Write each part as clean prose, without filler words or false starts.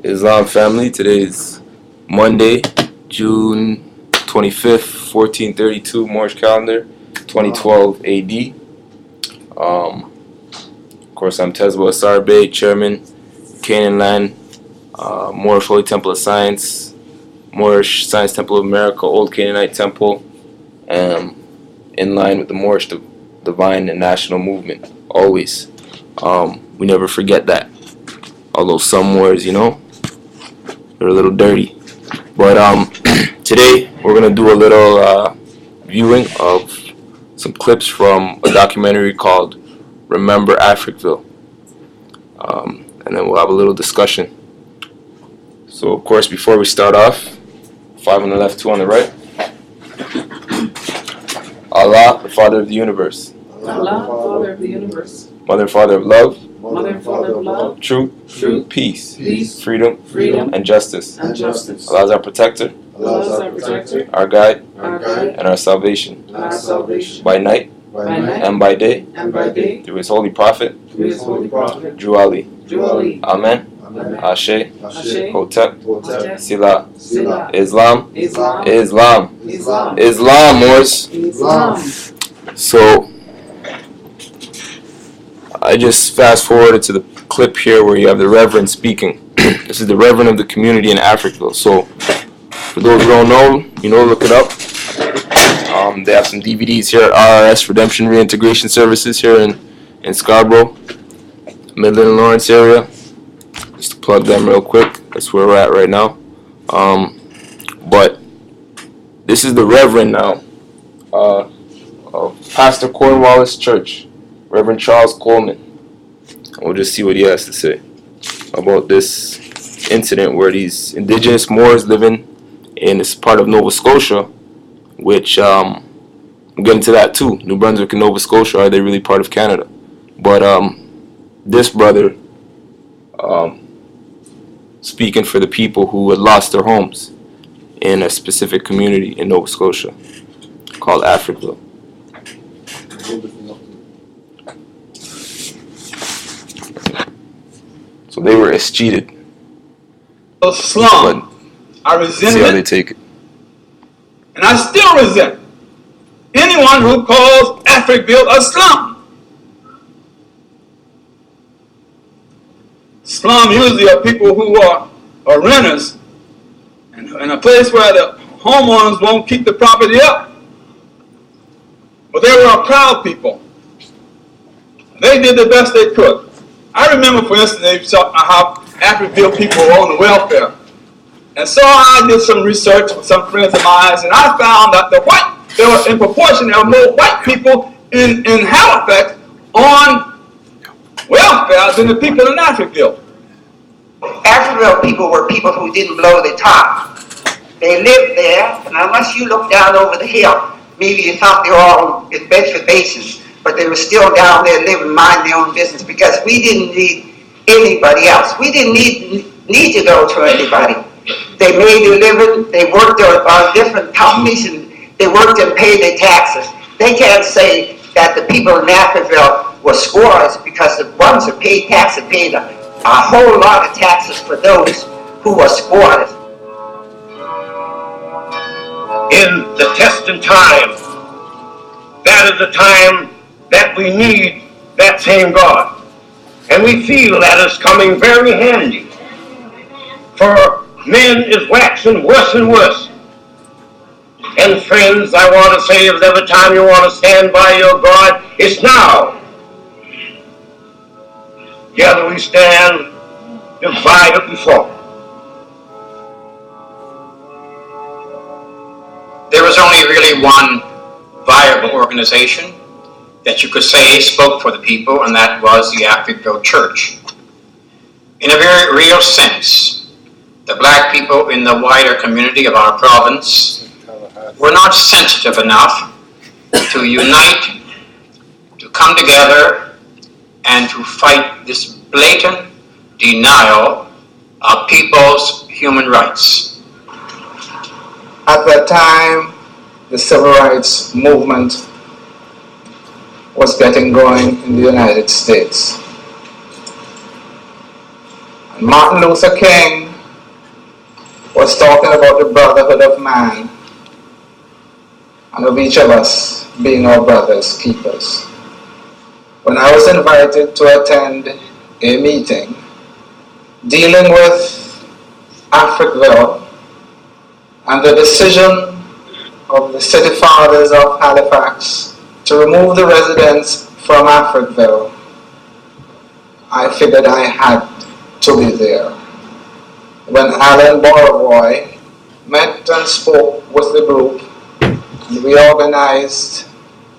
Islam family. Today is Monday, June 25th, 1432 Moorish calendar, 2012 AD. Of course, I'm Tesbo Asarbe, Chairman, Canaanland, Moorish Holy Temple of Science, Moorish Science Temple of America, Old Canaanite Temple, in line with the Moorish Divine and National Movement, always. We never forget that. Although some Moors, they're a little dirty. But today we're going to do a little viewing of some clips from a documentary called Remember Africville. And then we'll have a little discussion. So, of course, before we start off, 5 on the left, 2 on the right. Allah, the Father of the Universe. Allah, Father of the Universe. Mother and Father of Love. Mother and Father of Love. Truth. Peace. Freedom. And justice. Allah is our protector. Allah is our protector. Our guide. And our salvation. By night. And by day. Through His holy prophet. Drew Ali. Amen. Ashe. Hotep. Sila. Islam. Islam, Moors. So, I just fast forwarded to the clip here where you have the Reverend speaking. This is the Reverend of the community in Africville. So, for those who don't know, look it up. They have some DVDs here at RRS Redemption Reintegration Services here in Scarborough, Midland and Lawrence area. Just to plug them real quick. That's where we're at right now. But this is the Reverend now of Pastor Cornwallis Church, Reverend Charles Coleman. We'll just see what he has to say about this incident where these indigenous Moors living in this part of Nova Scotia, which we'll get into that too. New Brunswick and Nova Scotia, are they really part of Canada? But this brother speaking for the people who had lost their homes in a specific community in Nova Scotia called Africville. So they were escheated. Slum. I resent see how it. they take it. And I still resent anyone who calls Africville a slum. Slum usually are people who are renters in a place where the homeowners won't keep the property up. But they were a proud people. They did the best they could. I remember, for instance, they talked about how Africville people were on the welfare. And so I did some research with some friends of mine, and I found that in proportion, there were more white people in Halifax on welfare than the people in Africville. Africville people were people who didn't blow the top. They lived there, and unless you looked down over the hill, maybe you thought they were all in Bedford Basins, but they were still down there living, mind their own business, because we didn't need anybody else. We didn't need to go to anybody. They made their living, they worked on different companies, and they worked and paid their taxes. They can't say that the people in Africville were squatters, because the ones that paid taxes paid a whole lot of taxes for those who were squatters. In the testing time, that is the time that we need that same God. And we feel that is coming very handy. For men is waxing worse and worse. And friends, I want to say, if every time you want to stand by your God, it's now. Together we stand, divided we fall. There was only really one viable organization that you could say spoke for the people, and that was the Africville Church. In a very real sense, the black people in the wider community of our province were not sensitive enough to unite, to come together, and to fight this blatant denial of people's human rights. At that time, the civil rights movement was getting going in the United States. And Martin Luther King was talking about the brotherhood of man and of each of us being our brother's keepers. When I was invited to attend a meeting dealing with Africville and the decision of the city fathers of Halifax to remove the residents from Africville, I figured I had to be there. When Alan Borovoy met and spoke with the group, we organized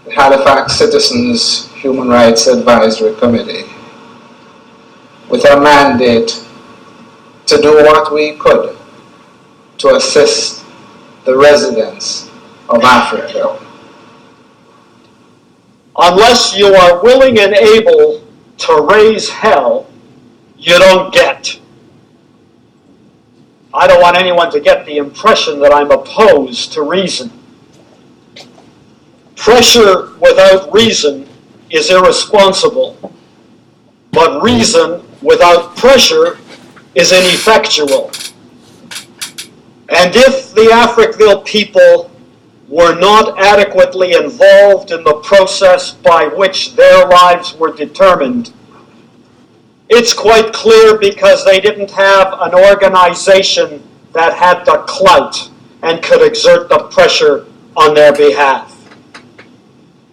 the Halifax Citizens Human Rights Advisory Committee with a mandate to do what we could to assist the residents of Africville. Unless you are willing and able to raise hell, you don't get. I don't want anyone to get the impression that I'm opposed to reason. Pressure without reason is irresponsible, but reason without pressure is ineffectual. And if the Africville people were not adequately involved in the process by which their lives were determined, it's quite clear because they didn't have an organization that had the clout and could exert the pressure on their behalf.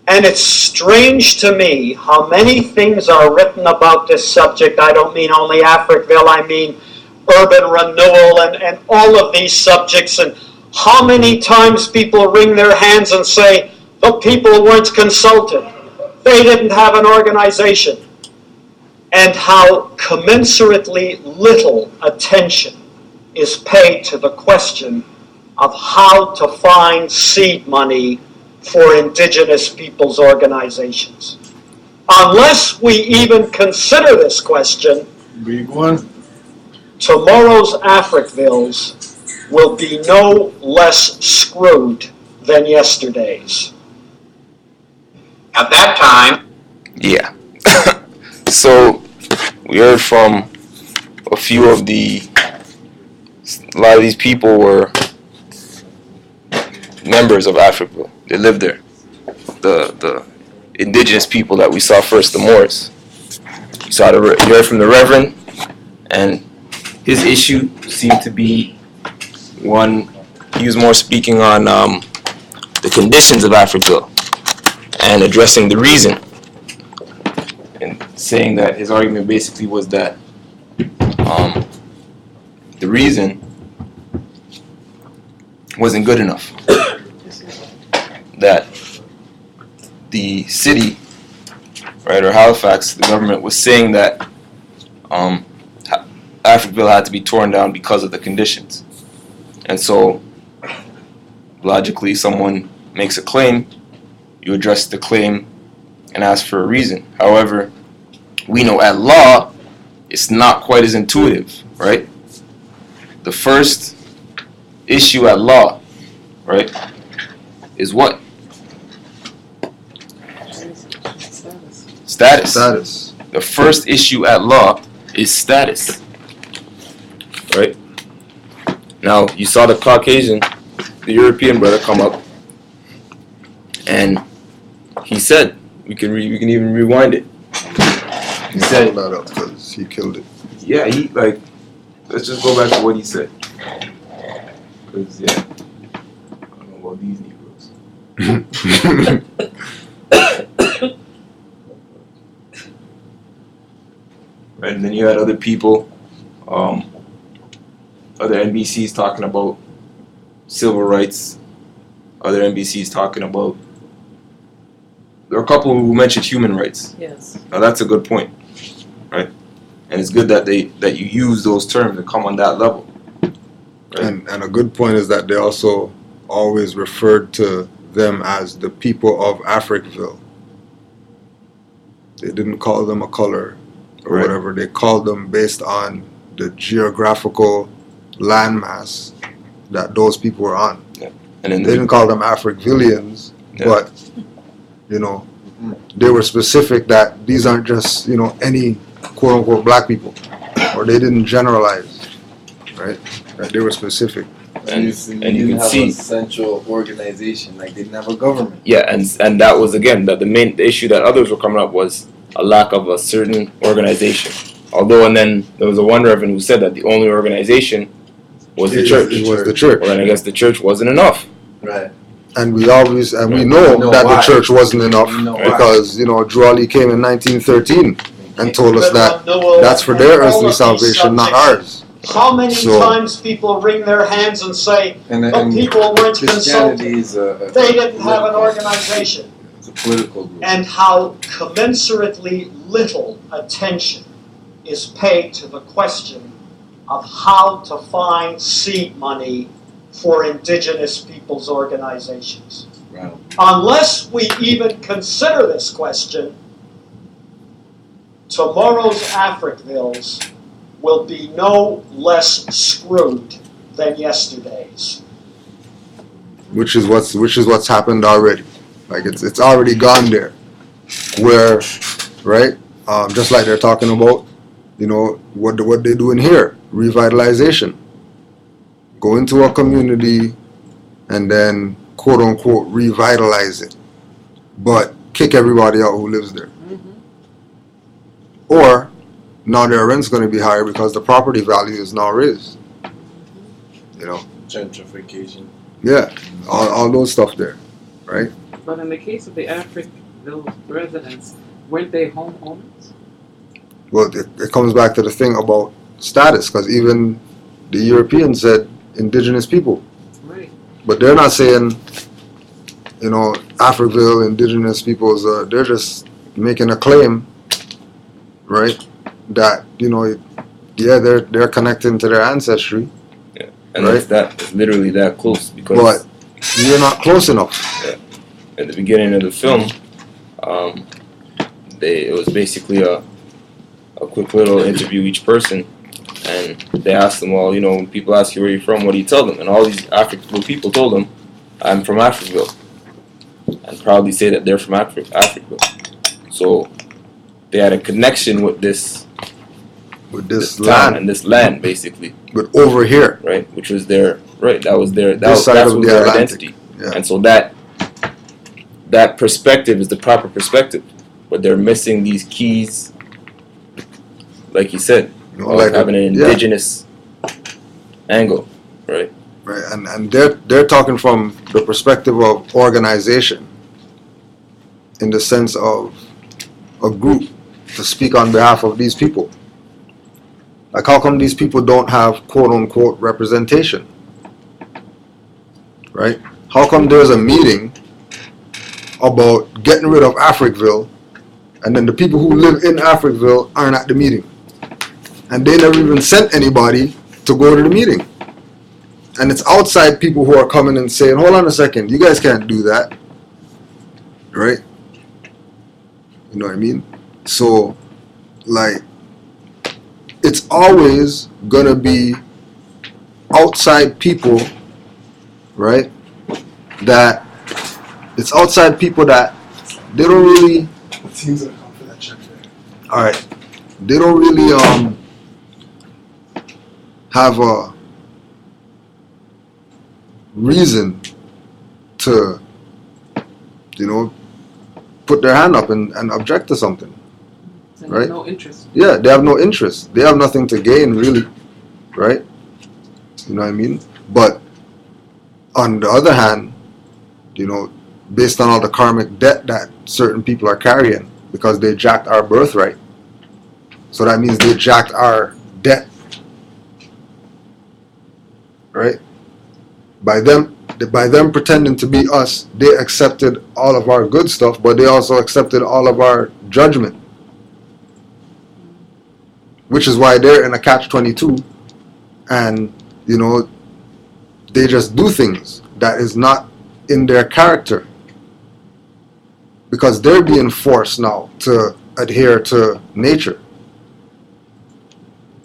And it's strange to me how many things are written about this subject. I don't mean only Africville, I mean urban renewal and all of these subjects, and how many times people wring their hands and say, the people weren't consulted, they didn't have an organization, and how commensurately little attention is paid to the question of how to find seed money for indigenous people's organizations. Unless we even consider this question, Big one. tomorrow's Africvilles will be no less screwed than yesterday's. At that time, Yeah. So we heard from a few of a lot of these people were members of Africville. They lived there. The indigenous people that we saw first, the Moors. You heard from the Reverend, and his issue seemed to be one, he was more speaking on the conditions of Africville and addressing the reason, and saying that his argument basically was that the reason wasn't good enough. That the city, right, or Halifax, the government was saying that Africville had to be torn down because of the conditions. And so, logically, someone makes a claim, you address the claim and ask for a reason. However, we know at law, it's not quite as intuitive, right? The first issue at law, right, is what? Status. Status. The first issue at law is status, right? Now, you saw the Caucasian, the European brother come up, and he said, we can even rewind it. He said that up because he killed it. Yeah, let's just go back to what he said. Because, yeah, I don't know about these Negroes. Right, and then you had other people, other NBCs talking about civil rights, other NBCs talking about, there are a couple who mentioned human rights. Yes. Now that's a good point, right? And it's good that you use those terms and come on that level. Right? And a good point is that they also always referred to them as the people of Africville. They didn't call them a color or Right. whatever. They called them based on the geographical landmass that those people were on. And then They didn't call them Africvillians, Yeah. but they were specific that these aren't just any quote unquote black people, or they didn't generalize. right? That they were specific. And you didn't can have see a central organization, like they didn't have a government. Yeah, and that was again the main issue that others were coming up was a lack of a certain organization. Although, and then there was a one reverend who said that the only organization was the church. It was the church. Well, then I guess the church wasn't enough. Right. And we always, and we know that the church wasn't enough because, Drew Ali came in 1913 and told us that that's for their earthly salvation, not ours. How many So- times people wring their hands and say, And but people weren't consulted. Christianity is They didn't have an organization. It's a political group. And how commensurately little attention is paid to the question of how to find seed money for indigenous peoples' organizations. Right. Unless we even consider this question, tomorrow's Africvilles will be no less screwed than yesterday's. Which is what's happened already. Like it's already gone there. Where, right? Just like they're talking about, what they're doing here, revitalization. Go into a community and then quote unquote revitalize it, but kick everybody out who lives there. Or now their rent's going to be higher because the property value is now raised. Gentrification. Yeah, all those stuff there, right? But in the case of the Africville residents, weren't they homeowners? Well, it comes back to the thing about status, because even the Europeans said indigenous people. Right. But they're not saying, Africville, indigenous peoples, they're just making a claim, right? That, they're connecting to their ancestry. Yeah. And Right. it's literally that close because But you're not close enough. at the beginning of the film, it was basically a quick little interview each person, and they asked them, well, when people ask you where you're from, what do you tell them? And all these African people told them, I'm from Africville, and proudly say that they're from Africville. So they had a connection with this This town land. and this land, basically, But over here, right? Which was their that was This that's side of the their Atlantic. identity, Yeah. and so that perspective is the proper perspective, but they're missing these keys, like you said, like having an indigenous angle, right? Right, and they're talking from the perspective of organization, in the sense of a group to speak on behalf of these people. Like, how come these people don't have quote unquote representation? Right? How come there's a meeting about getting rid of Africville, and then the people who live in Africville aren't at the meeting, and they never even sent anybody to go to the meeting? And it's outside people who are coming and saying, hold on a second, you guys can't do that. Right? You know what I mean? So, like, it's always going to be outside people, right? It's outside people that they don't really... Teams that come for that check. Alright. They don't really have a reason to, put their hand up and object to something. So Right. no interest. Yeah, they have no interest. They have nothing to gain, really, right? You know what I mean? But on the other hand, based on all the karmic debt that certain people are carrying because they jacked our birthright, so that means they jacked our debt, right? By them pretending to be us, they accepted all of our good stuff, but they also accepted all of our judgment. Which is why they're in a catch-22, and they just do things that is not in their character, because they're being forced now to adhere to nature.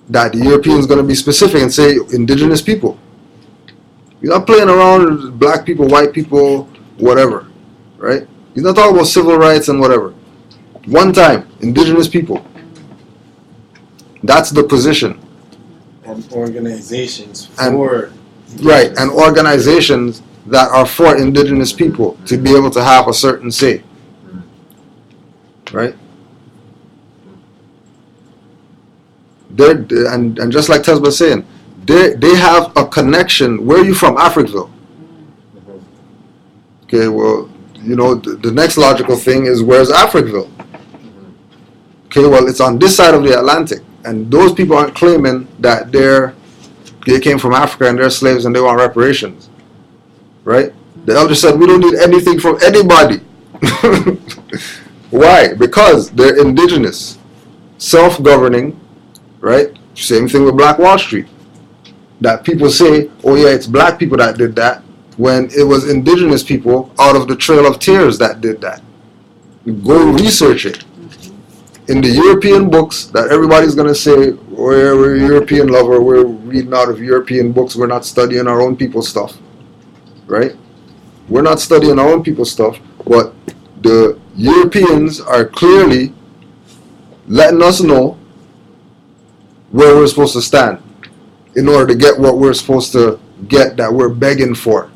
That the Europeans going to be specific and say indigenous people. You're not playing around with black people, white people, whatever, right? He's not talking about civil rights and whatever. One time, indigenous people. That's the position. And organizations And- for Right, and organizations that are for indigenous people to be able to have a certain say. Right? And just like Tess was saying, they have a connection. Where are you from? Africville. Okay, well, the next logical thing is, where's Africville? Okay, well, it's on this side of the Atlantic, and those people aren't claiming that they came from Africa and they're slaves and they want reparations, right? The elder said, we don't need anything from anybody. Why? Because they're indigenous, self-governing, right? Same thing with Black Wall Street. That people say, oh yeah, it's black people that did that, when it was indigenous people out of the Trail of Tears that did that. Go research it. In the European books that everybody's going to say, we're a European lover, we're reading out of European books, we're not studying our own people's stuff, right? We're not studying our own people's stuff, but the Europeans are clearly letting us know where we're supposed to stand in order to get what we're supposed to get, that we're begging for,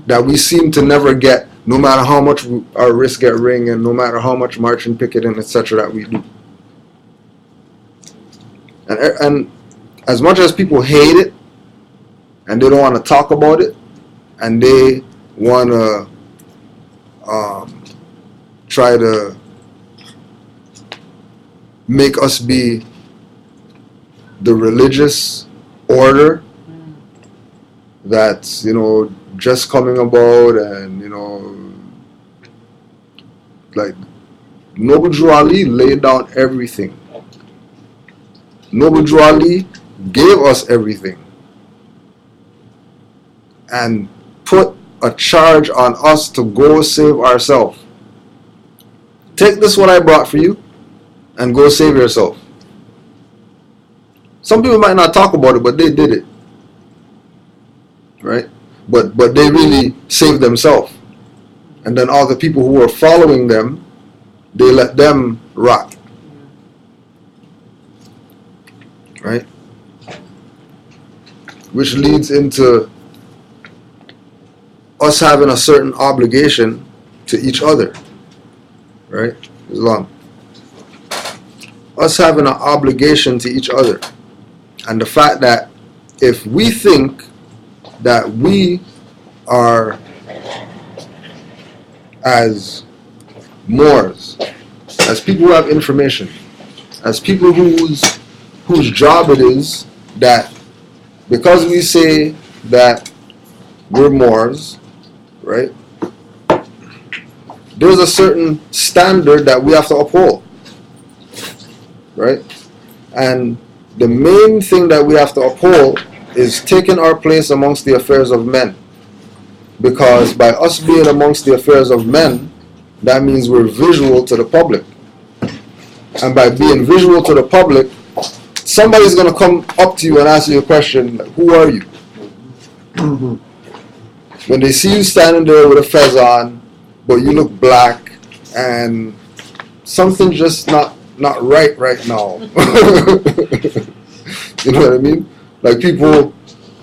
that we seem to never get, no matter how much our wrists get ring and no matter how much marching, picketing, etc. that we do. And as much as people hate it and they don't want to talk about it and they want to try to make us be the religious order that's, just coming about, and, like, Noble Drew Ali laid down everything. Noble Drew Ali gave us everything and put a charge on us to go save ourselves. Take this what I brought for you and go save yourself. Some people might not talk about it, but they did it. Right? But they really saved themselves. And then all the people who were following them, they let them rot. Right? Which leads into us having a certain obligation to each other. Right? Islam. Us having an obligation to each other. And the fact that if we think that we are, as Moors, as people who have information, as people whose job it is, that because we say that we're Moors, right, there's a certain standard that we have to uphold, right? And the main thing that we have to uphold is taking our place amongst the affairs of men. Because by us being amongst the affairs of men, that means we're visual to the public. And by being visual to the public, somebody's going to come up to you and ask you a question, like, who are you? When they see you standing there with a fez on, but you look black, and something's just not right now. You know what I mean? Like people,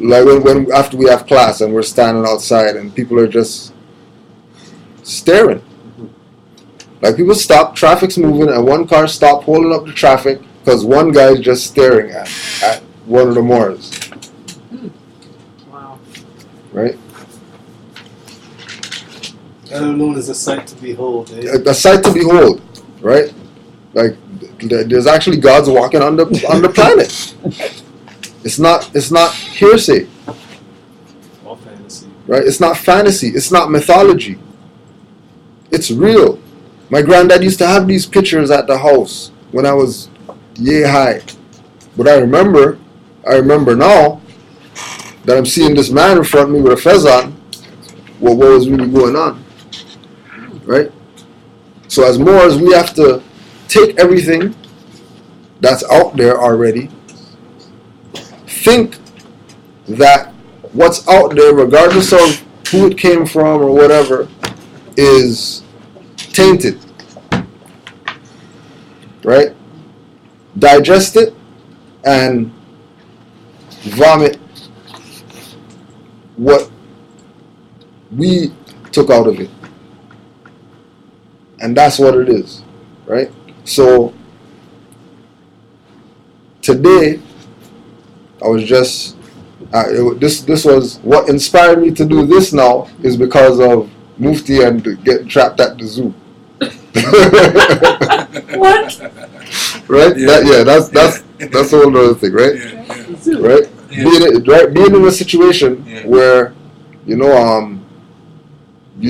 like when after we have class and we're standing outside and people are just staring. Like people stop, traffic's moving, and one car stopped holding up the traffic because one guy's just staring at one of the Moors. Wow. Right? That alone is a sight to behold. Eh? A sight to behold, right? Like there's actually gods walking on the planet. It's not hearsay. Or fantasy. Right? It's not fantasy. It's not mythology. It's real. My granddad used to have these pictures at the house when I was yay high. But I remember now that I'm seeing this man in front of me with a fez on, what was really going on. Right? So as Moors, we have to take everything that's out there already, think that what's out there, regardless of who it came from or whatever, is tainted. Right? Digest it and vomit what we took out of it. And that's what it is, right? So today, I was just this was what inspired me to do this now is because of Mufti and getting trapped at the zoo. What? Right? Yeah. That's a whole other thing, right? Yeah. Right? Yeah. Being in a situation where you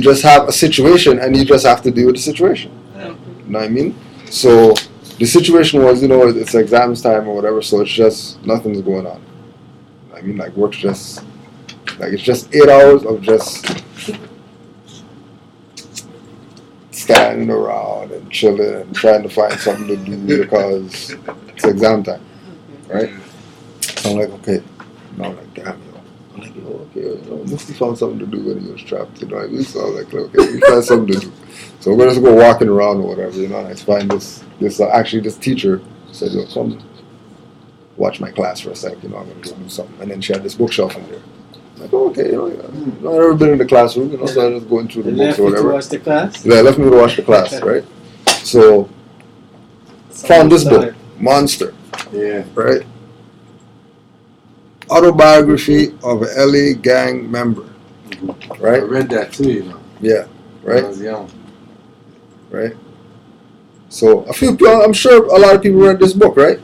just have a situation and you just have to deal with the situation. Yeah. You know what I mean? So the situation was, it's exams time or whatever, so it's just nothing's going on. I mean, like work's just it's just 8 hours of just standing around and chilling and trying to find something to do because it's exam time, right? So I'm like, okay. No, I'm like, damn, I'm like, okay, Mufti found something to do when he was trapped, So I was like, okay, we find something to do. So we're gonna just go walking around or whatever, and I find this teacher said, come watch my class for a sec, I'm gonna go do something. And then she had this bookshelf in there. I'm like, oh, okay, I've never been in the classroom, so I was just going through the books or whatever. To watch the class? Yeah, left me to watch the class, right? So found this book, Monster. Yeah. Right? Autobiography of an LA gang member. Right? I read that too, Yeah. Right? When I was young. Right? So a few people, I'm sure a lot of people read this book, right?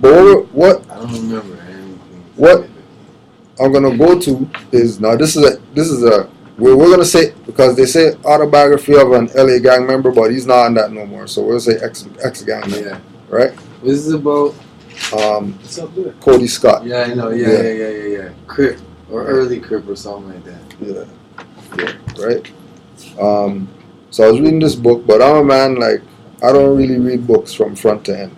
But what I don't remember anything. What I'm gonna go to is now this is a we're gonna say, because they say autobiography of an LA gang member, but he's not on that no more. So we'll say ex gang member. Yeah. Right? This is about Cody Scott. Yeah, I know. Yeah. Crip or early Crip or something like that. Yeah. Right? So I was reading this book, but I'm a man, like, I don't really read books from front to end.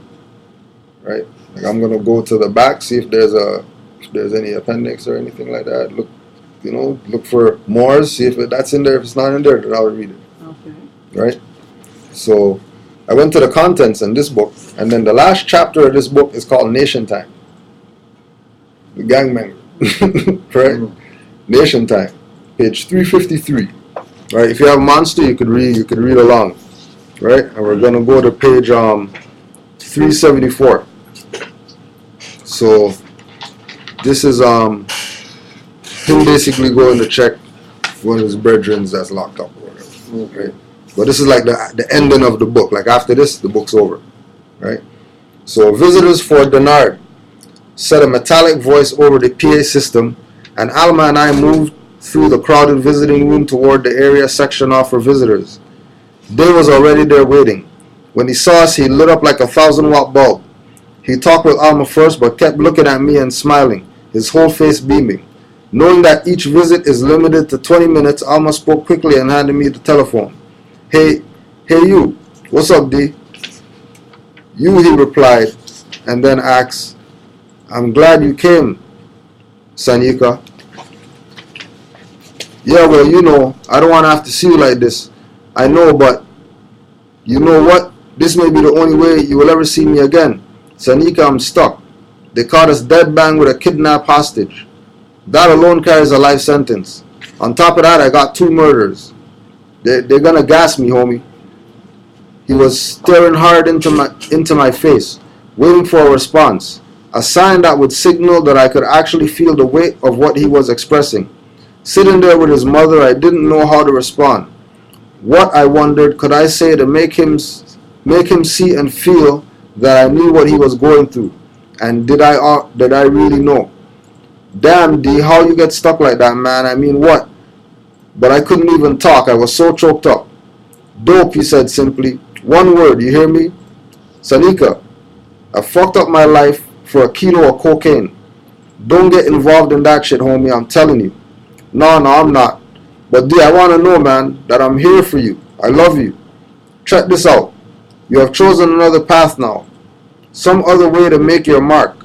Right? Like, I'm gonna go to the back, see if there's any appendix or anything like that. Look for more, see if that's in there. If it's not in there, then I'll read it. Okay. Right? So I went to the contents in this book, and then the last chapter of this book is called Nation Time. The gang member. Right? Nation Time. Page 353. Right? If you have Monster, you could read along. Right? And we're gonna go to page 374. So this is him basically going to check one of his brethren that's locked up or whatever. Right? But this is like the ending of the book. Like after this, the book's over. Right? So visitors for Denard, said a metallic voice over the PA system, and Alma and I moved through the crowded visiting room toward the area sectioned off for visitors. Day was already there waiting. When he saw us, he lit up like a 1,000-watt bulb. He talked with Alma first, but kept looking at me and smiling, his whole face beaming. Knowing that each visit is limited to 20 minutes, Alma spoke quickly and handed me the telephone. Hey you, what's up, D? You, he replied, and then asked, I'm glad you came, Sanika. Yeah, well, I don't want to have to see you like this. I know, but you know what? This may be the only way you will ever see me again. Sanika, I'm stuck. They caught us dead bang with a kidnapped hostage. That alone carries a life sentence. On top of that, I got 2 murders. They're gonna gas me, homie. He was staring hard into my face, waiting for a response, a sign that would signal that I could actually feel the weight of what he was expressing. Sitting there with his mother, I didn't know how to respond. What, I wondered, could I say to make him see and feel that I knew what he was going through? And did I really know? Damn, D, how you get stuck like that, man? I mean, what? But I couldn't even talk. I was so choked up. Dope, he said simply. One word, you hear me? Sanika, I fucked up my life for a kilo of cocaine. Don't get involved in that shit, homie, I'm telling you. No, I'm not. But D, I want to know, man, that I'm here for you. I love you. Check this out. You have chosen another path now. Some other way to make your mark.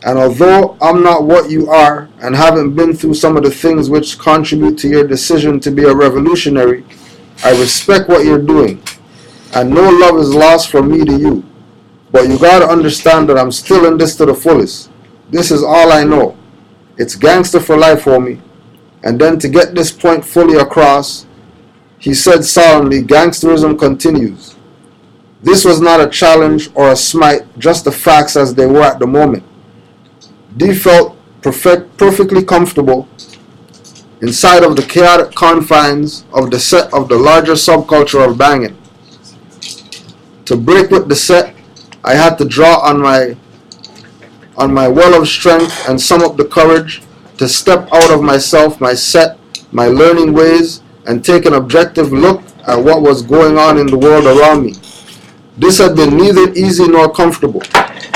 And although I'm not what you are and haven't been through some of the things which contribute to your decision to be a revolutionary, I respect what you're doing. And no love is lost from me to you. But you gotta understand that I'm still in this to the fullest. This is all I know. It's gangster for life, homie. And then to get this point fully across, he said solemnly, gangsterism continues. This was not a challenge or a smite, just the facts as they were at the moment. D felt perfectly comfortable inside of the chaotic confines of the set of the larger subculture of banging. To break with the set, I had to draw on my well of strength and sum up the courage to step out of myself, my set, my learning ways, and take an objective look at what was going on in the world around me. This had been neither easy nor comfortable.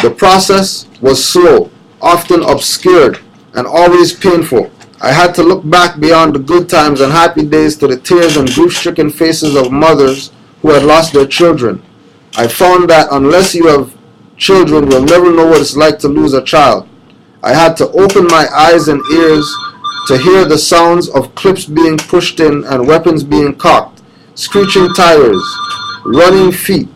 The process was slow, often obscured, and always painful. I had to look back beyond the good times and happy days to the tears and grief-stricken faces of mothers who had lost their children. I found that unless you have children, you'll never know what it's like to lose a child. I had to open my eyes and ears to hear the sounds of clips being pushed in and weapons being cocked, screeching tires, running feet,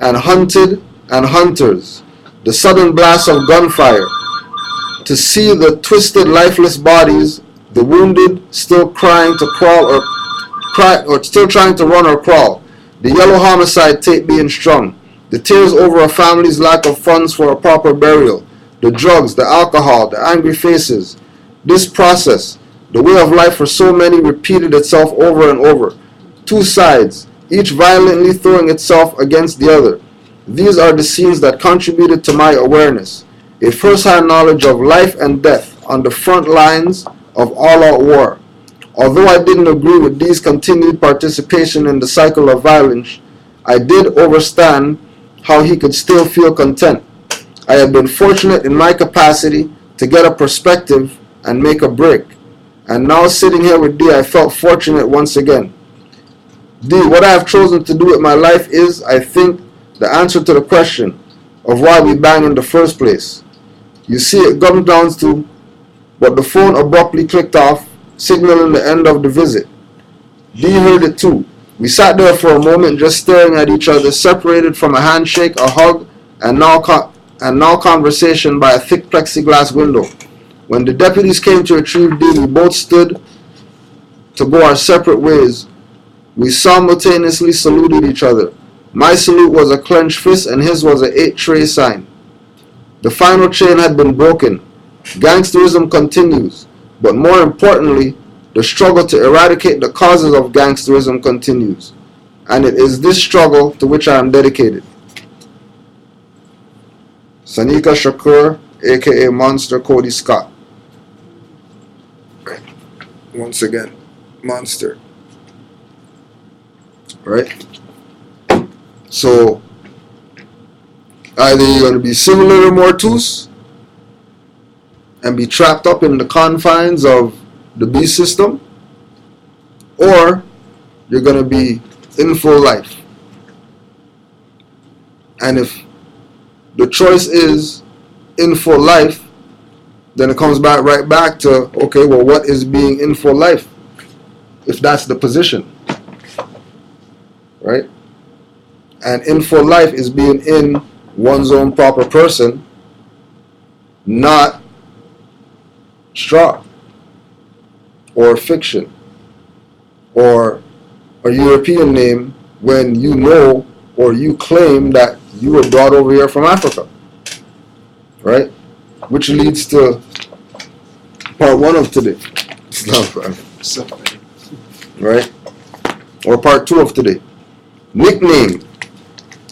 and hunted and hunters, the sudden blast of gunfire, to see the twisted, lifeless bodies, the wounded still trying to still trying to run or crawl, the yellow homicide tape being strung, the tears over a family's lack of funds for a proper burial, the drugs, the alcohol, the angry faces. This process, the way of life for so many, repeated itself over and over. Two sides, each violently throwing itself against the other. These are the scenes that contributed to my awareness, a first-hand knowledge of life and death on the front lines of all-out war. Although I didn't agree with these continued participation in the cycle of violence, I did understand how he could still feel content. I had been fortunate in my capacity to get a perspective and make a break. And now sitting here with D, I felt fortunate once again. D, what I have chosen to do with my life is, I think, the answer to the question of why we bang in the first place. You see, it comes down to, but the phone abruptly clicked off, signaling the end of the visit. D heard it too. We sat there for a moment just staring at each other, separated from a handshake, a hug, and now conversation by a thick plexiglass window. When the deputies came to retrieve D, we both stood to go our separate ways. We simultaneously saluted each other. My salute was a clenched fist and his was an 8-tray sign. The final chain had been broken. Gangsterism continues, but more importantly, the struggle to eradicate the causes of gangsterism continues. And it is this struggle to which I am dedicated. Sanika Shakur, aka Monster Cody Scott. Once again, Monster. Right? So, either you're going to be similar to Mortus and be trapped up in the confines of the beast system, or you're going to be in full life. And if the choice is in full life, then it comes back right back to, okay, well, what is being in full life? If that's the position, right? And in full life is being in one's own proper person, not straw or fiction or a European name when you know or you claim that you were brought over here from Africa, right? Which leads to part 1 of today, right? Or part 2 of today. Nickname.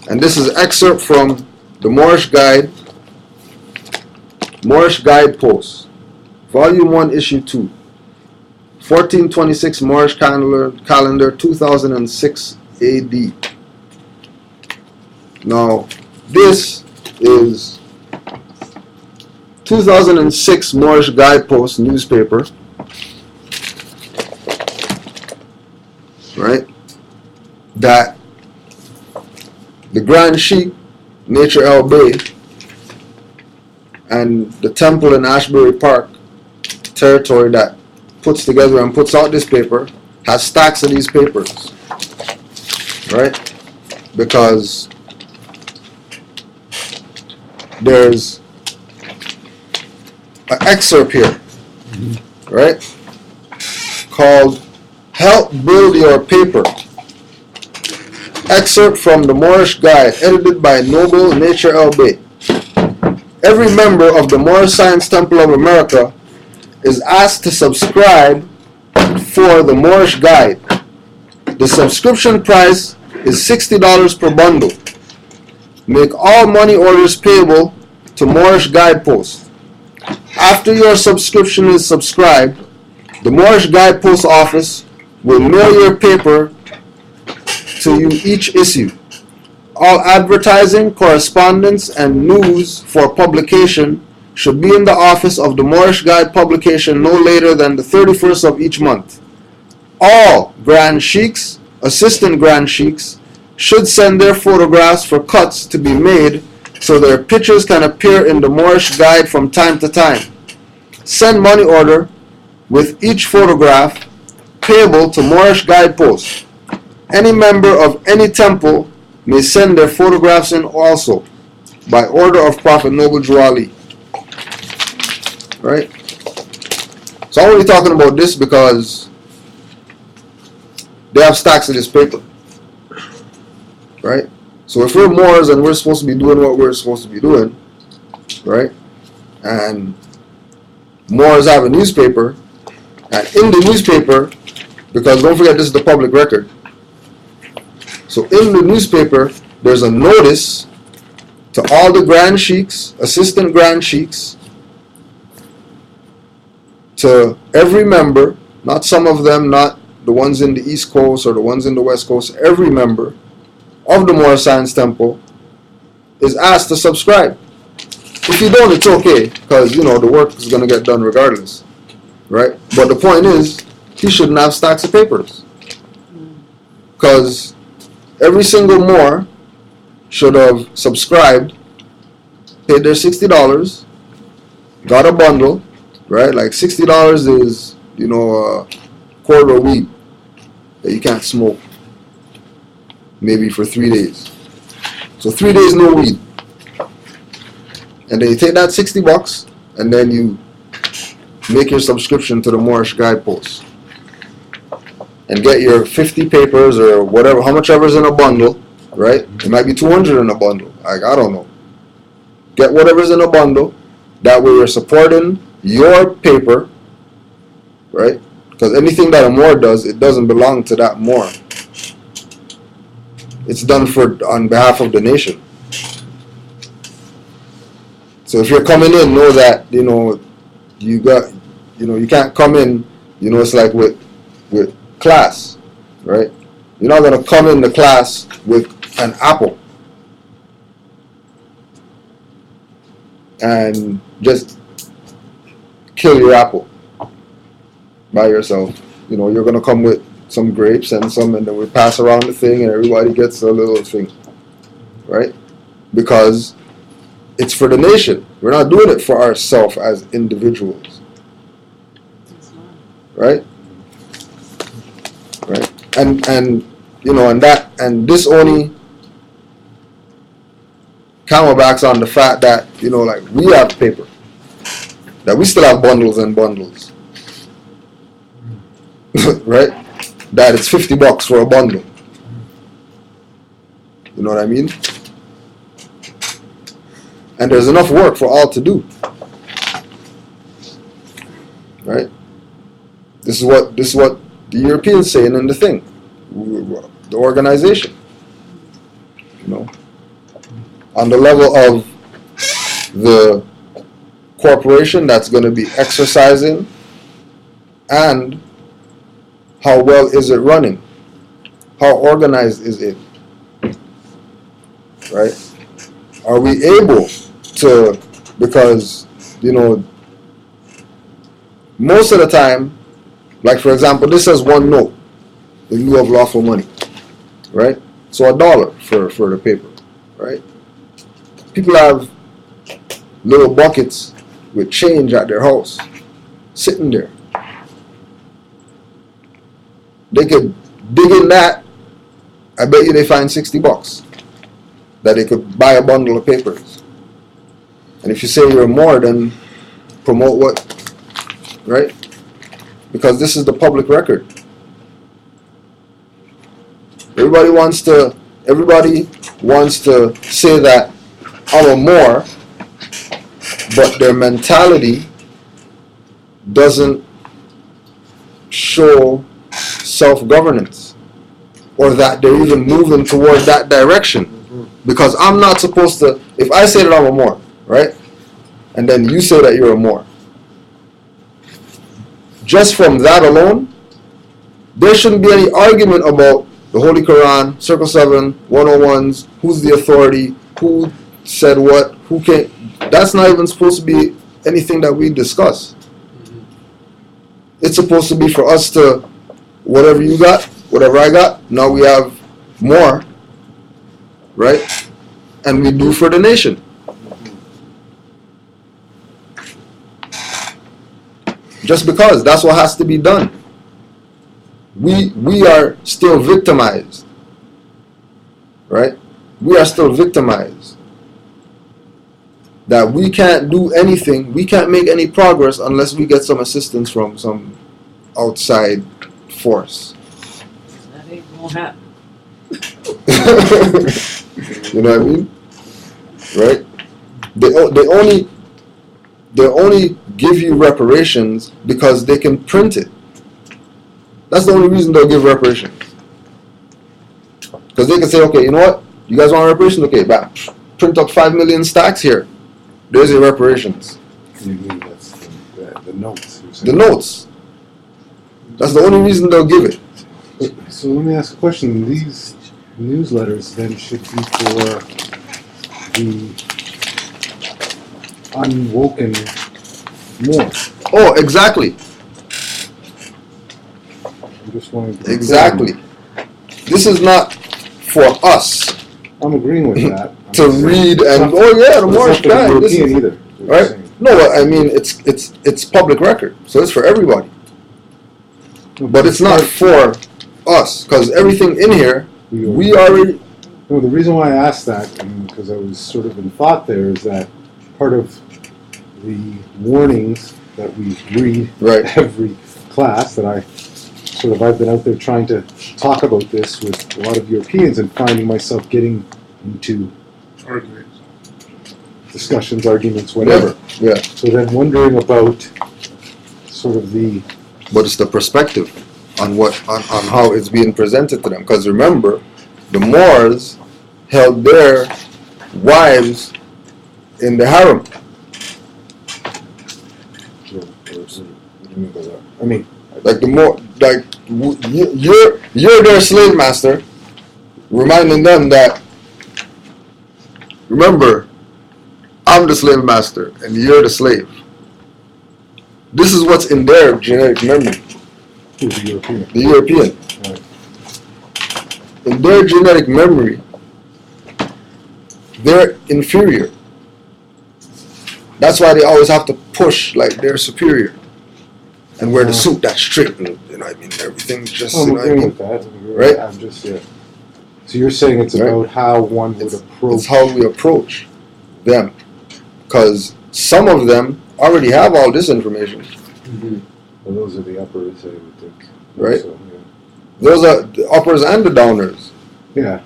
And this is excerpt from the Moorish Guide Post, Volume 1, Issue 2, 1426 Moorish Calendar, 2006 AD. Now, this is 2006 Moorish Guidepost newspaper, right? That the Grand Sheikh, Nature El Bey, and the temple in Ashbury Park territory that puts together and puts out this paper has stacks of these papers, right? Because there's an excerpt here, right? Called "Help Build Your Paper." Excerpt from the Moorish Guide, edited by Noble Nature L. Bay. Every member of the Moorish Science Temple of America is asked to subscribe for the Moorish Guide. The subscription price is $60 per bundle. Make all money orders payable to Moorish Guidepost. After your subscription is subscribed, the Moorish Guidepost office will mail your paper to you each issue. All advertising, correspondence, and news for publication should be in the office of the Moorish Guide publication no later than the 31st of each month. All Grand Sheiks, Assistant Grand Sheiks, should send their photographs for cuts to be made so their pictures can appear in the Moorish Guide from time to time. Send money order with each photograph payable to Moorish Guidepost. Any member of any temple may send their photographs in also, by order of Prophet Noble Juali. Right? So I'm only talking about this because they have stacks of this paper. Right? So if we're Moors and we're supposed to be doing what we're supposed to be doing, right? And Moors have a newspaper, and in the newspaper, because don't forget this is the public record, so in the newspaper, there's a notice to all the Grand Sheiks, Assistant Grand Sheiks, to every member, not some of them, not the ones in the East Coast or the ones in the West Coast, every member of the Moorish Science Temple is asked to subscribe. If you don't, it's okay, because, the work is going to get done regardless, right? But the point is, he shouldn't have stacks of papers, because every single Moor should have subscribed, paid their $60, got a bundle, right? Like $60 is, a quarter of weed that you can't smoke, maybe for 3 days. So 3 days no weed. And then you take that $60 and then you make your subscription to the Moorish Guidepost. And get your 50 papers or whatever, how much ever's in a bundle, right? It might be 200 in a bundle. I don't know. Get whatever's in a bundle. That way you're supporting your paper, right? Because anything that a Moor does, it doesn't belong to that Moor. It's done on behalf of the nation. So if you're coming in, know that, you can't come in, it's like with class, right? You're not going to come in the class with an apple and just kill your apple by yourself. You're going to come with some grapes and then we pass around the thing and everybody gets a little thing, right? Because it's for the nation. We're not doing it for ourselves as individuals, right? Right, and this only camelbacks on the fact that we have paper, that we still have bundles and bundles, right? That it's $50 for a bundle. You know what I mean? And there's enough work for all to do, right? This is what the Europeans saying in the thing, the organization, on the level of the corporation that's going to be exercising, and how well is it running, how organized is it, right? Are we able to, because, most of the time, like for example, this says one note in lieu of lawful money, right? So $1 for the paper, right? People have little buckets with change at their house, sitting there. They could dig in that. I bet you they find $60 that they could buy a bundle of papers. And if you say you're more, then promote what, right? Because this is the public record. Everybody wants to say that I'm a Moor, but their mentality doesn't show self-governance, or that they're even moving toward that direction. Because I'm not supposed to, if I say that I'm a Moor, right, and then you say that you're a Moor, just from that alone, there shouldn't be any argument about the Holy Quran, Circle 7, 101s, who's the authority, who said what, who can't. That's not even supposed to be anything that we discuss. It's supposed to be for us to, whatever you got, whatever I got, now we have more, right? And we do for the nation. Just because that's what has to be done. We are still victimized, right? We are still victimized. That we can't do anything, we can't make any progress unless we get some assistance from some outside force. That ain't gonna happen. You know what I mean? Right? They only give you reparations because they can print it. That's the only reason they'll give reparations. Because they can say, okay, you know what? You guys want reparations? Okay, back. Print up 5 million stacks here. There's your reparations. You mean that's the notes? The notes. That's the only reason they'll give it. So let me ask a question. These newsletters then should be for the unwoken more. Oh, exactly. I'm just wondering. Exactly. This is not for us. I'm agreeing with that. To read and the Moorish guy. European either. Right? No, I mean it's public record, so it's for everybody. But it's not for us, because everything in here we already. No, the reason why I asked that, because I was sort of in thought there, is that part of the warnings that we read every class that I've been out there trying to talk about this with a lot of Europeans and finding myself getting into discussions, arguments, whatever. Yeah. So then wondering about sort of but it's the perspective on how it's being presented to them. Because remember, the Moors held their wives in the harem. I mean, like you're their slave master, reminding them that, remember, I'm the slave master and you're the slave. This is what's in their genetic memory. Who's the European? The European. Right. In their genetic memory, they're inferior. That's why they always have to push like they're superior. And wear the suit that's straight, and you know what I mean, everything's just, I'm you know what I agreeing mean? with that. Right? I'm just, So you're saying it's about how one would approach. It's how we approach them. Because some of them already have all this information. Mm-hmm. Well, those are the uppers, I would think. Right? So, yeah. Those are the uppers and the downers. Yeah.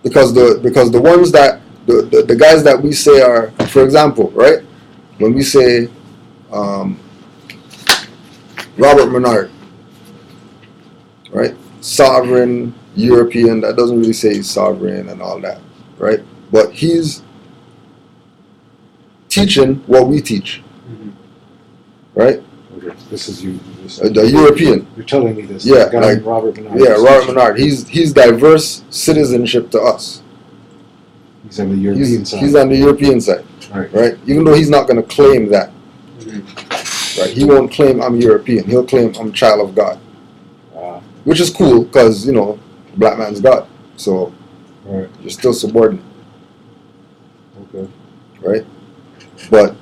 Because the ones that, the guys that we say are, for example, right? When we say, Robert Menard, right? Sovereign European, that doesn't really say he's sovereign and all that, right? But he's teaching what we teach, right? Okay. This is you. The European. You're telling me this. Yeah, like Robert Menard. Yeah, Robert Menard. He's diverse citizenship to us. He's on the European side. He's on the European side, right? Even though he's not going to claim that. Right, he won't claim I'm European. He'll claim I'm child of God, which is cool because the black man's God. So you're still subordinate. Okay. Right, but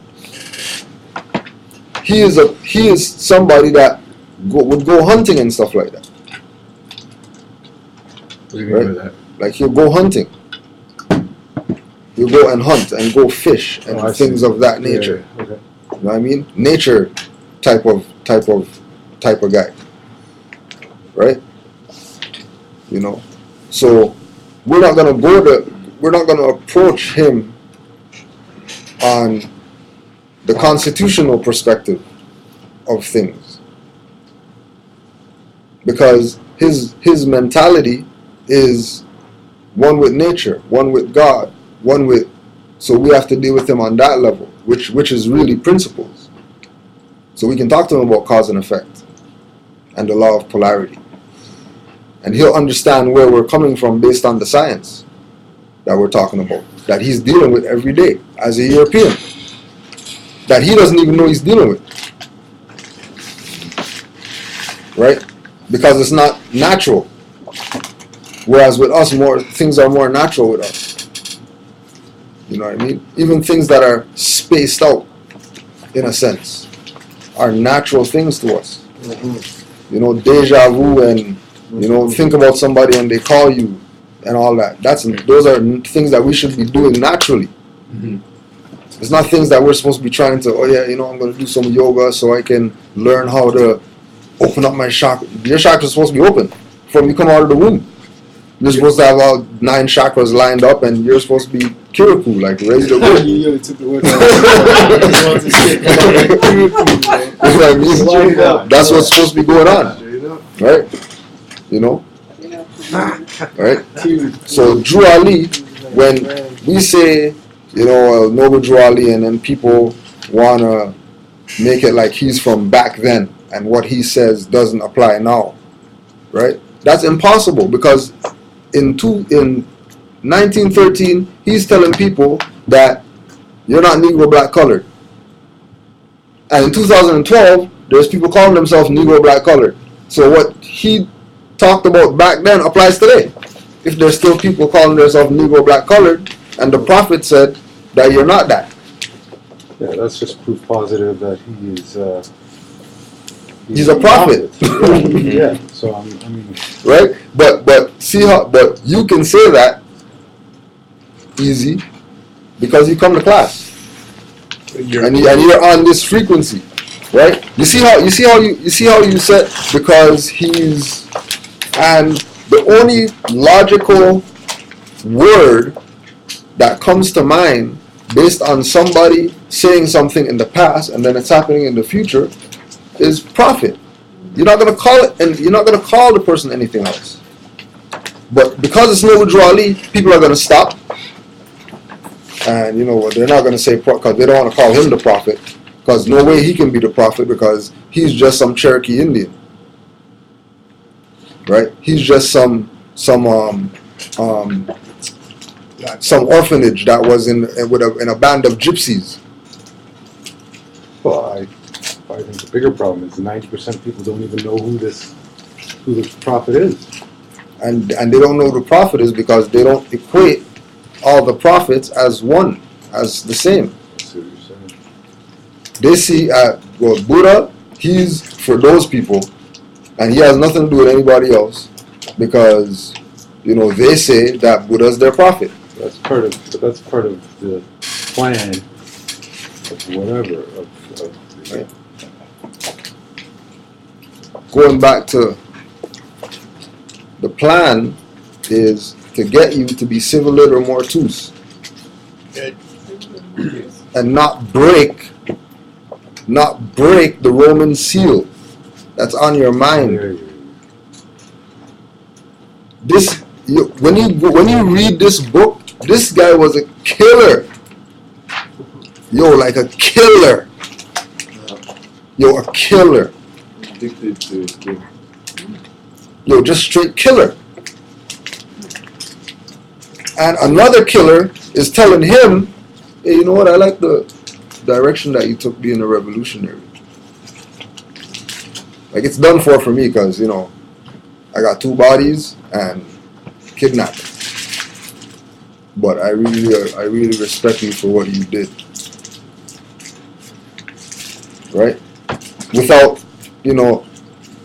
he is somebody that would go hunting and stuff like that. What do you mean by that? Like he'll go hunting. He'll go and hunt and go fish and things of that nature. Yeah, okay. You know what I mean? Nature type of guy. Right? You know? So we're not gonna approach him on the constitutional perspective of things. Because his mentality is one with nature, one with God, one with, so we have to deal with him on that level, which is really principles. So we can talk to him about cause and effect and the law of polarity. And he'll understand where we're coming from based on the science that we're talking about, that he's dealing with every day as a European, that he doesn't even know he's dealing with. Right? Because it's not natural. Whereas with us, things are more natural with us. You know what I mean? Even things that are spaced out, in a sense, are natural things to us. You know, deja vu, and you know, think about somebody and they call you and all that. Those are things that we should be doing naturally. It's not things that we're supposed to be trying to, oh yeah, you know, I'm going to do some yoga so I can learn how to open up my chakra. Your chakra is supposed to be open from you come out of the womb. You're supposed to have all 9 chakras lined up, and you're supposed to be kirikou, like raise the wind. You took the word out. That's what's supposed to be going on, right? You know, right? So Drew Ali, when we say, you know, Noble Drew Ali, and then people wanna make it like he's from back then, and what he says doesn't apply now, right? That's impossible, because in 1913, he's telling people that you're not Negro black colored. And in 2012, there's people calling themselves Negro black colored. So what he talked about back then applies today. If there's still people calling themselves Negro black colored, and the prophet said that you're not that. Yeah, that's just proof positive that he is. He's a prophet. Yeah. So I mean. Right, but see how, but you can say that easy because you come to class and you're on this frequency, right? You see how you said because he's, and the only logical word that comes to mind based on somebody saying something in the past and then it's happening in the future is prophet. You're not gonna call it, and you're not gonna call the person anything else. But because it's Noble Drew Ali, people are gonna stop, and you know what? They're not gonna say because they don't want to call him the prophet, because no way he can be the prophet because he's just some Cherokee Indian, right? He's just some orphanage that was in a band of gypsies. Well, I think the bigger problem is 90% of people don't even know who the prophet is. And they don't know who the prophet is because they don't equate all the prophets as one, as the same. That's what you're saying. They see, Buddha, he's for those people, and he has nothing to do with anybody else because, you know, they say that Buddha's their prophet. That's part of the plan of whatever, Right. Going back to the plan is to get you to be civil liter mortus and not break the Roman seal that's on your mind. When you read this book, this guy was a killer. Like a killer. A killer. Addicted to his game. Just straight killer. And another killer is telling him, hey, you know what, I like the direction that you took being a revolutionary. Like, it's done for me because, you know, I got 2 bodies and kidnapping. But I really respect you for what you did. Right? Without, you know,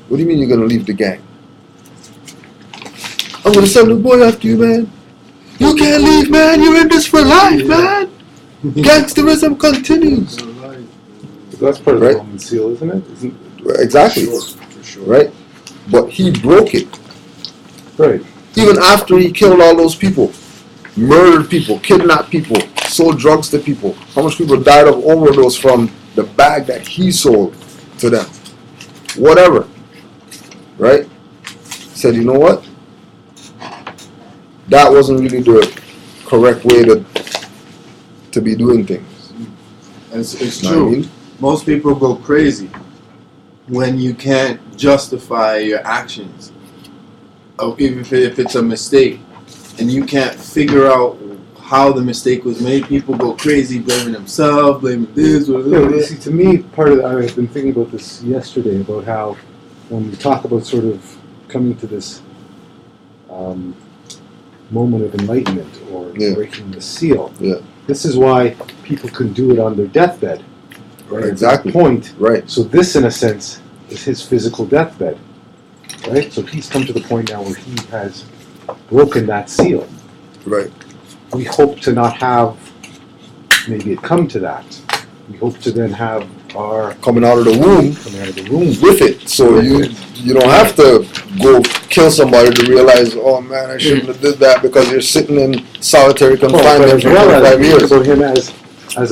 what do you mean you're going to leave the gang? I'm going to send the boy after you, man. You can't leave, man. You're in this for life, man. Gangsterism continues. That's part of Right. the Roman seal, isn't it? Exactly. For sure. Right? But he broke it. Right. Even after he killed all those people, murdered people, kidnapped people, sold drugs to people. How much people died of overdose from the bag that he sold to them? Whatever. Right? Said, you know what? That wasn't really the correct way to be doing things. It's Know what I true. mean? Most people go crazy when you can't justify your actions, even if it's a mistake, and you can't figure out how the mistake was made. People go crazy, blaming themselves, blaming this, Yeah, but see, to me, part of I've been thinking about this yesterday about how when we talk about sort of coming to this moment of enlightenment or breaking the seal, this is why people can do it on their deathbed. Right? Exactly. At that point. Right. So this, in a sense, is his physical deathbed. Right? So he's come to the point now where he has broken that seal. Right. We hope to not have maybe it come to that. We hope to then have our coming out of the womb with it. So you don't have to go kill somebody to realize, oh man, I shouldn't have did that, because you're sitting in solitary confinement for 25 years. About him as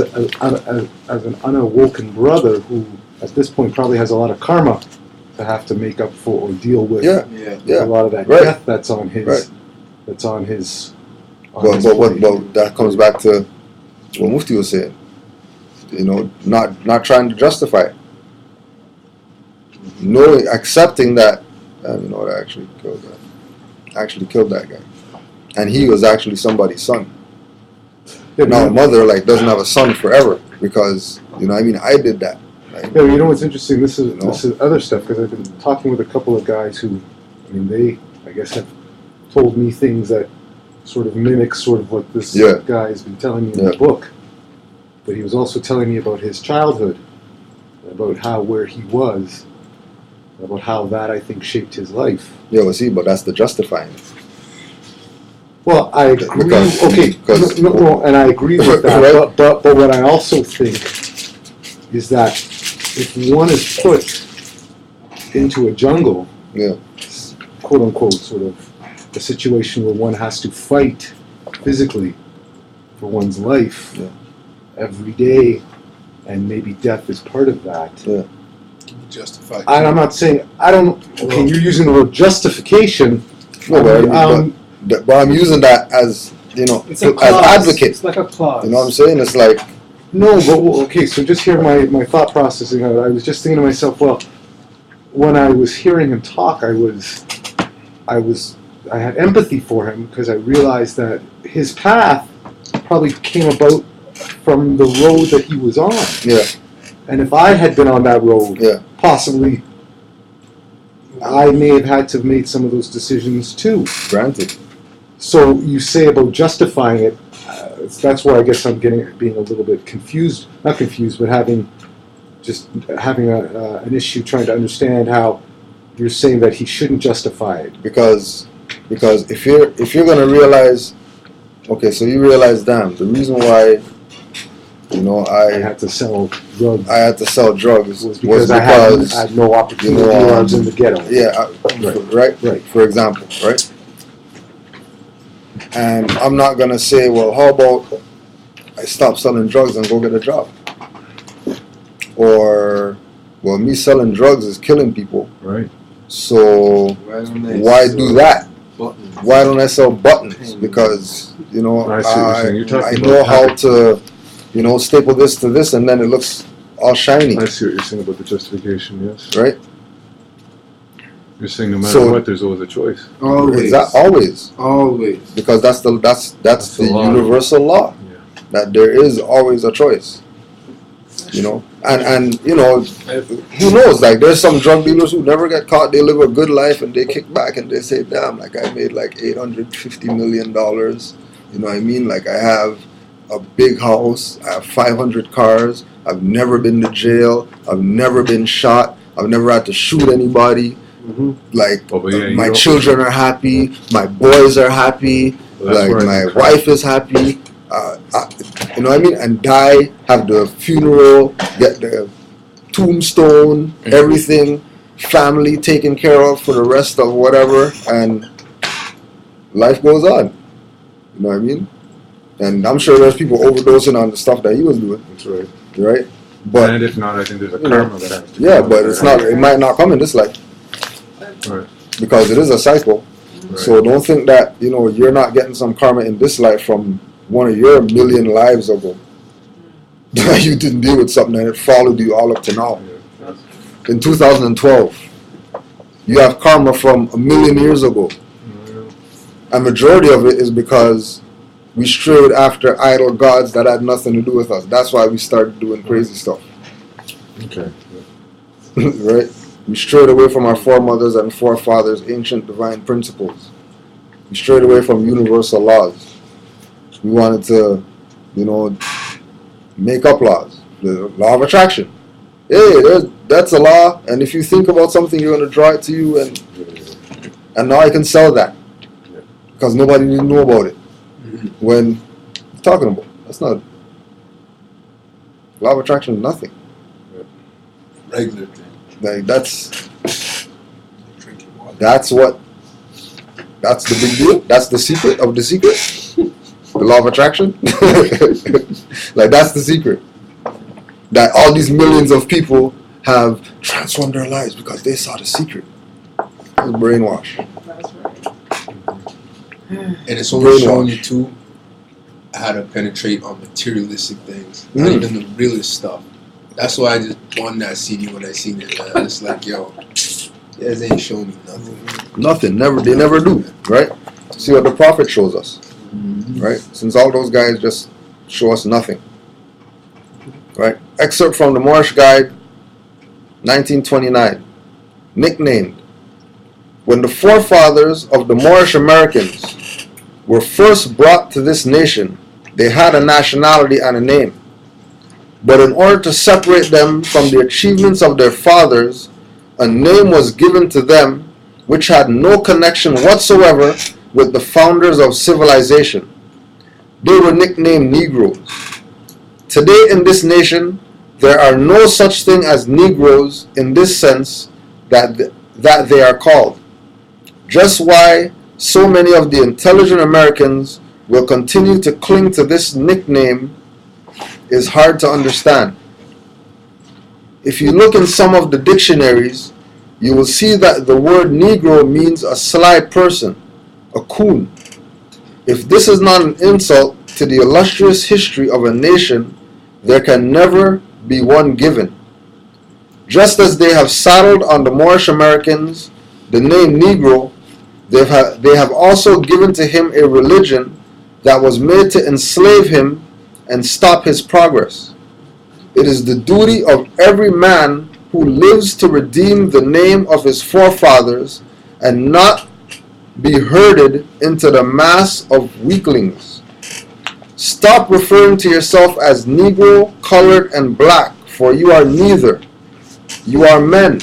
an unawoken brother who at this point probably has a lot of karma to have to make up for or deal with. A lot of that death that's on his But that comes back to what Mufti was saying. You know, not trying to justify it. Knowing, accepting that, you know, I actually killed that guy. And he was actually somebody's son. Now a mother doesn't have a son forever because, you know, I mean, I did that. Right? Yeah, you know what's interesting? This is other stuff, because I've been talking with a couple of guys who, I mean, they, I guess, have told me things that sort of mimic sort of what this guy has been telling me in the book. But he was also telling me about his childhood, about where he was, about how that, I think, shaped his life. Yeah, well, see, but that's the justifying. Well, I agree. And I agree with that. Right? But what I also think is that if one is put into a jungle, quote unquote, sort of a situation where one has to fight physically for one's life every day, and maybe death is part of that. Justify. And I'm not saying you're using the word justification. No, but I'm using that as, you know, as advocate. It's like a clause. You know what I'm saying? It's like no, but okay. So just hear my thought processing. I was just thinking to myself, well, when I was hearing him talk, I had empathy for him because I realized that his path probably came about from the road that he was on. Yeah. And if I had been on that road, possibly I may have had to have made some of those decisions too. Granted. So you say about justifying it, that's where I guess I'm being a little bit confused. Not confused, but having an issue trying to understand how you're saying that he shouldn't justify it. Because if you're gonna realize, okay, so you realize, damn, the reason why, you know, I had to sell drugs. Was because I had no opportunity. You know, I was in the ghetto. Yeah, right. For example, right. And I'm not gonna say, well, how about I stop selling drugs and go get a job? Or, well, me selling drugs is killing people. Right. So why do that? Buttons. Why don't I sell buttons? Because, you know, I know how to, you know, staple this to this, and then it looks all shiny. I see what you're saying about the justification. Yes. Right. You're saying no matter what, there's always a choice. Always. Because that's the universal law. Yeah. That there is always a choice. You know, and you know, who knows? Like, there's some drug dealers who never get caught. They live a good life and they kick back and they say, "Damn, like I made like $850 million." You know what I mean? Like, I have a big house. I have 500 cars. I've never been to jail. I've never been shot. I've never had to shoot anybody. Mm-hmm. Like, my children are happy. My boys are happy. Like, my wife is happy. You know what I mean? And die, have the funeral, get the tombstone, everything, family taken care of for the rest of whatever, and life goes on. You know what I mean? And I'm sure there's people overdosing on the stuff that he was doing. That's right. Right? But and if not, I think there's a karma that has to yeah, come. but it's not. It might not come in this life. Right. Because it is a cycle. Right. So don't think that you're not getting some karma in this life from one of your million lives ago. You didn't deal with something and it followed you all up to now. Yeah. In 2012, you have karma from a million years ago. A majority of it is because we strayed after idol gods that had nothing to do with us. That's why we started doing crazy stuff. Okay. Right? We strayed away from our foremothers and forefathers' ancient divine principles. We strayed away from universal laws. We wanted to, make up laws. The law of attraction. Hey, that's a law, and if you think about something, you're going to draw it to you, and now I can sell that. Because nobody didn't know about it. When you're talking about, that's not. Law of attraction is nothing. Regular thing. Like that's Drinking water. that's the big deal. That's the secret of the secret. The law of attraction. Like that's the secret. That all these millions of people have transformed their lives because they saw the secret. It's brainwash. That's right. And it's only showing you too how to penetrate on materialistic things, not even the realest stuff. That's why I just won that CD when I seen it. Man. It's like, yo, you guys ain't showing me nothing. Nothing. Never. They never do. Right? See what the prophet shows us. Right? Since all those guys just show us nothing. Right? Excerpt from the Moorish Guide, 1929. Nicknamed. When the forefathers of the Moorish Americans were first brought to this nation, they had a nationality and a name. But in order to separate them from the achievements of their fathers, a name was given to them which had no connection whatsoever with the founders of civilization. They were nicknamed Negroes. Today in this nation, there are no such thing as Negroes in this sense that they are called. Just why so many of the intelligent Americans will continue to cling to this nickname is hard to understand. If you look in some of the dictionaries, you will see that the word Negro means a sly person, a coon. If this is not an insult to the illustrious history of a nation, there can never be one given. Just as they have saddled on the Moorish Americans the name Negro, they have also given to him a religion that was made to enslave him and stop his progress. It is the duty of every man who lives to redeem the name of his forefathers and not be herded into the mass of weaklings. Stop referring to yourself as Negro, colored, and black, for you are neither. You are men.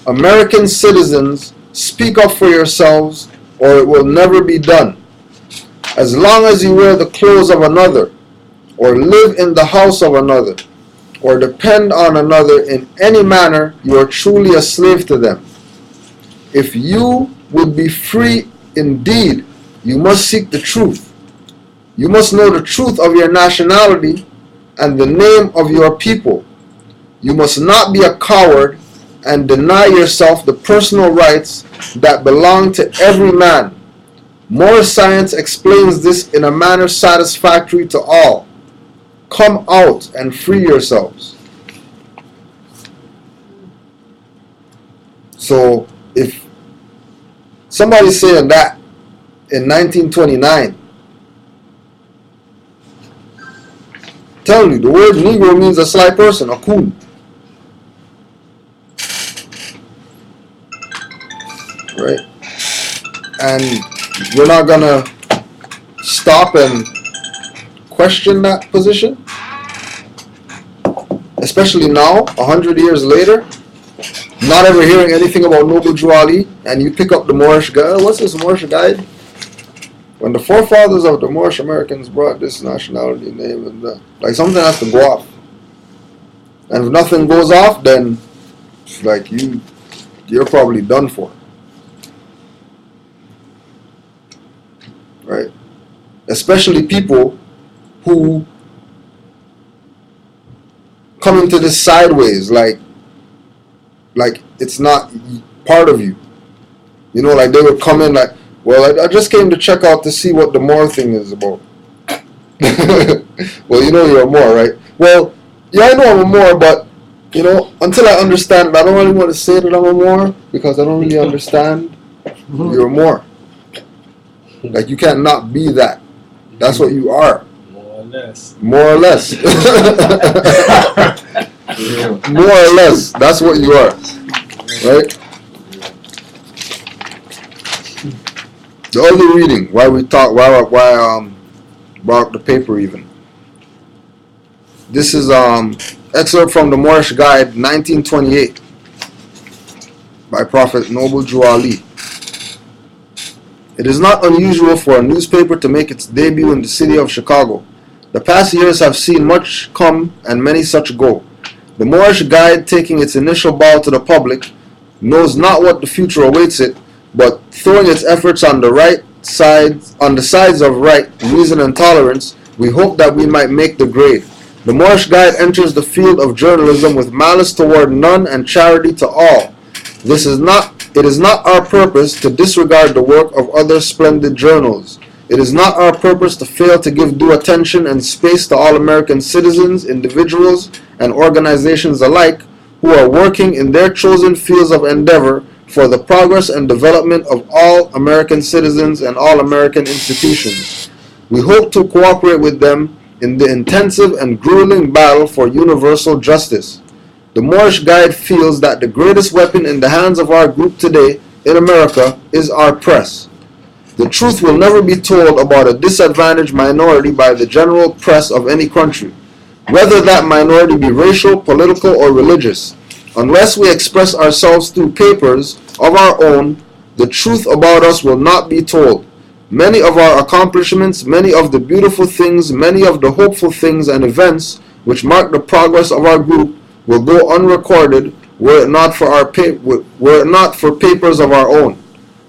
American citizens, speak up for yourselves, or it will never be done. As long as you wear the clothes of another, or live in the house of another, or depend on another in any manner, you are truly a slave to them. If you would be free indeed, you must seek the truth. You must know the truth of your nationality and the name of your people. You must not be a coward and deny yourself the personal rights that belong to every man. More science explains this in a manner satisfactory to all. Come out and free yourselves. So if somebody's saying that in 1929, tell you the word Negro means a sly person, a coon. Right? And we're not gonna stop and question that position, especially now, 100 years later, not ever hearing anything about Noble Drew Ali, and you pick up the Moorish Guide. What's this Moorish Guide? When the forefathers of the Moorish Americans brought this nationality name, and like something has to go off. And if nothing goes off, then like you're probably done for. Right? Especially people who come into this sideways, like it's not part of you. You know, like they would come in like, well, I just came to check out to see what the Moor thing is about. Well, you know you're a Moor, right? Well, yeah, I know I'm a Moor, but you know, until I understand it, I don't really want to say that I'm a Moor because I don't really understand. You're a Moor. Like you can't not be that. That's what you are. More or less. More or less. More or less. That's what you are. Right? The other reading, why brought the paper even. This is excerpt from the Moorish Guide 1928 by Prophet Noble Drew Ali. It is not unusual for a newspaper to make its debut in the city of Chicago. The past years have seen much come and many such go. The Moorish Guide, taking its initial bow to the public, knows not what the future awaits it, but throwing its efforts on the sides of right, reason, and tolerance, we hope that we might make the grade. The Moorish Guide enters the field of journalism with malice toward none and charity to all. It is not our purpose to disregard the work of other splendid journals. It is not our purpose to fail to give due attention and space to all American citizens, individuals, and organizations alike who are working in their chosen fields of endeavor for the progress and development of all American citizens and all American institutions. We hope to cooperate with them in the intensive and grueling battle for universal justice. The Moorish Guide feels that the greatest weapon in the hands of our group today in America is our press. The truth will never be told about a disadvantaged minority by the general press of any country, whether that minority be racial, political, or religious. Unless we express ourselves through papers of our own, the truth about us will not be told. Many of our accomplishments, many of the beautiful things, many of the hopeful things and events which mark the progress of our group will go unrecorded were it not for papers of our own.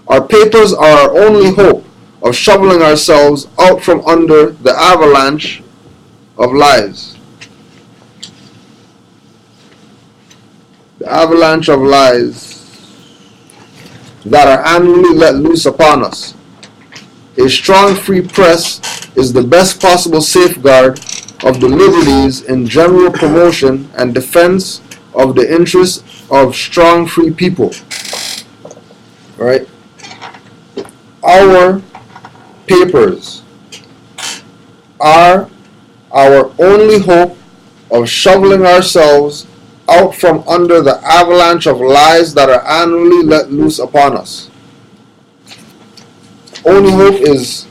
Our papers are our only hope of shoveling ourselves out from under the avalanche of lies. The avalanche of lies that are annually let loose upon us. A strong free press is the best possible safeguard of the liberties in general promotion and defense of the interests of strong free people. Right? Our papers are our only hope of shoveling ourselves out from under the avalanche of lies that are annually let loose upon us. Only hope is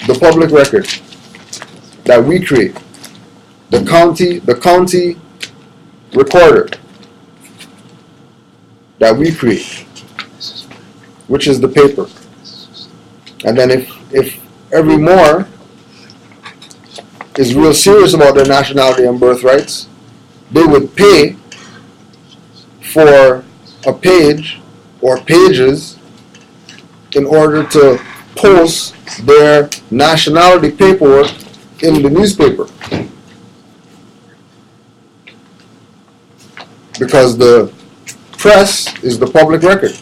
the public record that we create. The county recorder that we create, which is the paper. And then if every Moor is real serious about their nationality and birthrights, they would pay for a page or pages in order to post their nationality paperwork in the newspaper. Because the press is the public record.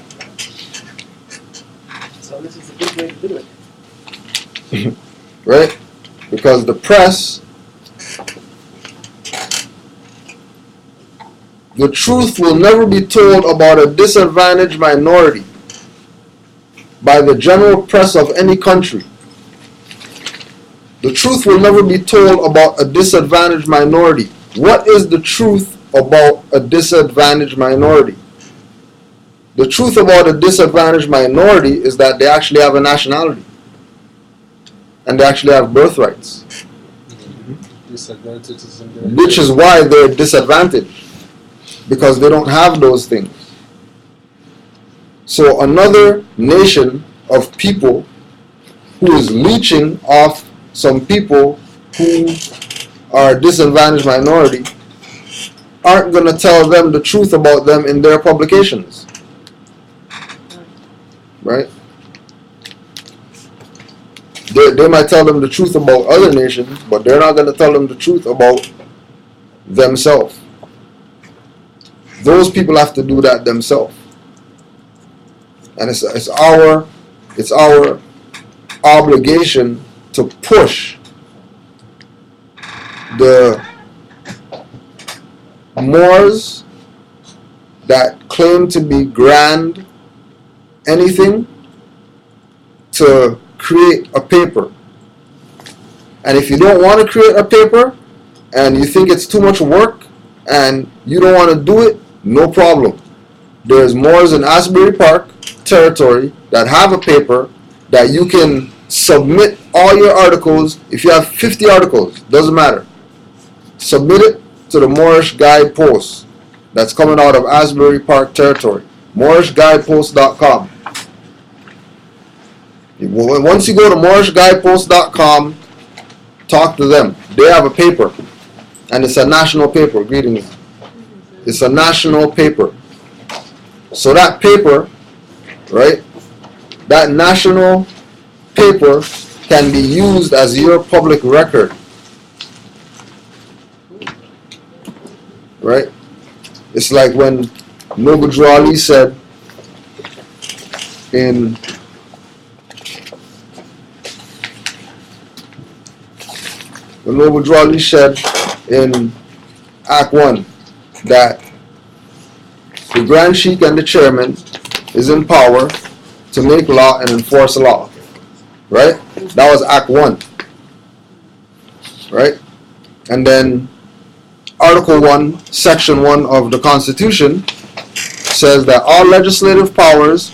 So this is a good way to do it. Right? Because the press, the truth will never be told about a disadvantaged minority by the general press of any country. The truth will never be told about a disadvantaged minority. What is the truth about a disadvantaged minority? The truth about a disadvantaged minority is that they actually have a nationality. And they actually have birthrights. Which is why they're disadvantaged. Because they don't have those things. So another nation of people who is leeching off some people who are a disadvantaged minority aren't going to tell them the truth about them in their publications. Right? They might tell them the truth about other nations, but they're not going to tell them the truth about themselves. Those people have to do that themselves. And it's our obligation to push the Moors that claim to be grand anything to create a paper. And if you don't want to create a paper and you think it's too much work and you don't want to do it, no problem. There's Moors in Asbury Park territory that have a paper that you can submit all your articles. If you have 50 articles, doesn't matter. Submit it to the Moorish Guide Post that's coming out of Asbury Park territory. MoorishGuidepost.com. Once you go to MoorishGuidepost.com, talk to them. They have a paper, and it's a national paper. Greetings. It's a national paper. So that paper, right, that national paper can be used as your public record. Right? It's like when Noble Drew Ali said in Act 1 that the Grand Sheikh and the Chairman is in power to make law and enforce law. Right? That was Act 1. Right? And then Article 1, Section 1 of the Constitution says that all legislative powers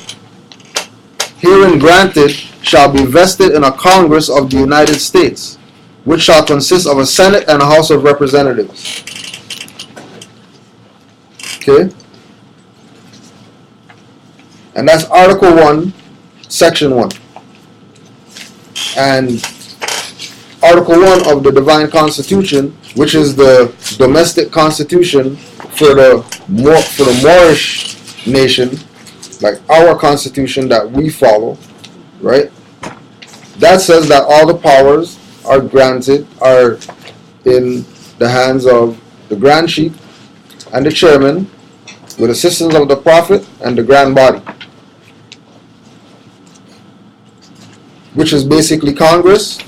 herein granted shall be vested in a Congress of the United States, which shall consist of a Senate and a House of Representatives. Okay? And that's Article 1, Section 1. And Article 1 of the Divine Constitution, which is the domestic constitution for the Moorish nation, like our constitution that we follow, right? That says that all the powers are in the hands of the Grand Sheikh and the Chairman with assistance of the Prophet and the Grand Body, which is basically Congress,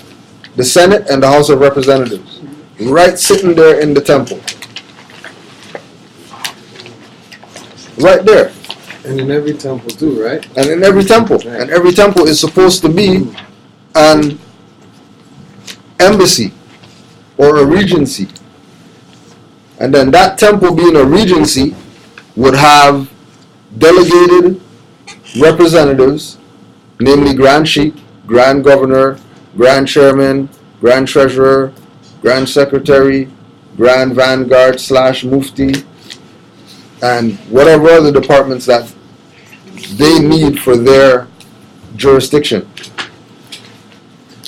the Senate, and the House of Representatives, right sitting there in the temple. Right there. And in every temple too, right? And in every temple. Right. And every temple is supposed to be an embassy or a regency. And then that temple being a regency would have delegated representatives, namely Grand Sheikh, Grand Governor, Grand Chairman, Grand Treasurer, Grand Secretary, Grand Vanguard / Mufti, and whatever other departments that they need for their jurisdiction.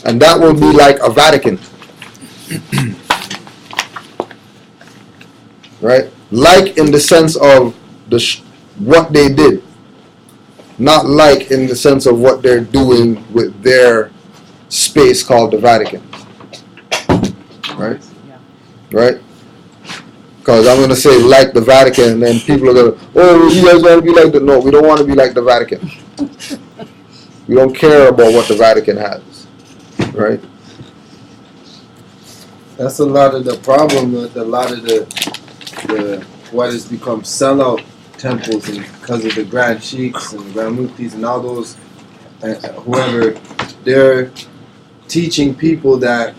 And that will be like a Vatican. Right? Like in the sense of what they did. Not like in the sense of what they're doing with their space called the Vatican. Right? Right? Because I'm going to say like the Vatican, and then people are going to, oh, you guys want to be like the... No, we don't want to be like the Vatican. We don't care about what the Vatican has. Right? That's a lot of the problem with a lot of the what has become sellout temples, and because of the Grand Sheikhs and the Grand Muftis and all those, whoever, they're teaching people that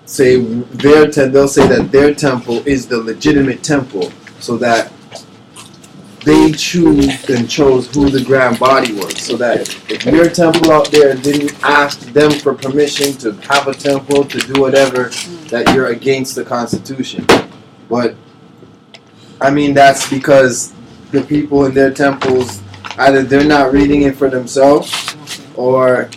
say they'll say that their temple is the legitimate temple, so that they chose who the Grand Body was, so that if your temple out there didn't ask them for permission to have a temple, to do whatever, that you're against the Constitution. But I mean, that's because the people in their temples, either they're not reading it for themselves or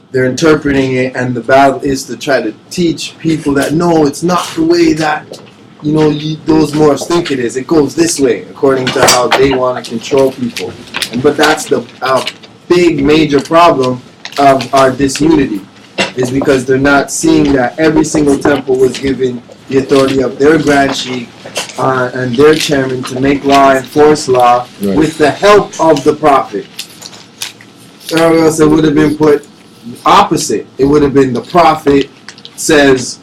they're interpreting it, and the battle is to try to teach people that no, it's not the way that those Moors think it is. It goes this way according to how they want to control people. But that's the big major problem of our disunity, is because they're not seeing that every single temple was given the authority of their Grand Sheikh and their chairman to make law, enforce law, with the help of the Prophet. Or else it would have been put opposite. It would have been the Prophet says,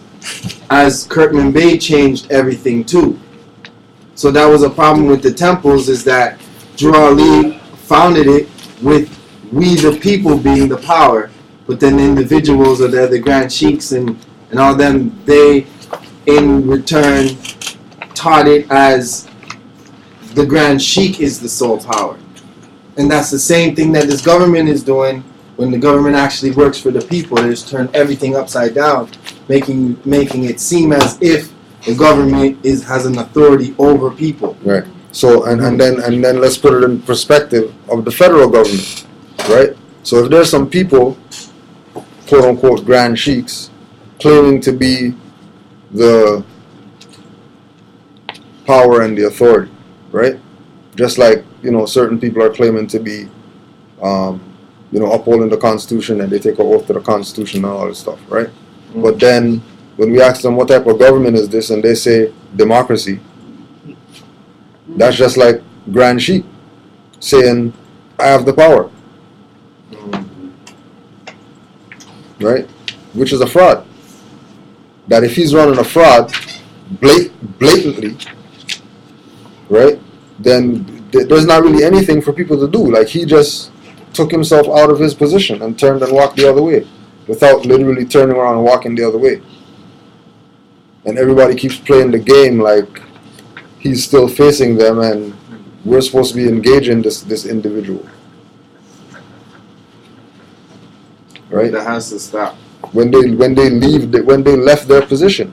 as Kirkman Bey changed everything too. So that was a problem with the temples, is that Drew Ali founded it with we the people being the power, but then the individuals or the Grand Sheiks and all them, they in return taught it as the Grand Sheik is the sole power. And that's the same thing that this government is doing. When the government actually works for the people, they just turn everything upside down, making it seem as if the government has an authority over people. Right. So and then let's put it in perspective of the federal government, right? So if there's some people, quote unquote Grand Sheiks, claiming to be the power and the authority, right? Just like certain people are claiming to be upholding the Constitution, and they take an oath to the Constitution and all this stuff, right? Mm-hmm. But then when we ask them what type of government is this, and they say democracy, that's just like Grand Sheik saying, I have the power. Mm-hmm. Right? Which is a fraud. That if he's running a fraud blatantly, right, then there's not really anything for people to do. Like, he just took himself out of his position and turned and walked the other way without literally turning around and walking the other way. And everybody keeps playing the game like he's still facing them and we're supposed to be engaging this individual. Right? That has to stop. When they left their position.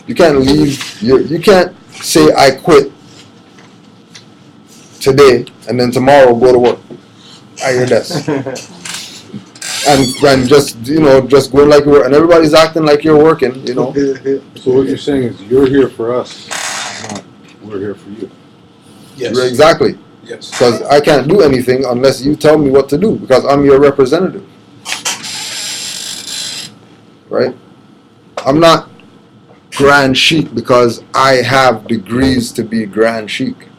You can't leave, you can't say I quit today and then tomorrow go to work at your desk. and just going like you're, and everybody's acting like you're working, So what you're saying is you're here for us, not we're here for you. Yes. Exactly. Yes. Because I can't do anything unless you tell me what to do, because I'm your representative. Right? I'm not Grand Sheik because I have degrees to be Grand Sheik.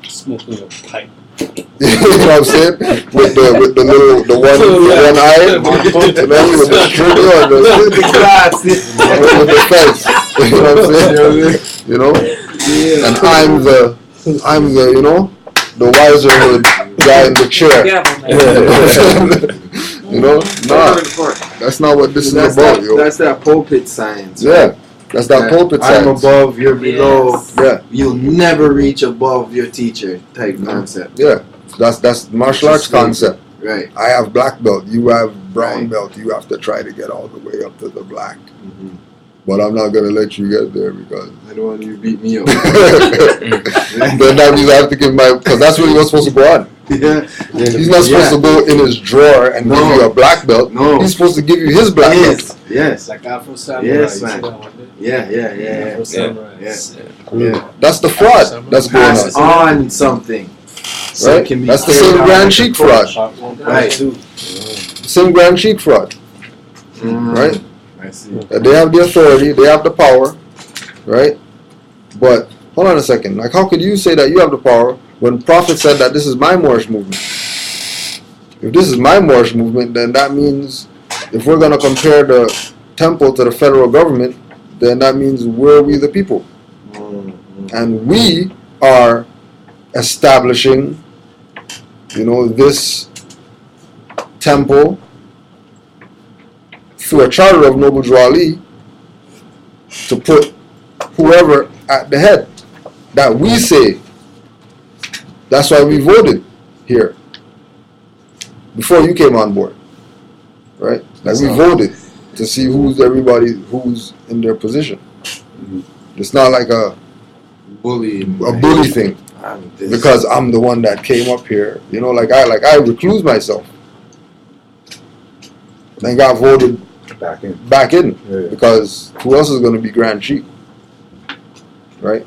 Smoking a pipe. You know what I'm saying? With the one eye, with the trigger and the glass, with the fence. You know what I'm saying? And I'm the the wiserhood guy in the chair. That's not what this is about, yo. That's that pulpit science. Yeah. Right? That's that pulpit science. I'm above, you're below. Yes. Yeah. You'll never reach above your teacher type concept. Yeah. That's martial arts concept. Right. I have black belt, you have brown belt, you have to try to get all the way up to the black. Mm-hmm. But I'm not gonna let you get there because I don't want you to beat me up. Then that means I have to give because that's really what's supposed to go on. Yeah. He's not supposed to go in his drawer and give you a black belt. No. He's supposed to give you his black belt. Yes. Like Afro Samurai. Yes, man. Yeah. That's the fraud that's going on something. So right? That's the same Grand Sheik fraud. Right. Same Grand Sheik fraud. Right? I see. They have the authority, they have the power, right? But hold on a second. Like, how could you say that you have the power when Prophet said that this is my Moorish movement? If this is my Moorish movement, then that means if we're going to compare the temple to the federal government, then that means we're we the people. And we are establishing, this temple through a charter of Noble Drew Ali to put whoever at the head that we say. That's why we voted here before you came on board, right? Like, we voted to see who's in their position. Mm-hmm. It's not like a bully thing because I'm the one that came up here. I recluse myself and got voted back in. Yeah. Because who else is going to be Grand Sheik? right?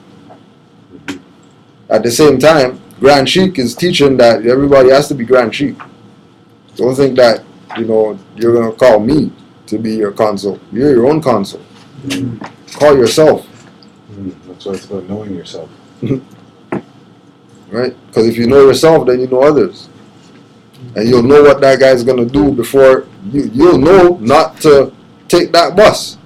At the same time, Grand Sheik is teaching that everybody has to be Grand Sheik. Don't think that, you're going to call me to be your consul. You're your own consul. Call yourself. That's why it's about knowing yourself. Right? Because if you know yourself, then you know others. And you'll know what that guy's going to do before you'll know not to take that bus.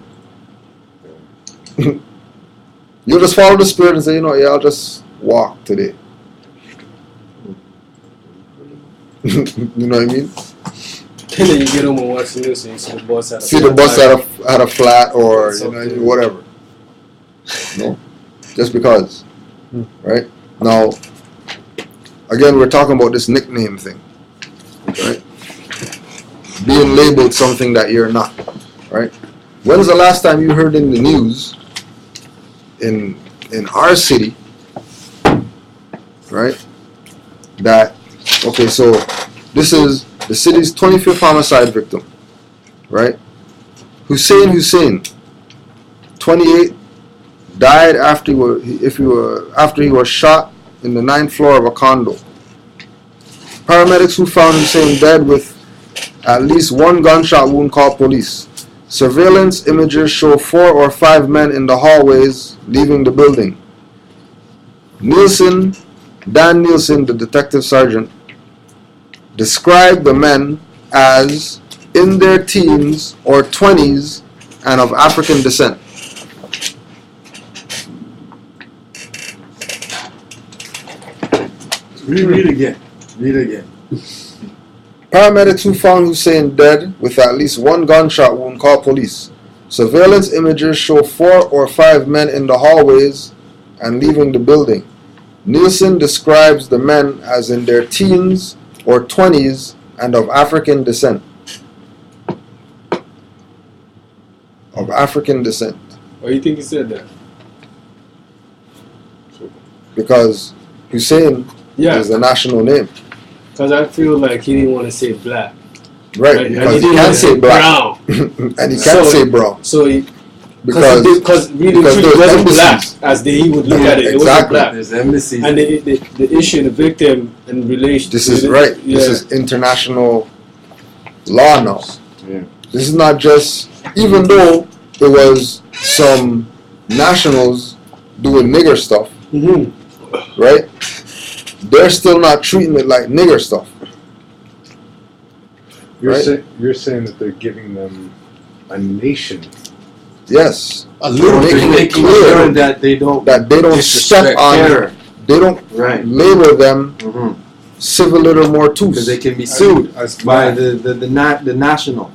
You'll just follow the spirit and say, I'll just walk today. You know what I mean? And then you get home and watch the news and you see the bus at a See the bus at a flat or whatever. No, just because, right? Now, again, we're talking about this nickname thing, right? Being labeled something that you're not, right? When's the last time you heard in the news in our city, right? That so this is the city's 25th homicide victim, right? Hussein, 28, died after he was shot in the 9th floor of a condo. Paramedics who found Hussein dead with at least one gunshot wound called police. Surveillance images show 4 or 5 men in the hallways leaving the building. Dan Nielsen, the detective sergeant, described the men as in their teens or 20s and of African descent. Read again. Paramedics who found Hussein dead with at least one gunshot wound called police. Surveillance images show 4 or 5 men in the hallways and leaving the building. Nielsen describes the men as in their teens or 20s and of African descent. Of African descent. Why do you think he said that? Because Hussein is the national name. Because I feel like he didn't want to say black. Right, because he can't say black. Brown. And he can't say brown. So because really it wasn't black as he would look at it. It wasn't black. There's embassies. And the issue, the victim in relation. This is right. Yeah. This is international law now. Yeah. This is not just, even though it was some nationals doing nigger stuff, right? They're still not treating it like nigger stuff. You're saying that they're giving them a nation. Yes, a little bit, making sure that they don't step on her. They don't label them civil more too, because they can be sued by the national.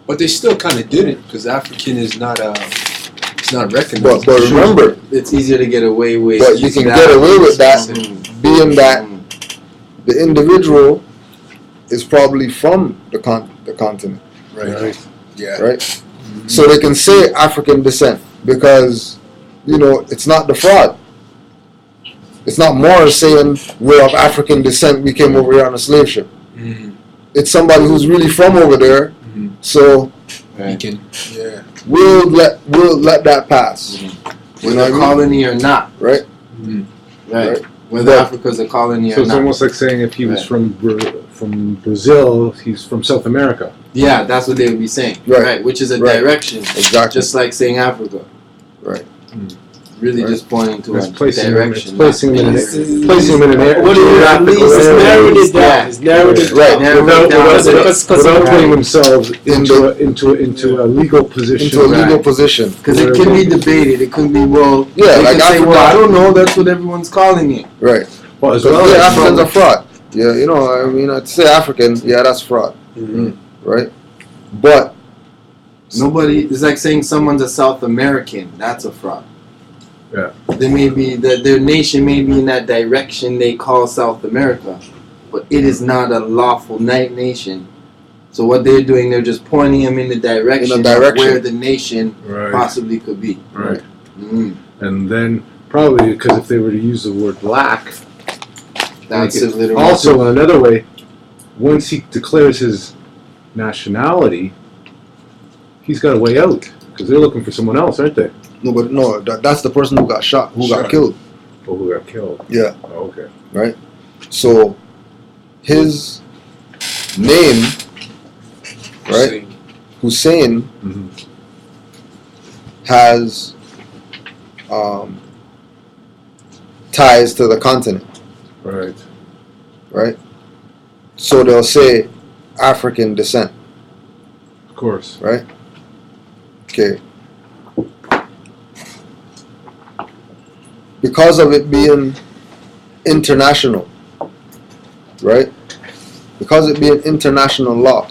But they still kind of did it because African is not it's not recognized. But remember, it's easier to get away with. But you can get away with that, being that the individual is probably from the continent. Right. Yeah. Right. So they can say African descent because, it's not the fraud. It's not Moors saying we're of African descent, we came over here on a slave ship. It's somebody who's really from over there. So we'll let that pass. Whether a colony or not. Right? Right. Whether Africa's a colony or not. So it's almost like saying if he was from Brazil, he's from South America. Yeah, that's what they would be saying. Right. Which is a direction. Exactly. Just like saying Africa. Right. Really just pointing to a direction. Placing him in an area. What it means is narrowing it down. It's narrowed it down. Without putting themselves into a legal position. Into a legal position. Because it can be debated. It could be, I don't know. That's what everyone's calling it. Right. Well, as Africans are fraud. Yeah, I'd say African. Yeah, that's fraud. Right. But nobody. It's like saying someone's a South American. That's a fraud. Yeah. They may be their nation may be in that direction they call South America, but it is not a lawful nation. So what they're doing, they're just pointing them in the direction, of where the nation possibly could be. Right. And then probably because if they were to use the word black, that's also in another way. Once he declares his nationality, he's got a way out because they're looking for someone else, aren't they? No, but no, that's the person who got shot, who got killed. Oh, who got killed? Yeah. Oh, okay. Right? So, his name, right? Hussein has ties to the continent. Right. Right? So they'll say African descent. Of course. Right? Okay. Because of it being international, right? Because it being international law.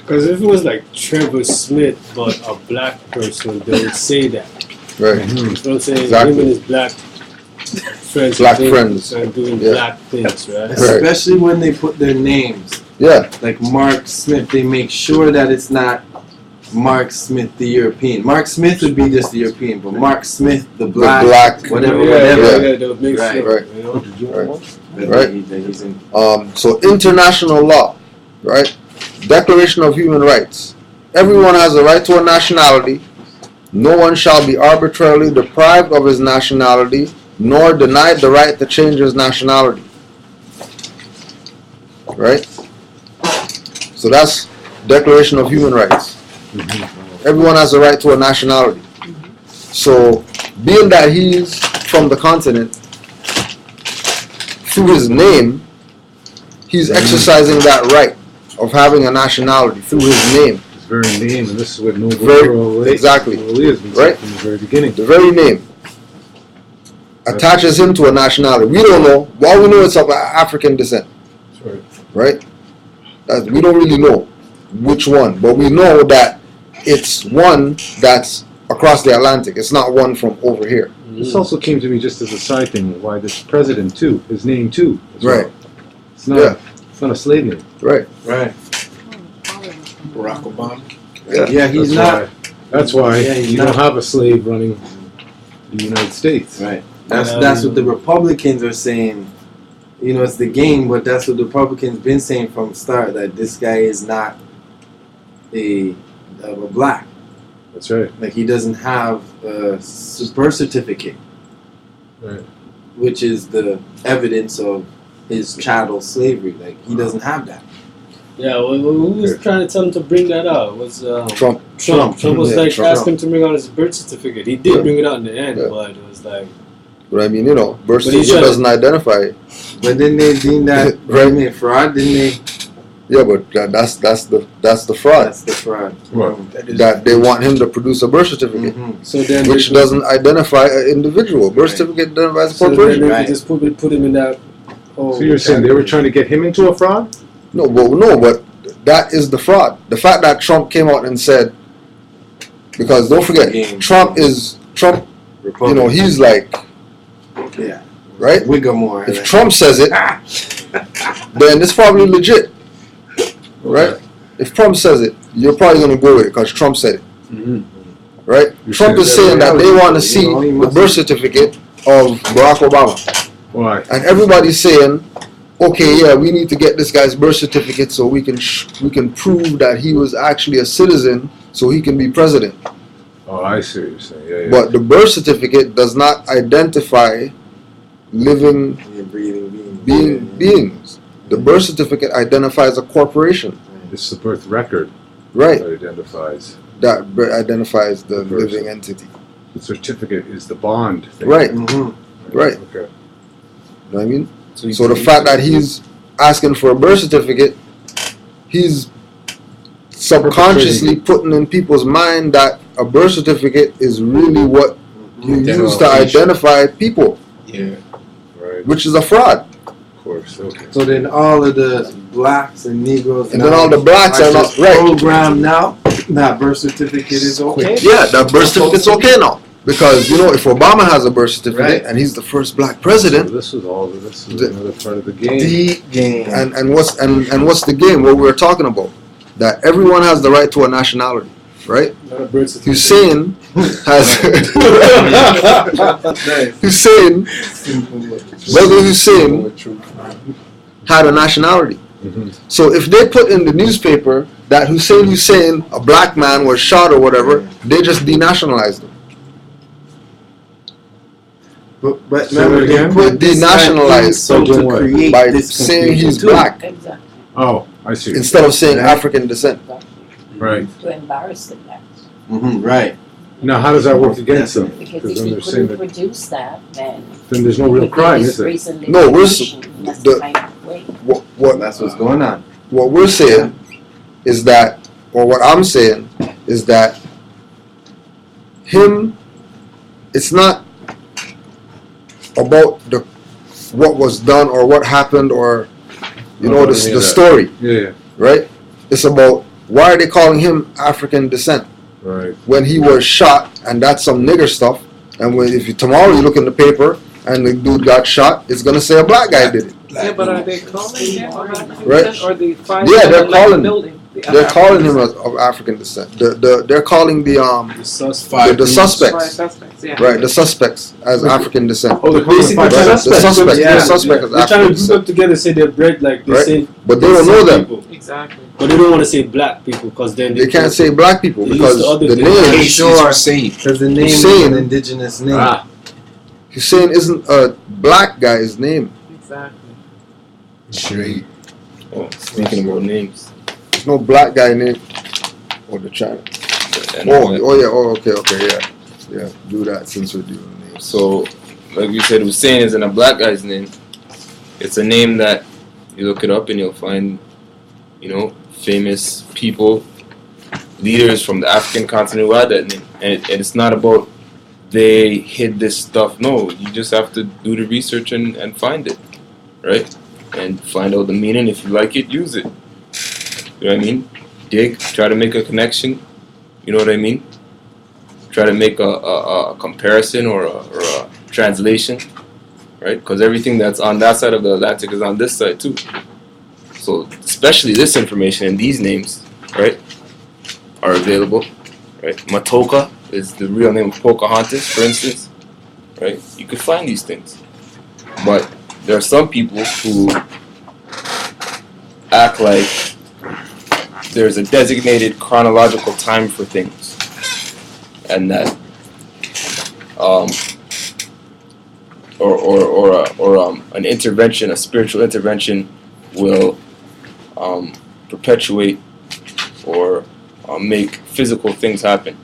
Because if it was like Trevor Smith, but a black person, they would say that. Right. You know what I'm saying? Exactly. Him and his black friends. Black are doing, friends. Are doing Yeah. black things, right? Especially when they put their names. Yeah. Like Mark Smith, they make sure that it's not Mark Smith the European. Mark Smith would be just the European, but Mark Smith the black, whatever. Yeah, they would make Right. sure. Right. You know? Right. That he's in. So international law, right? Declaration of Human Rights. Everyone has a right to a nationality. No one shall be arbitrarily deprived of his nationality, nor denied the right to change his nationality. Right? So that's Declaration of Human Rights. Everyone has a right to a nationality. So, being that he's from the continent, through his name, he's exercising that right of having a nationality through his name. His very name, and this is what Noble Exactly. has been Right? from the very beginning. The very name attaches him to a nationality. We don't know. All we know is of African descent. Right? We don't really know which one, but we know that it's one that's across the Atlantic. It's not one from over here. This also came to me just as a side thing. Why this president too? His name too. as Right. well. It's not. It's not a slave name. Right. Right. Barack Obama. Yeah, he's That's why Yeah, he's you not. don't have a slave running the United States. Right. That's what the Republicans are saying. You know, it's the game, but that's what the Republicans been saying from the start, that this guy is not a black. That's right. Like, he doesn't have a birth certificate, Right. which is the evidence of his chattel slavery. Like, he doesn't have that. Yeah, who was trying to tell him to bring that out? Was Trump. Trump was Yeah, like Trump. asking him to bring out his birth certificate. He did bring it out in the end, Yeah. but it was like. But I mean, you know, birth But he's certificate trying to- doesn't identify it. But then they deemed that Right. fraud, didn't they? Yeah, but that's the fraud. That's the fraud. That they want him to produce a birth certificate, So then which doesn't identify an individual. Birth certificate identifies a So then corporation. they just put him in that. So you're saying they were trying to get him into a fraud? No, but that is the fraud. The fact that Trump came out and said, because don't forget, Trump. You know, he's like, Yeah. right? Whiggamore. If Trump says it, then it's probably legit, right? If Trump says it, you're probably gonna go with it because Trump said it, right? Trump is saying that they want to see the birth certificate of Barack Obama. Why? And everybody's saying, okay, yeah, we need to get this guy's birth certificate so we can prove that he was actually a citizen, so he can be president. Oh, I see what you're saying. Yeah, yeah. But the birth certificate does not identify living beings. The birth certificate identifies a corporation. It's the birth record Right. that identifies. That identifies the living entity. The certificate is the bond thing. Right. Mm-hmm. Right. Okay. You know what I mean? So the fact that he's asking for a birth certificate, he's subconsciously putting in people's mind that a birth certificate is really what you use to identify people. Yeah. Right. Which is a fraud. Of course. Okay. So then all of the blacks and Negroes And then all the blacks are not just right. programmed now. That birth certificate is okay. Yeah, that birth certificate's okay now. Because, you know, if Obama has a birth certificate and he's the first black president, So this is another part of the game. The game. and what's the game? What we're talking about? That everyone has the right to a nationality, right? Not a birth certificate. Hussein has Brother Hussein had a nationality. So if they put in the newspaper that Hussein, a black man, was shot or whatever, they just denationalized him. But So remember, they again, put this denationalized so to create by this saying he's confusion too. black Exactly. Oh, I see. instead of saying Right. African descent. Right. To embarrass them that. Right. Now, how does that work against them? Because Because if then he they're saying couldn't that produce that, then then there's no real crime, is there? No, we're that's the- the kind of way. What That's what's going on. what we're saying is that, or what I'm saying is that him, it's not about the what was done or what happened or the story, Yeah, right? It's about why are they calling him African descent right. when he was shot, and that's some nigger stuff. And tomorrow you look in the paper and the dude got shot, it's gonna say a black guy did it. Yeah, but are they calling him of African Right. descent, or the five Yeah, they're people in the calling- building? They're calling him of African descent. They're calling the suspect. the suspects. Five suspects, yeah. Right, the suspects as African descent. Oh, they're calling Basically, them Right, five the suspects. suspects, Yeah. the suspect is They're trying African to group descent. them together, say they're bred like they Right. say. But they don't know them. People. Exactly. But they don't want to say black people because then They can't say black people They use because the other the thing. name Hey, sure. Because the name is Hussein. an indigenous name. Ah, Hussein isn't a black guy's name. Exactly. Straight. Oh, speaking about names. There's no black guy name. Or the China. And Yeah. Do that since we're doing names. So, like you said, Hussein isn't a black guy's name. It's a name that you look it up and you'll find, famous people, leaders from the African continent who had that name. And it's not about they hid this stuff. No, you just have to do the research and find it, right? And find out the meaning. If you like it, use it. You know what I mean? Dig, try to make a connection. You know what I mean? Try to make a comparison or a translation, right? Because everything that's on that side of the Atlantic is on this side too. So especially this information and these names, right, are available, right? Matoka is the real name of Pocahontas, for instance, right? You could find these things, but there are some people who act like there's a designated chronological time for things, and that an intervention, a spiritual intervention, will perpetuate or make physical things happen,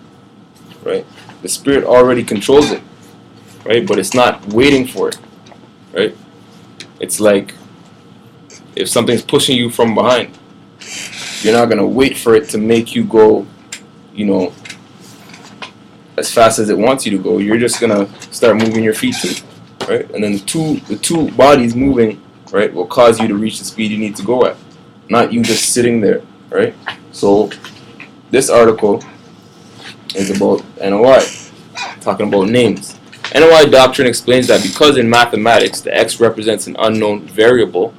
right? The spirit already controls it, right? But it's not waiting for it, right? It's like if something's pushing you from behind, you're not gonna wait for it to make you go, as fast as it wants you to go. You're just gonna start moving your feet too, right? And then the two bodies moving, right, will cause you to reach the speed you need to go at, not you just sitting there, right? So this article is about NOI, talking about names. NOI doctrine explains that because in mathematics the X represents an unknown variable,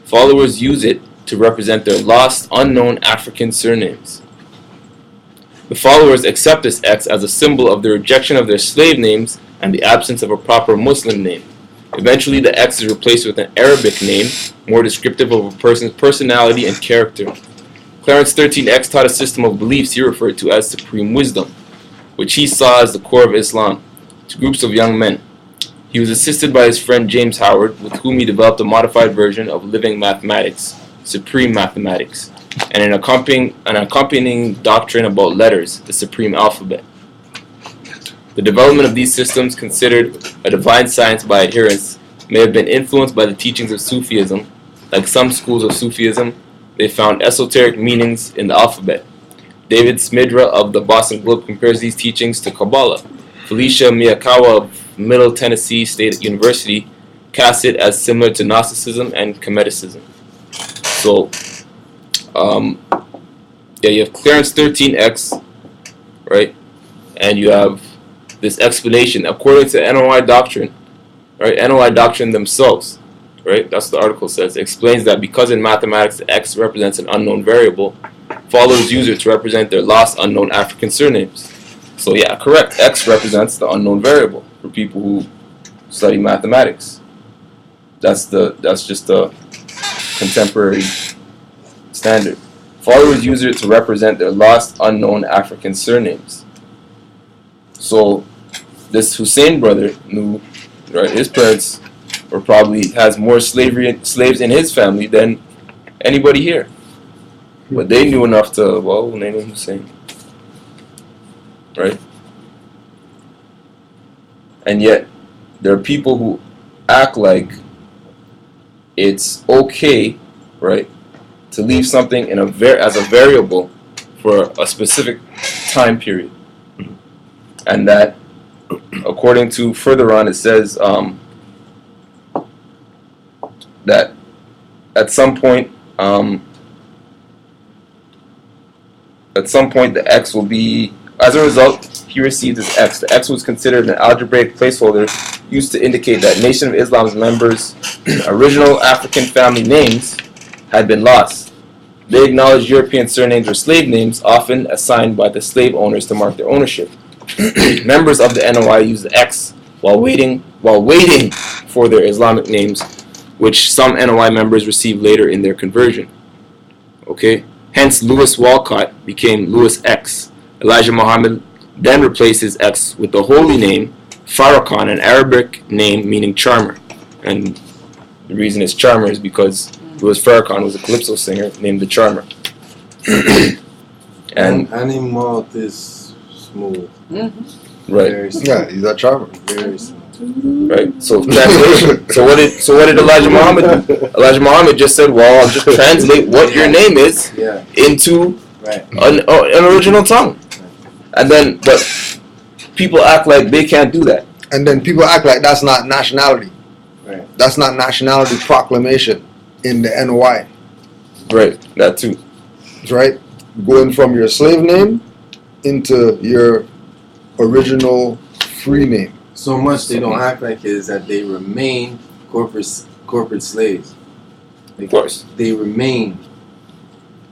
followers use it to represent their lost, unknown African surnames. The followers accept this X as a symbol of the rejection of their slave names and the absence of a proper Muslim name. Eventually, the X is replaced with an Arabic name, more descriptive of a person's personality and character. Clarence 13X taught a system of beliefs he referred to as supreme wisdom, which he saw as the core of Islam, to groups of young men. He was assisted by his friend James Howard, with whom he developed a modified version of living mathematics, supreme mathematics, and an accompanying doctrine about letters, the supreme alphabet. The development of these systems, considered a divine science by adherents, may have been influenced by the teachings of Sufism. Like some schools of Sufism, they found esoteric meanings in the alphabet. David Smidra of the Boston Globe compares these teachings to Kabbalah. Felicia Miyakawa of Middle Tennessee State University casts it as similar to Gnosticism and Kemeticism. So, you have Clarence 13X, right? And you have this explanation according to NOI doctrine, right? NOI doctrine themselves, right? That's what the article says. It explains that because in mathematics the X represents an unknown variable, followers use it to represent their lost, unknown African surnames. So yeah, correct. X represents the unknown variable for people who study mathematics. That's just a contemporary standard. Followers use it to represent their lost, unknown African surnames. So this Hussein brother knew, right, his parents were probably has more slaves in his family than anybody here. But they knew enough to, well, name him Hussein. Right? And yet, there are people who act like it's okay, right, to leave something in as a variable for a specific time period. And that, according to further on, it says that at some point the X will be, as a result, he received his X. The X was considered an algebraic placeholder used to indicate that Nation of Islam's members' original African family names had been lost. They acknowledged European surnames or slave names, often assigned by the slave owners to mark their ownership. Members of the NOI used the X while waiting for their Islamic names, which some NOI members received later in their conversion. Okay? Hence, Louis Walcott became Louis X. Elijah Muhammad then replaced his X with the holy name Farrakhan, an Arabic name meaning charmer. And the reason it's charmer is because Louis Farrakhan was a calypso singer named the Charmer. and his mouth is smooth. Right. Very smooth. Yeah, he's a charmer. Very smooth. Right. So translation. So what did Elijah Muhammad do? Elijah Muhammad just said, "Well, I'll just translate what your name is into an original tongue." And then, but people act like they can't do that. And then people act like that's not nationality. Right. That's not nationality proclamation in the NOI. Right. That too. Right. Going from your slave name into your original free name. So much they don't act like it is that they remain corporate slaves. Of course. They remain.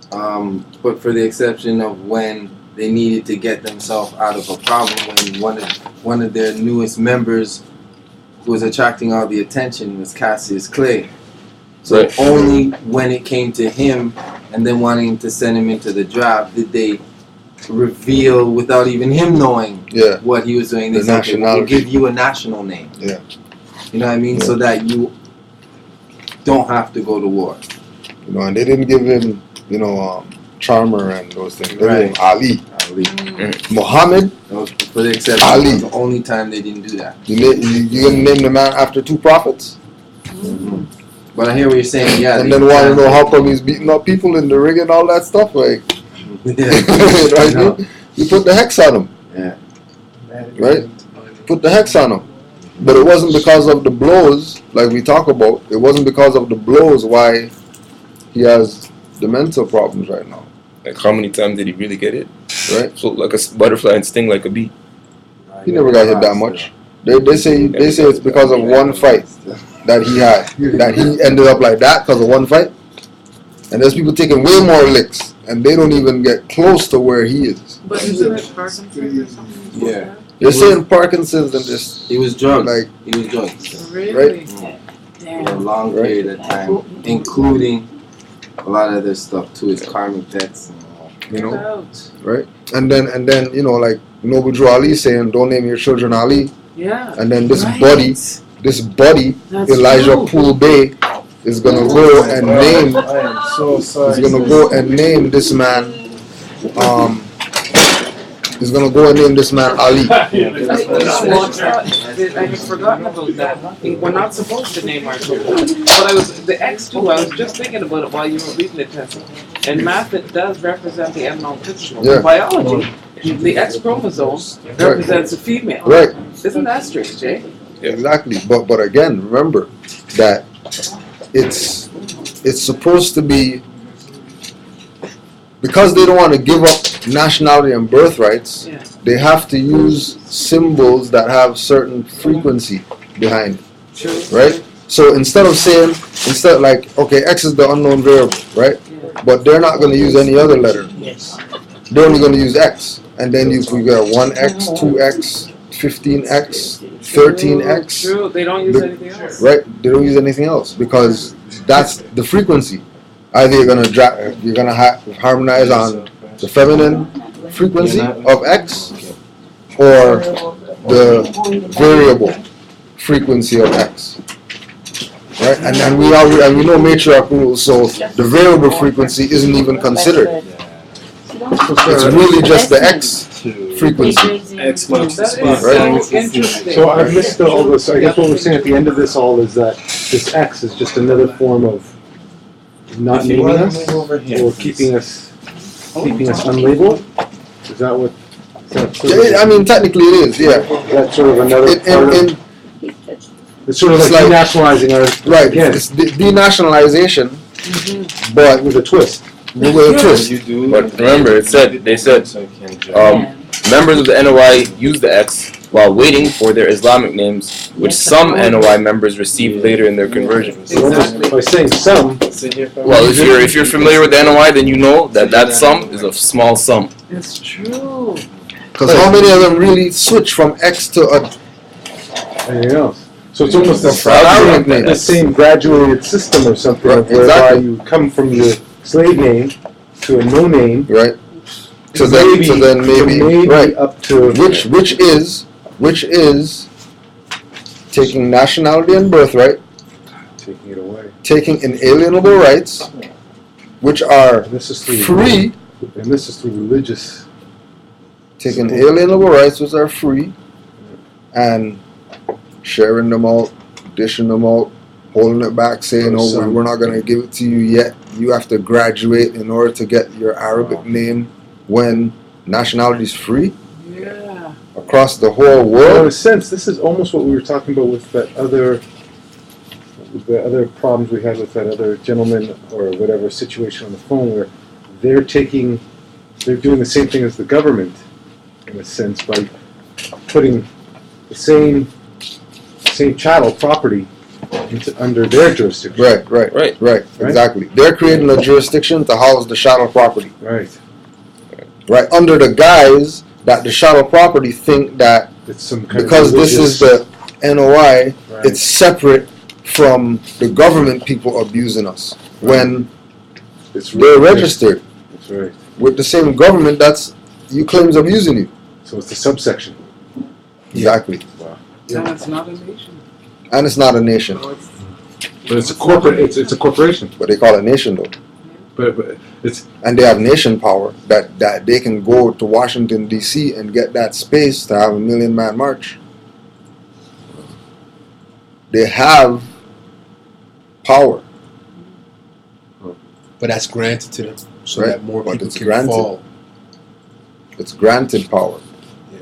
But for the exception of when they needed to get themselves out of a problem, when one of their newest members who was attracting all the attention was Cassius Clay. So only when it came to him and then wanting to send him into the draft did they reveal, without even him knowing what he was doing, they said, okay, we'll give you a national name. Yeah. You know what I mean? So that you don't have to go to war. You know, and they didn't give him, Charmer and those things. They gave him Ali. Muhammad. For the exception, Ali. that was the only time they didn't do that. You gonna name the man after two prophets? Mm-hmm. But I hear what you're saying, yeah. And then want to know how come he's beating up people in the ring and all that stuff, like. Right? No. You put the hex on him. Yeah. Right? Put the hex on him. But it wasn't because of the blows, like we talk about. It wasn't because of the blows why he has the mental problems right now. Like, how many times did he really get it? Right? So like a butterfly and sting like a bee. He never got hit that much. They say it's because of one fight that he had. That he ended up like that because of one fight. And there's people taking way more licks, and they don't even get close to where he is. But isn't it Parkinson's or something? Yeah. They're saying Parkinson's and just... He was drugged. Like, he was drugged. Really? Right? For a long period of time, including a lot of other stuff too, his karmic debts and all. You know? Right? And then like Noble Drew Ali saying, don't name your children Ali. Yeah. And then this buddy, That's Elijah true. Poole Bay, is gonna go and name. I am so sorry. He's gonna go and name this man. He's gonna go and name this man Ali. I had forgotten about that. We're not supposed to name our children. But the X2, I was just thinking about it while you were reading the test. In math, it does represent the unknown principle. Yeah. In biology, the X chromosome represents a female. Right. Isn't that strange, eh? Exactly. But again, remember that it's supposed to be, because they don't want to give up nationality and birthrights, they have to use symbols that have certain frequency behind it. Right? So instead like, okay, X is the unknown variable, right? But they're not going to use any other letter. They're only going to use X. And then you got 1X, 2X, 15X, 13X. True, they don't use anything else. Right? They don't use anything else because that's the frequency. Either you're gonna harmonize on the feminine frequency of X or the variable frequency of X. Right? And we know matriarch rules, so the variable frequency isn't even considered. It's really just the X frequency. X marks the That spot. is Right. so interesting. So I've missed all this. I guess what we're saying at the end of this all is that this X is just another form of not naming us or keeping us unlabeled. Is that what? Yeah, I mean, technically it is. Yeah. That's sort of another part of. It's sort of like denationalizing our Right. again. It's denationalization, but with a twist. With a twist. But remember, they said members of the NOI use the X while waiting for their Islamic names, which some NOI members received later in their conversion. Exactly. By saying some. Well, if you're familiar with the NOI, then you know that sum is a small sum. It's true. Because how many of them really switch from X to anything else? So it's almost the same graduated system or something, whereby you come from your slave name to a no name, right? So then maybe right up to which is taking nationality and birthright, taking it away, taking inalienable rights, which are free, and this is through religious. Taking alienable rights, which are free, and sharing them out, dishing them out, holding it back, saying, "Oh, we're not going to give it to you yet. You have to graduate in order to get your Arabic name." When nationality is free, across the whole world. Well, in a sense, this is almost what we were talking about with the other problems we had with that other gentleman or whatever situation on the phone, where they're doing the same thing as the government, in a sense, by putting the same chattel property under their jurisdiction. Right. Exactly. They're creating a jurisdiction to house the chattel property. Right, under the guise that the chattel property think that it's some kind because of this is the NOI, Right. it's separate from the government people abusing us. When they're registered That's right. with the same government that's you claims abusing you. So it's the subsection. Exactly. Wow. And it's not a nation. And it's not a nation. But it's a corporate. It's a corporation. But they call it nation though. But it's and they have nation power that they can go to Washington D.C. and get that space to have a 1,000,000-man march. They have power, but that's granted to them so right? that more But people it's can granted. fall. It's granted power.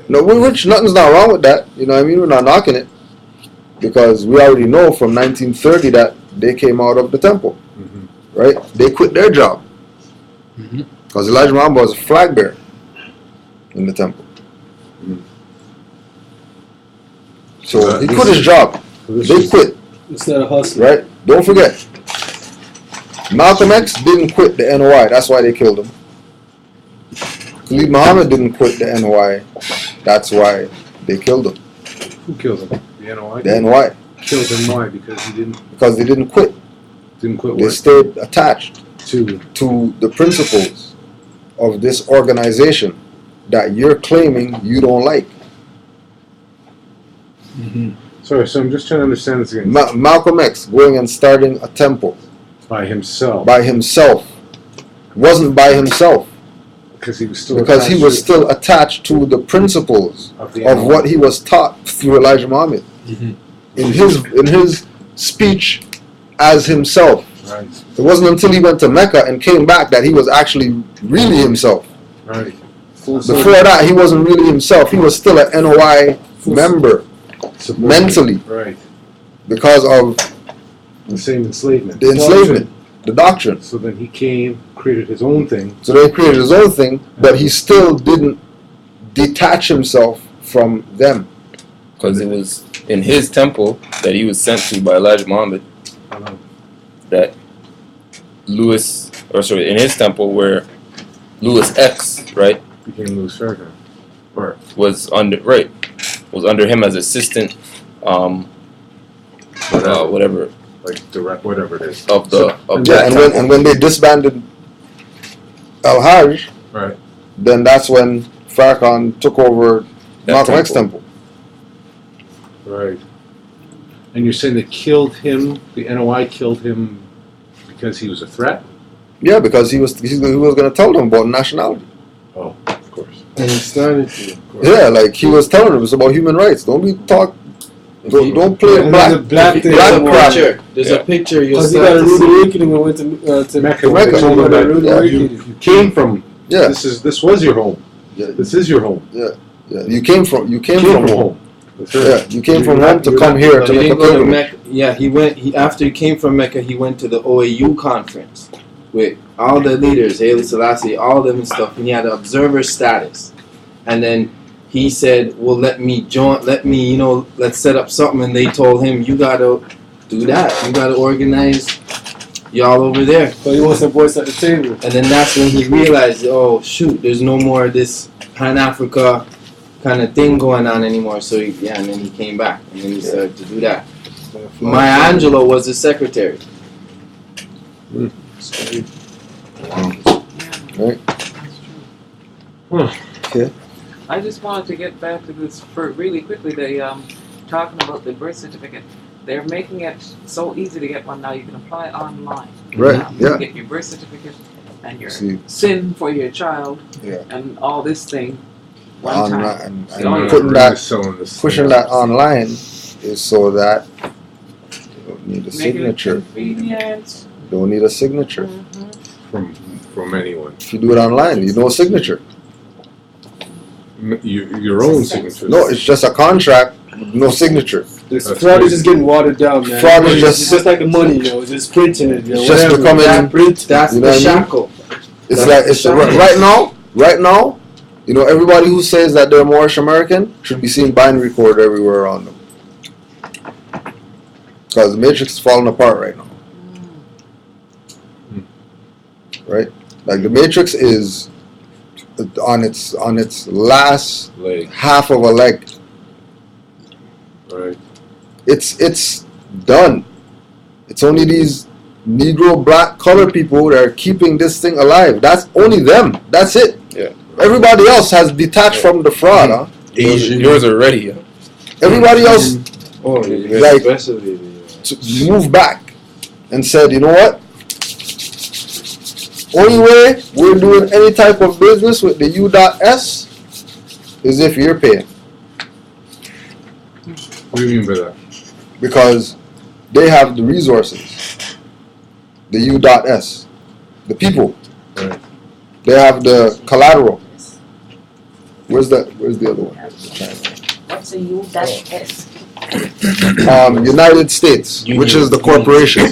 No, which nothing's not wrong with that. You know what I mean? We're not knocking it because we already know from 1930 that they came out of the temple. Right? They quit their job. Because Elijah Muhammad was a flag bearer in the temple. So he quit his job. They quit. It's not a hustle. Right? Don't forget. Malcolm X didn't quit the NOI. That's why they killed him. Khalid Muhammad didn't quit the NOI. That's why they killed him. Who killed him? The NOI? The NOI. Killed him why? Because they didn't quit. Didn't quit They what? stayed attached to the principles of this organization that you're claiming you don't like. Sorry, so I'm just trying to understand this again. Malcolm X going and starting a temple by himself. Wasn't by himself. Because he was still still attached to the principles of what he was taught through Elijah Muhammad. In his speech as himself. Right. It wasn't until he went to Mecca and came back that he was actually really himself. Right. Before that, he wasn't really himself. He was still an NOI member mentally. Right. Because of the same enslavement. The enslavement. The doctrine. So then he came, created his own thing. So they created his own thing, but he still didn't detach himself from them. Because it was in his temple that he was sent to by Elijah Muhammad. That in his temple where Louis X, right? Became Louis Farrakhan. Or was under him as assistant, whatever. Like direct, whatever it is. Of the of Yeah, that and temple. when they disbanded Al Hajj, Right. then that's when Farrakhan took over That Malcolm X temple. temple. Right. And you're saying they killed him, the NOI killed him because he was a threat? Yeah, because he was going to tell them about nationality. Oh, of course. And he started to. Yeah, like he was telling them it's about human rights. Don't don't play And black there's a black thing. black crap. There's Yeah. a picture you'll Because he start got a to rude see. awakening when we went to Mecca. Mecca. He got a rude You awakening. came from. Yeah, This was your home. yeah, This is your home. yeah. You came from home. That's right. Yeah, you came from You're home not- to you're come not- here No, to he make a didn't go to pilgrimage. Mecca. Yeah, after he came from Mecca, he went to the OAU conference with all the leaders, Haile Selassie, all of them and stuff, and he had an observer status. And then he said, "Well, let's set up something." And they told him, "You gotta do that. You gotta organize y'all over there." But he wants a voice at the table. And then that's when he realized, oh shoot, there's no more of this Pan-Africa kind of thing going on anymore. So and then he came back, and then he started to do that. Maya Angelou was his secretary. Right. I just wanted to get back to this for really quickly. They talking about the birth certificate. They're making it so easy to get one now. You can apply online. Right, You yeah. can get your birth certificate and your See. SIN for your child. Yeah. And all this thing one time. And Oh, yeah. putting Really that selling this pushing thing. that online is so that you don't need a Make it signature. convenient. You don't need a signature. From anyone. If you do it online, you know a signature. Your own signature. No, it's just a contract with no signature. This That's fraud is crazy. just getting watered down, man. Fraud is It's just like the money, it's just printing it, It's just whatever. becoming- That print. That's You know the what I mean? shackle. It's like it's right now. You know, everybody who says that they're Moorish American should be seeing binary code everywhere around them, because the matrix is falling apart right now. Right, like the matrix is on its last Like, half of a leg. Right. It's done. It's only these Negro, black, colored people that are keeping this thing alive. That's only them. That's it. Yeah. Everybody else has detached from the fraud. Huh? yours already. Yeah. Everybody else Oh, Like- especially moved back and said, you know what? Only way we're doing any type of business with the U.S is if you're paying, What do you mean by that? because they have the resources. The U.S, the people, Right. they have the collateral. Where's the other one? What's a U-S? United States, which is the corporation.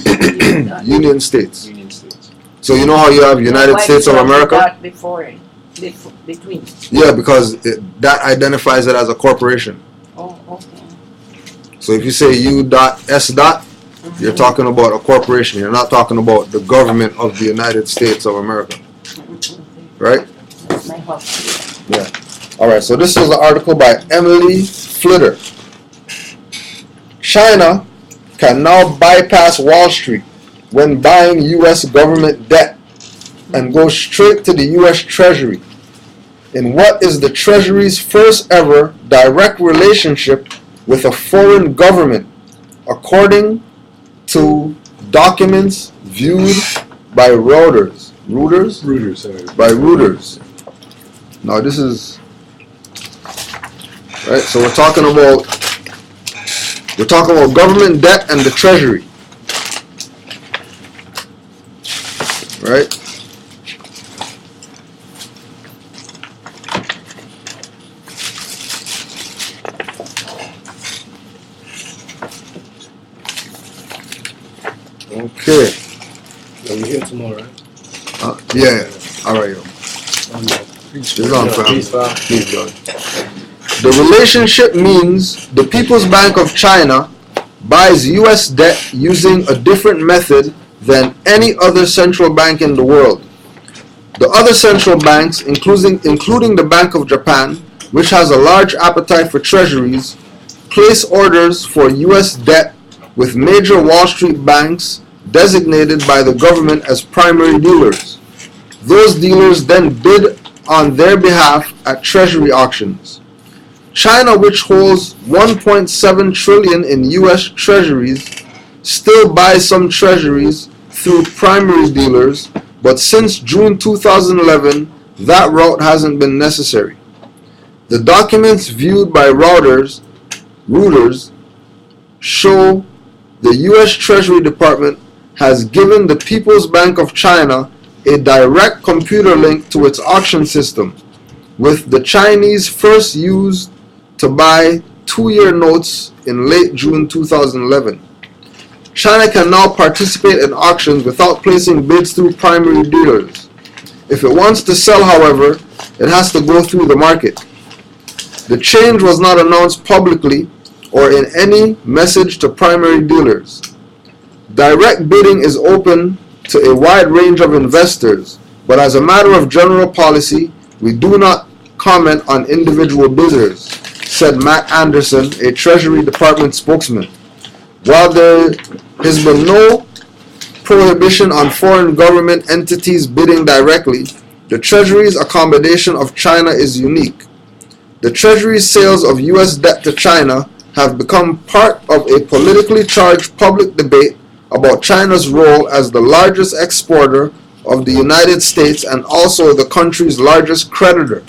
Union States. Union States. So you know how you have United Why States did of you have America? that between. Yeah, because that identifies it as a corporation. Oh, okay. So if you say U.S. You're talking about a corporation. You're not talking about the government of the United States of America. Right? That's my husband. Yeah. All right. So this is an article by Emily Flitter. China can now bypass Wall Street when buying U.S. government debt and go straight to the U.S. Treasury in what is the Treasury's first ever direct relationship with a foreign government, according to documents viewed by Reuters. Reuters. By Reuters. Now this is right. So we're talking about government debt and the Treasury, right? Okay. You're here tomorrow, right? Yeah. All right, yo. It's on, fam. Please, God. The relationship means the People's Bank of China buys U.S. debt using a different method than any other central bank in the world. The other central banks, including the Bank of Japan, which has a large appetite for treasuries, place orders for U.S. debt with major Wall Street banks designated by the government as primary dealers. Those dealers then bid on their behalf at treasury auctions. China, which holds 1.7 trillion in US treasuries, still buys some treasuries through primary dealers, but since June 2011, that route hasn't been necessary. The documents viewed by Reuters show the US Treasury Department has given the People's Bank of China a direct computer link to its auction system, with the Chinese first used to buy 2-year notes in late June 2011. China can now participate in auctions without placing bids through primary dealers. If it wants to sell, however, it has to go through the market. The change was not announced publicly or in any message to primary dealers. Direct bidding is open to a wide range of investors, but as a matter of general policy, we do not comment on individual bidders, said Matt Anderson, a Treasury Department spokesman. While there has been no prohibition on foreign government entities bidding directly, the Treasury's accommodation of China is unique. The Treasury's sales of U.S. debt to China have become part of a politically charged public debate about China's role as the largest exporter of the United States and also the country's largest creditor.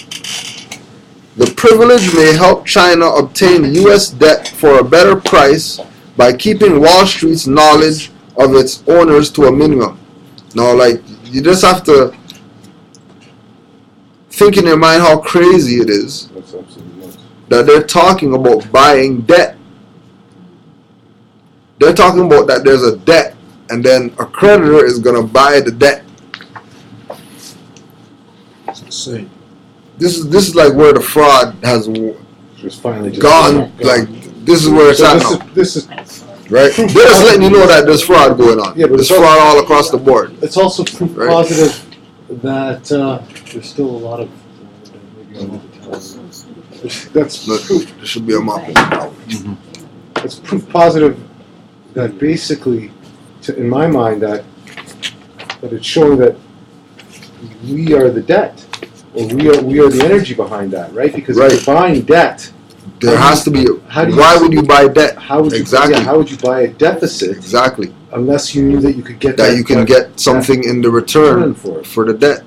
The privilege may help China obtain U.S. debt for a better price by keeping Wall Street's knowledge of its owners to a minimum. Now, like, you just have to think in your mind how crazy it is that they're talking about buying debt. They're talking about that there's a debt and then a creditor is going to buy the debt. It's insane. This is like where the fraud has just finally gone. Like, this is where it's at now. This is right? They're just letting you know that there's fraud going on. Yeah, but there's fraud all across the board. It's also proof positive that there's still a lot of that's proof. There should be a mop. It's proof positive that basically, in my mind, that it's showing that we are the debt, or we are the energy behind that, right? Because if you're buying debt, there has to be. Why would you buy debt? How would you, exactly? Yeah, how would you buy a deficit? Exactly. Unless you knew that you could get that you can get something in the return for the debt.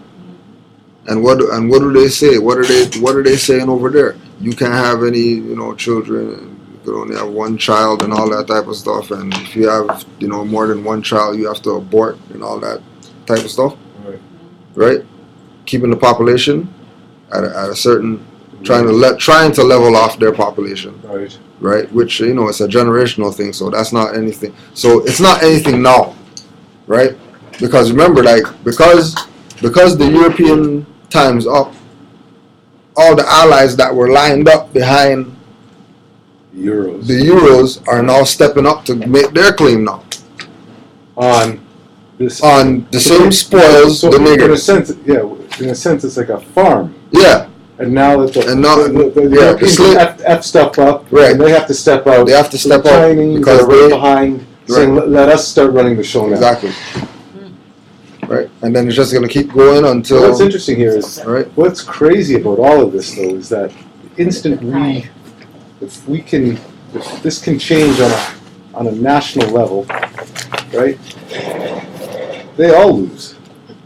And what do they say? What are they saying over there? You can't have any children. You can only have one child and all that type of stuff. And if you have more than one child, you have to abort and all that type of stuff. Right? Keeping the population at a certain, trying to level off their population. Right? Which it's a generational thing. So that's not anything. So it's not anything now. Right? Because remember, because the European time's up, all the allies that were lined up behind the Euros are now stepping up to make their claim now. On the same spoils the niggers. In a sense, it's like a farm. Yeah. And now that the Europeans F stuff up, right? And they have to step out. They have to step the out Chinese because are right behind, saying, "Let us start running the show now." Exactly. Right, and then it's just going to keep going until. What's interesting here is, what's crazy about all of this, though, is that if this can change on a national level, right? They all lose.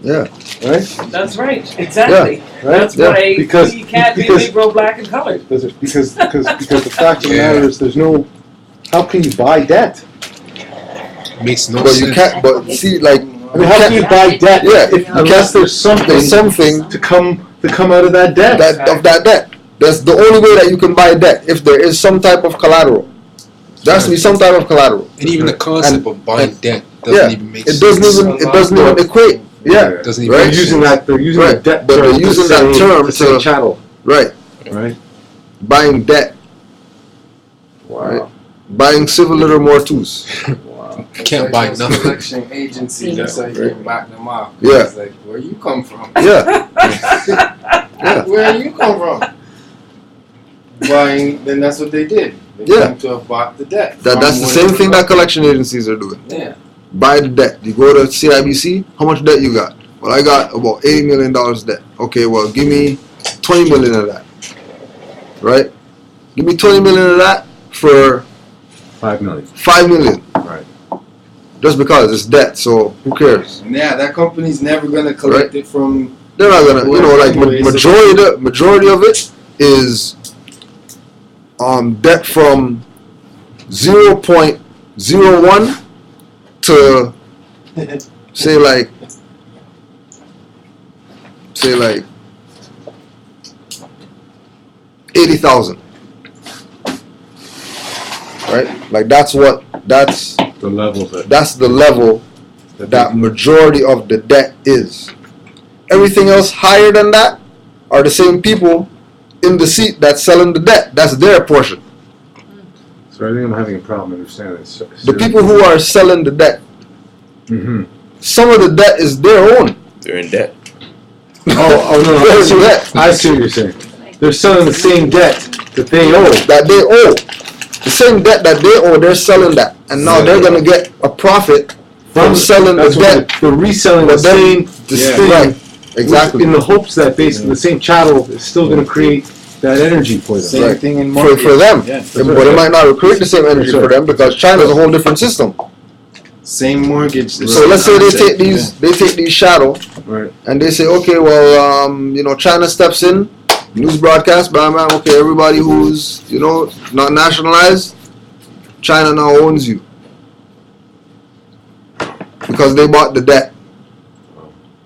Yeah. Right. That's right. Exactly. Yeah. Right? That's why because we can't be Negro, black, and colored. Because the fact of the matter is, there's no. How can you buy debt? Makes no but sense. You can't. But see, like. I mean, how can you buy debt? Yeah, unless there's something to come out of that debt. Of that debt. That's the only way that you can buy debt, if there is some type of collateral. There has to be some type of collateral. And even the concept of buying debt doesn't even make sense. It doesn't even equate. Yeah, it doesn't even right. Make sense. They're using that debt, but they're using that term to say chattel. Right. Buying debt. Wow. Right? Buying civil little mortus. You can't buy nothing. Collection agency, that's how you can back them off. Yeah. It's like, where you come from? Yeah. Yeah. Where you come from? Then that's what they did. They came to have bought the debt. That's the same thing that collection agencies are doing. Yeah. buy the debt. You go to CIBC, how much debt you got? Well, I got about $80 million debt. Okay, well, give me $20 million of that. Right? Give me $20 million of that for $5 million. $5 million. Right. Just because it's debt, so who cares? Yeah, that company's never gonna collect it from. They're not gonna, like majority of it is debt from 0.01 to say like 80,000. Right? Like that's the level that's the level that majority of the debt is. Everything else higher than that are the same people in the seat that's selling the debt. That's their portion. So I think I'm having a problem understanding this. The people who are selling the debt, some of the debt is their own. They're in debt. Oh no, I see what you're saying. They're selling the same debt that they owe. The same debt that they owe, they're selling that. And now they're going to get a profit from selling the debt. They're reselling the same thing. Right, exactly. In the hopes that basically the same chattel is still going to create that energy for them. Same thing in for them. Yeah. But it might not create the same energy for them because China's a whole different system. Same mortgage. So let's say they take these shadow, right, and they say, okay, well, China steps in, news broadcast, bam, bam, okay, everybody who's, not nationalized, China now owns you. Because they bought the debt.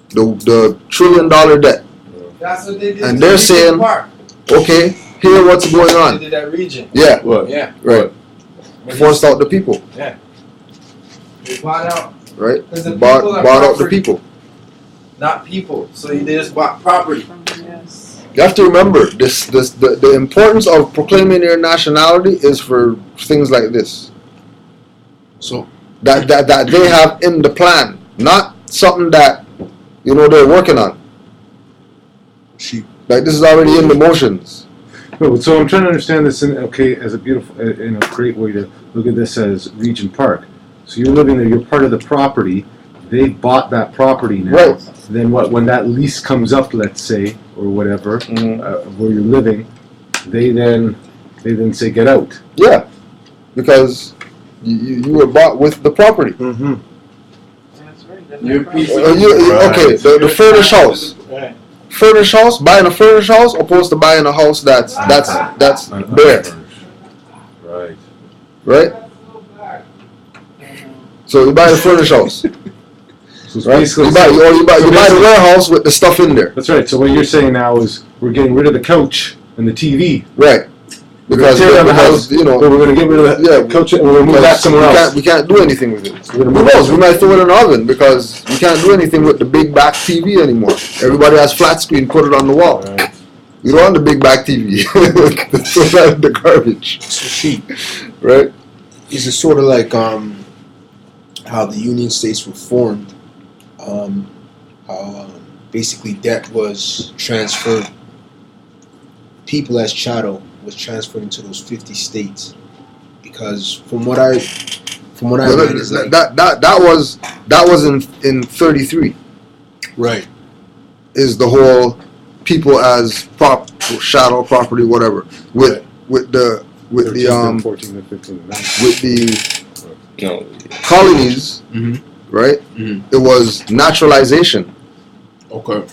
The $1 trillion debt. That's what they did. And they're saying, okay, here what's going on. They did that region. Yeah. What? Yeah. Right. Forced out the people. Yeah. They bought out. Right? The Bought out the people. Not people. So they just bought property. Yes. You have to remember the importance of proclaiming your nationality is for things like this. So that they have in the plan, not something that they're working on. Like this is already in the motions. No, so I'm trying to understand this in a great way to look at this as Region Park. So you're living there, you're part of the property. They bought that property now. Right. Then when that lease comes up, let's say, or whatever, where you're living, they then say get out. Yeah, because you were bought with the property. Mm-hmm. That's right. The furnished house. Right. Furnished house, buying a furnished house opposed to buying a house that's bare. Right. Right? So you buy a furnished house. So right? You buy the warehouse with the stuff in there. That's right. So what you're saying now is we're getting rid of the couch and the TV. Right. Because tear down the house, but we're going to get rid of the couch and we're going to move that somewhere else. We can't do anything with it. Who knows? We might throw it in an oven because we can't do anything with the big back TV anymore. Everybody has flat screen. Put it on the wall. Right. You don't want the big back TV. Throw that in the garbage. Right. Is it sort of like how the Union States were formed? How basically debt was transferred. People as chattel was transferred into those 50 states, because from what I read is like that was in 33. Right. Is the whole people as shadow property, whatever, with the 14 to 15. with the colonies, right? It was naturalization. Okay.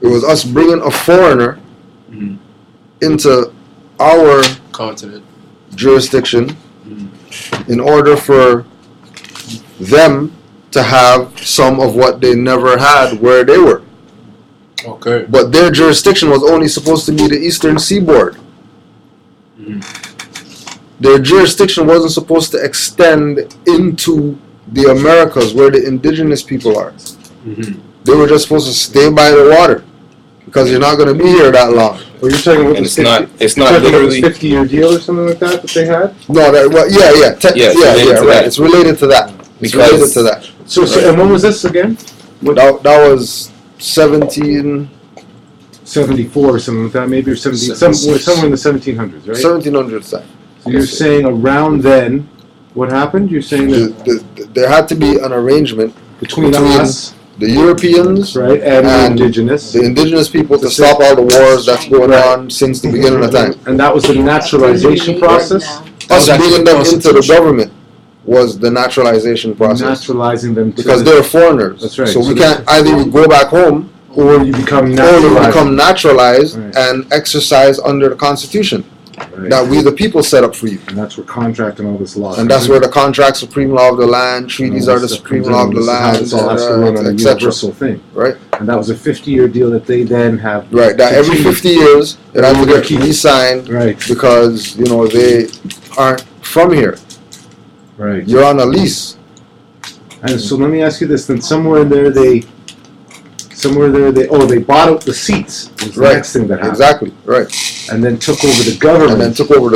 It was us bringing a foreigner into our continent jurisdiction in order for them to have some of what they never had where they were. Okay. But their jurisdiction was only supposed to be the eastern seaboard. Their jurisdiction wasn't supposed to extend into the Americas where the indigenous people are. They were just supposed to stay by the water because you're not going to be here that long. Well, you're talking about it's not literally 50-year deal or something like that they had. No, right. It's related to that. It's related to that. So and when was this again? That was 1774 or something like that, maybe, or somewhere in the 1700s, right? 1700s. So you're saying around then, what happened? You're saying that there had to be an arrangement between us, the Europeans, right, and the indigenous people to stop all the wars that's going on since the beginning of time. And that was the naturalization process. Us bringing them into the government was the naturalization process. Naturalizing them because they're foreigners. That's right. So we can't either go back home or you become naturalized and exercise under the Constitution that we the people set up for you. And that's where contract and all this law. And that's where the contract, supreme law of the land, treaties are the supreme law of the land, it's all has to run on a universal thing. Right. And that was a 50-year deal that they then have. Right. That every 50 years it has to get re-signed. Right. Because they aren't from here. Right. You're on a lease. And so let me ask you this: then somewhere there they bought out the seats. Was the next thing that happened. Exactly. Right. And then took over the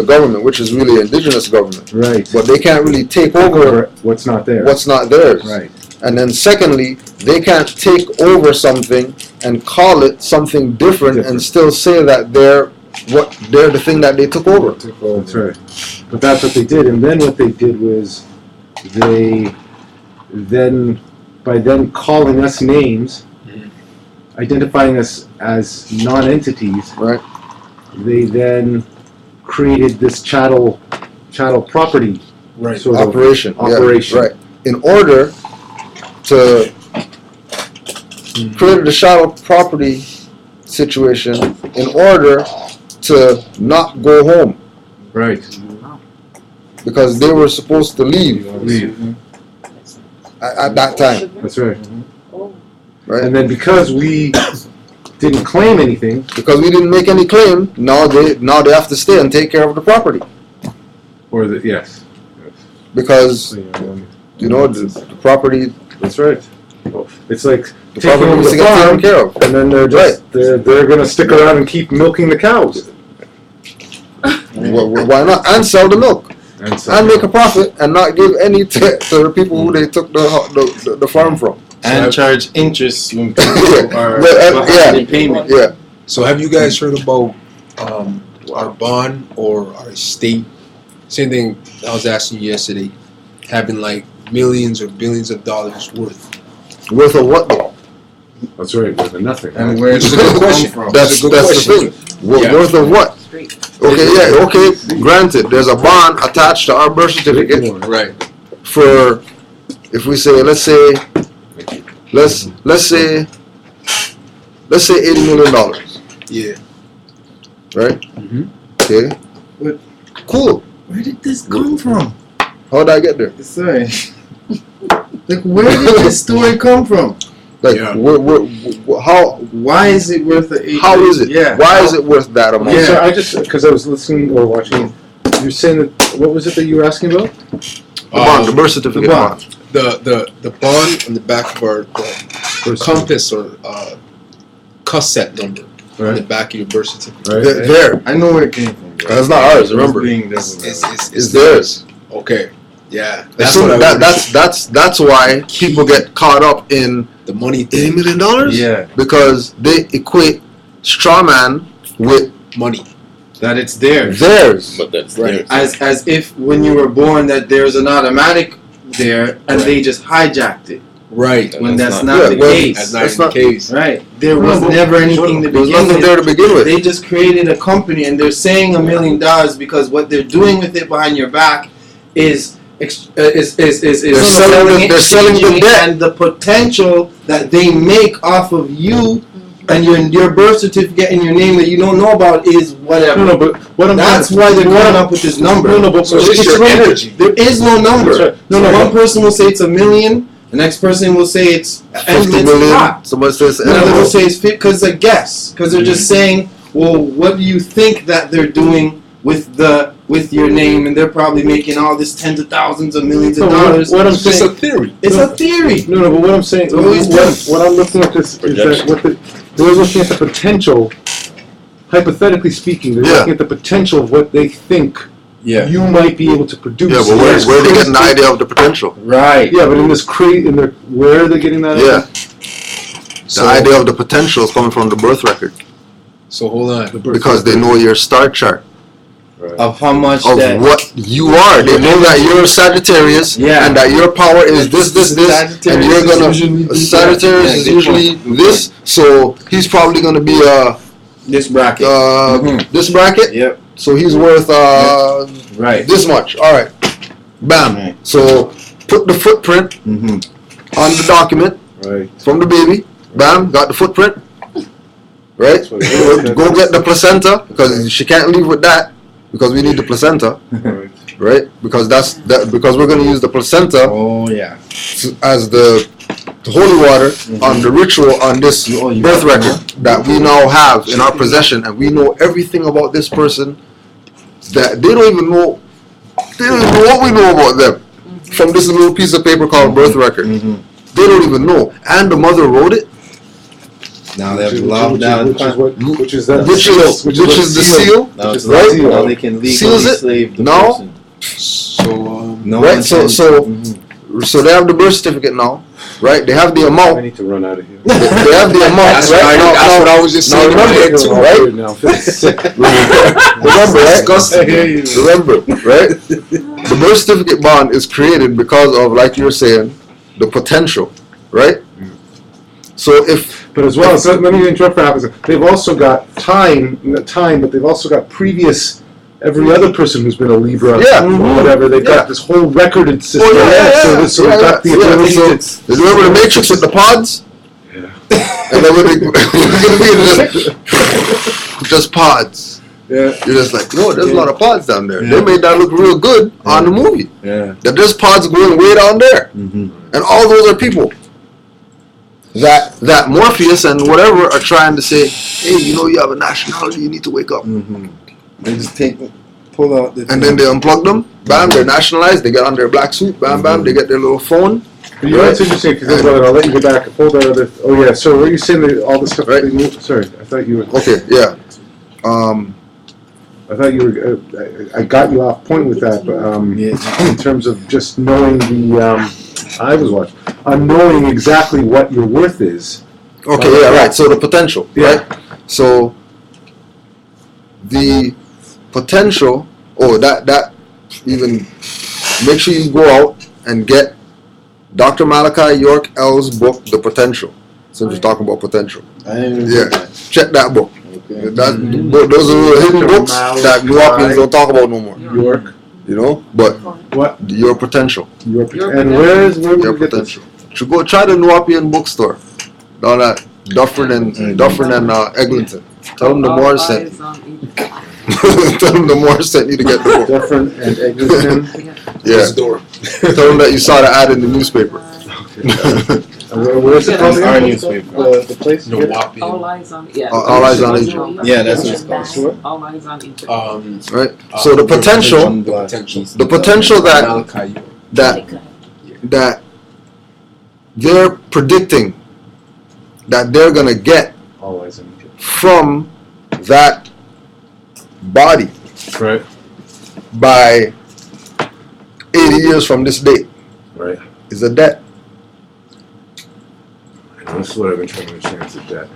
government. Which is really indigenous government. Right. But they can't really take over what's not there. What's not theirs. Right. And then secondly, they can't take over something and call it something different. And still say that they're the thing that they took over. That's right. But that's what they did. And then what they did was by calling us names, identifying us as non-entities, right? They then created this chattel property sort of operation. Operation. Yeah, right. In order to create the chattel property situation, in order to not go home. Right. Because they were supposed to leave. At that time. That's right. Right. And then because we didn't claim anything, because we didn't make any claim, now they have to stay and take care of the property. Or yes. Because the property. That's right. It's like the property needs to get taken care of, and then they're going to stick around and keep milking the cows. Why not? And sell the milk. And make a profit and not give any to the people who they took the farm from. And charge interest when people are behind in payment. Yeah. So have you guys heard about our bond or our estate? Same thing I was asking you yesterday. Having like millions or billions of dollars worth. Worth of what though? That's right, worth of nothing. And where's the good question? That's the thing. Worth of what? Okay, granted, there's a bond attached to our birth certificate. Right. For, if we say, let's say $80 million. Yeah. Right? Mm-hmm. Okay. But cool. Where did this come from? How did I get there? Sorry. Like, where did this story come from? Like, how? Why is it worth the? How is it? Yeah. Why is it worth that amount? Yeah. So I just because I was listening or watching, you're saying that what was it that you were asking about? The bond, the birth certificate bond. The bond on the back of our compass or cassette number on the back of your birth certificate. Right. There. I know where it came from. That's not ours. Remember, it's theirs. Okay. Yeah. That's why people get caught up in the money. $80 million. Yeah. Because they equate straw man with money. That it's theirs. Theirs. But that's right. As if when you were born that there's an automatic there and they just hijacked it. Right. When that's not the case. That's not the case. Right. There was never anything to begin with. There was nothing there to begin with. They just created a company and they're saying $1 million because what they're doing with it behind your back is they're selling the debt and the potential that they make off of you and your birth certificate and your name that you don't know about is whatever. No, but that's why they're coming up with this number. But so it's your energy. There is no number. Right. One person will say it's $1 million. The next person will say it's 50 million. Somebody says another will say it's because a guess. Because they're just saying, well, what do you think that they're doing with your name, and they're probably making all this tens of thousands of millions of dollars. What I'm it's saying, just a theory. It's a theory. No, but what I'm saying, what I'm looking at this is that they're looking at the potential. Hypothetically speaking, they're looking at the potential of what they think you might be able to produce. Yeah, but where are they getting the idea of the potential? Right. Yeah, but in this where are they getting that? The idea of the potential is coming from the birth record. So hold on. Because they know your star chart. of how much of that what you are. They know that you're a Sagittarius, and that your power is this, and you're gonna. Sagittarius is usually this, so he's probably gonna be this bracket. This bracket. Yep. So he's worth right this much. All right. Bam. Right. So put the footprint on the document from the baby. Bam. Got the footprint. Right. Go get the placenta because she can't leave with that because we need the placenta. Right. Because because we're going to use the placenta. Oh yeah. As the holy water on the ritual on this birth record that we now have in our possession, and we know everything about this person that they don't even know. They don't even know what we know about them from this little piece of paper called birth record. They don't even know, and the mother wrote it. Now they've locked down, which is the seal, right? Now they can legally slave the person. So they have the birth certificate now, right? They have the amount. I need to run out of here. They have the amount, That's right? that's what I was just saying. Remember, right? The birth certificate bond is created because of, like you were saying, the potential, right? So but as well, so let me interrupt for a second. They've also got time, but they've also got previous. Every other person who's been a Libra, or whatever, they've got this whole recorded system. So they've got the ability to. Remember the Matrix with the pods? Yeah. And then just pods. Yeah. You're just like, no, there's a lot of pods down there. They made that look real good on the movie. Yeah. That there's pods going way down there. And all those are people that Morpheus and whatever are trying to say, hey, you know, you have a nationality, you need to wake up. They just pull out the. And then they unplug them. Bam, they're nationalized. They get on their black suit. Bam, bam, they get their little phone. But you know what's interesting, because I'll let you go back and hold that other. Oh yeah, so what are you saying? That all this stuff, right? Sorry, I thought you were. Okay, yeah. I thought you were. I got you off point with that, but in terms of just knowing I was watching. Knowing exactly what your worth is. Okay, yeah, right. So the potential, right? So the potential, that even make sure you go out and get Dr. Malachi York L's book, The Potential. Since we're talking about potential. Check that book. Okay. Those are hidden books that New Yorkers don't talk about no more. York. You know, but what your potential. And where your potential? You go try the Nuwapian bookstore down at Dufferin and Eglinton. Tell them the Morris sent. Tell them the Morris sent you to get the book. Dufferin and Eglinton. Yeah. Tell them that you saw the ad in the newspaper. Where is it called? Our newspaper. The place. All eyes on All eyes on Egypt. Yeah, that's what it's called. All eyes on Egypt. Right. So the potential that they're predicting that they're gonna get from that body, right, by 80 years from this date, right, is a debt. This is what I've been trying to understand. It's a debt.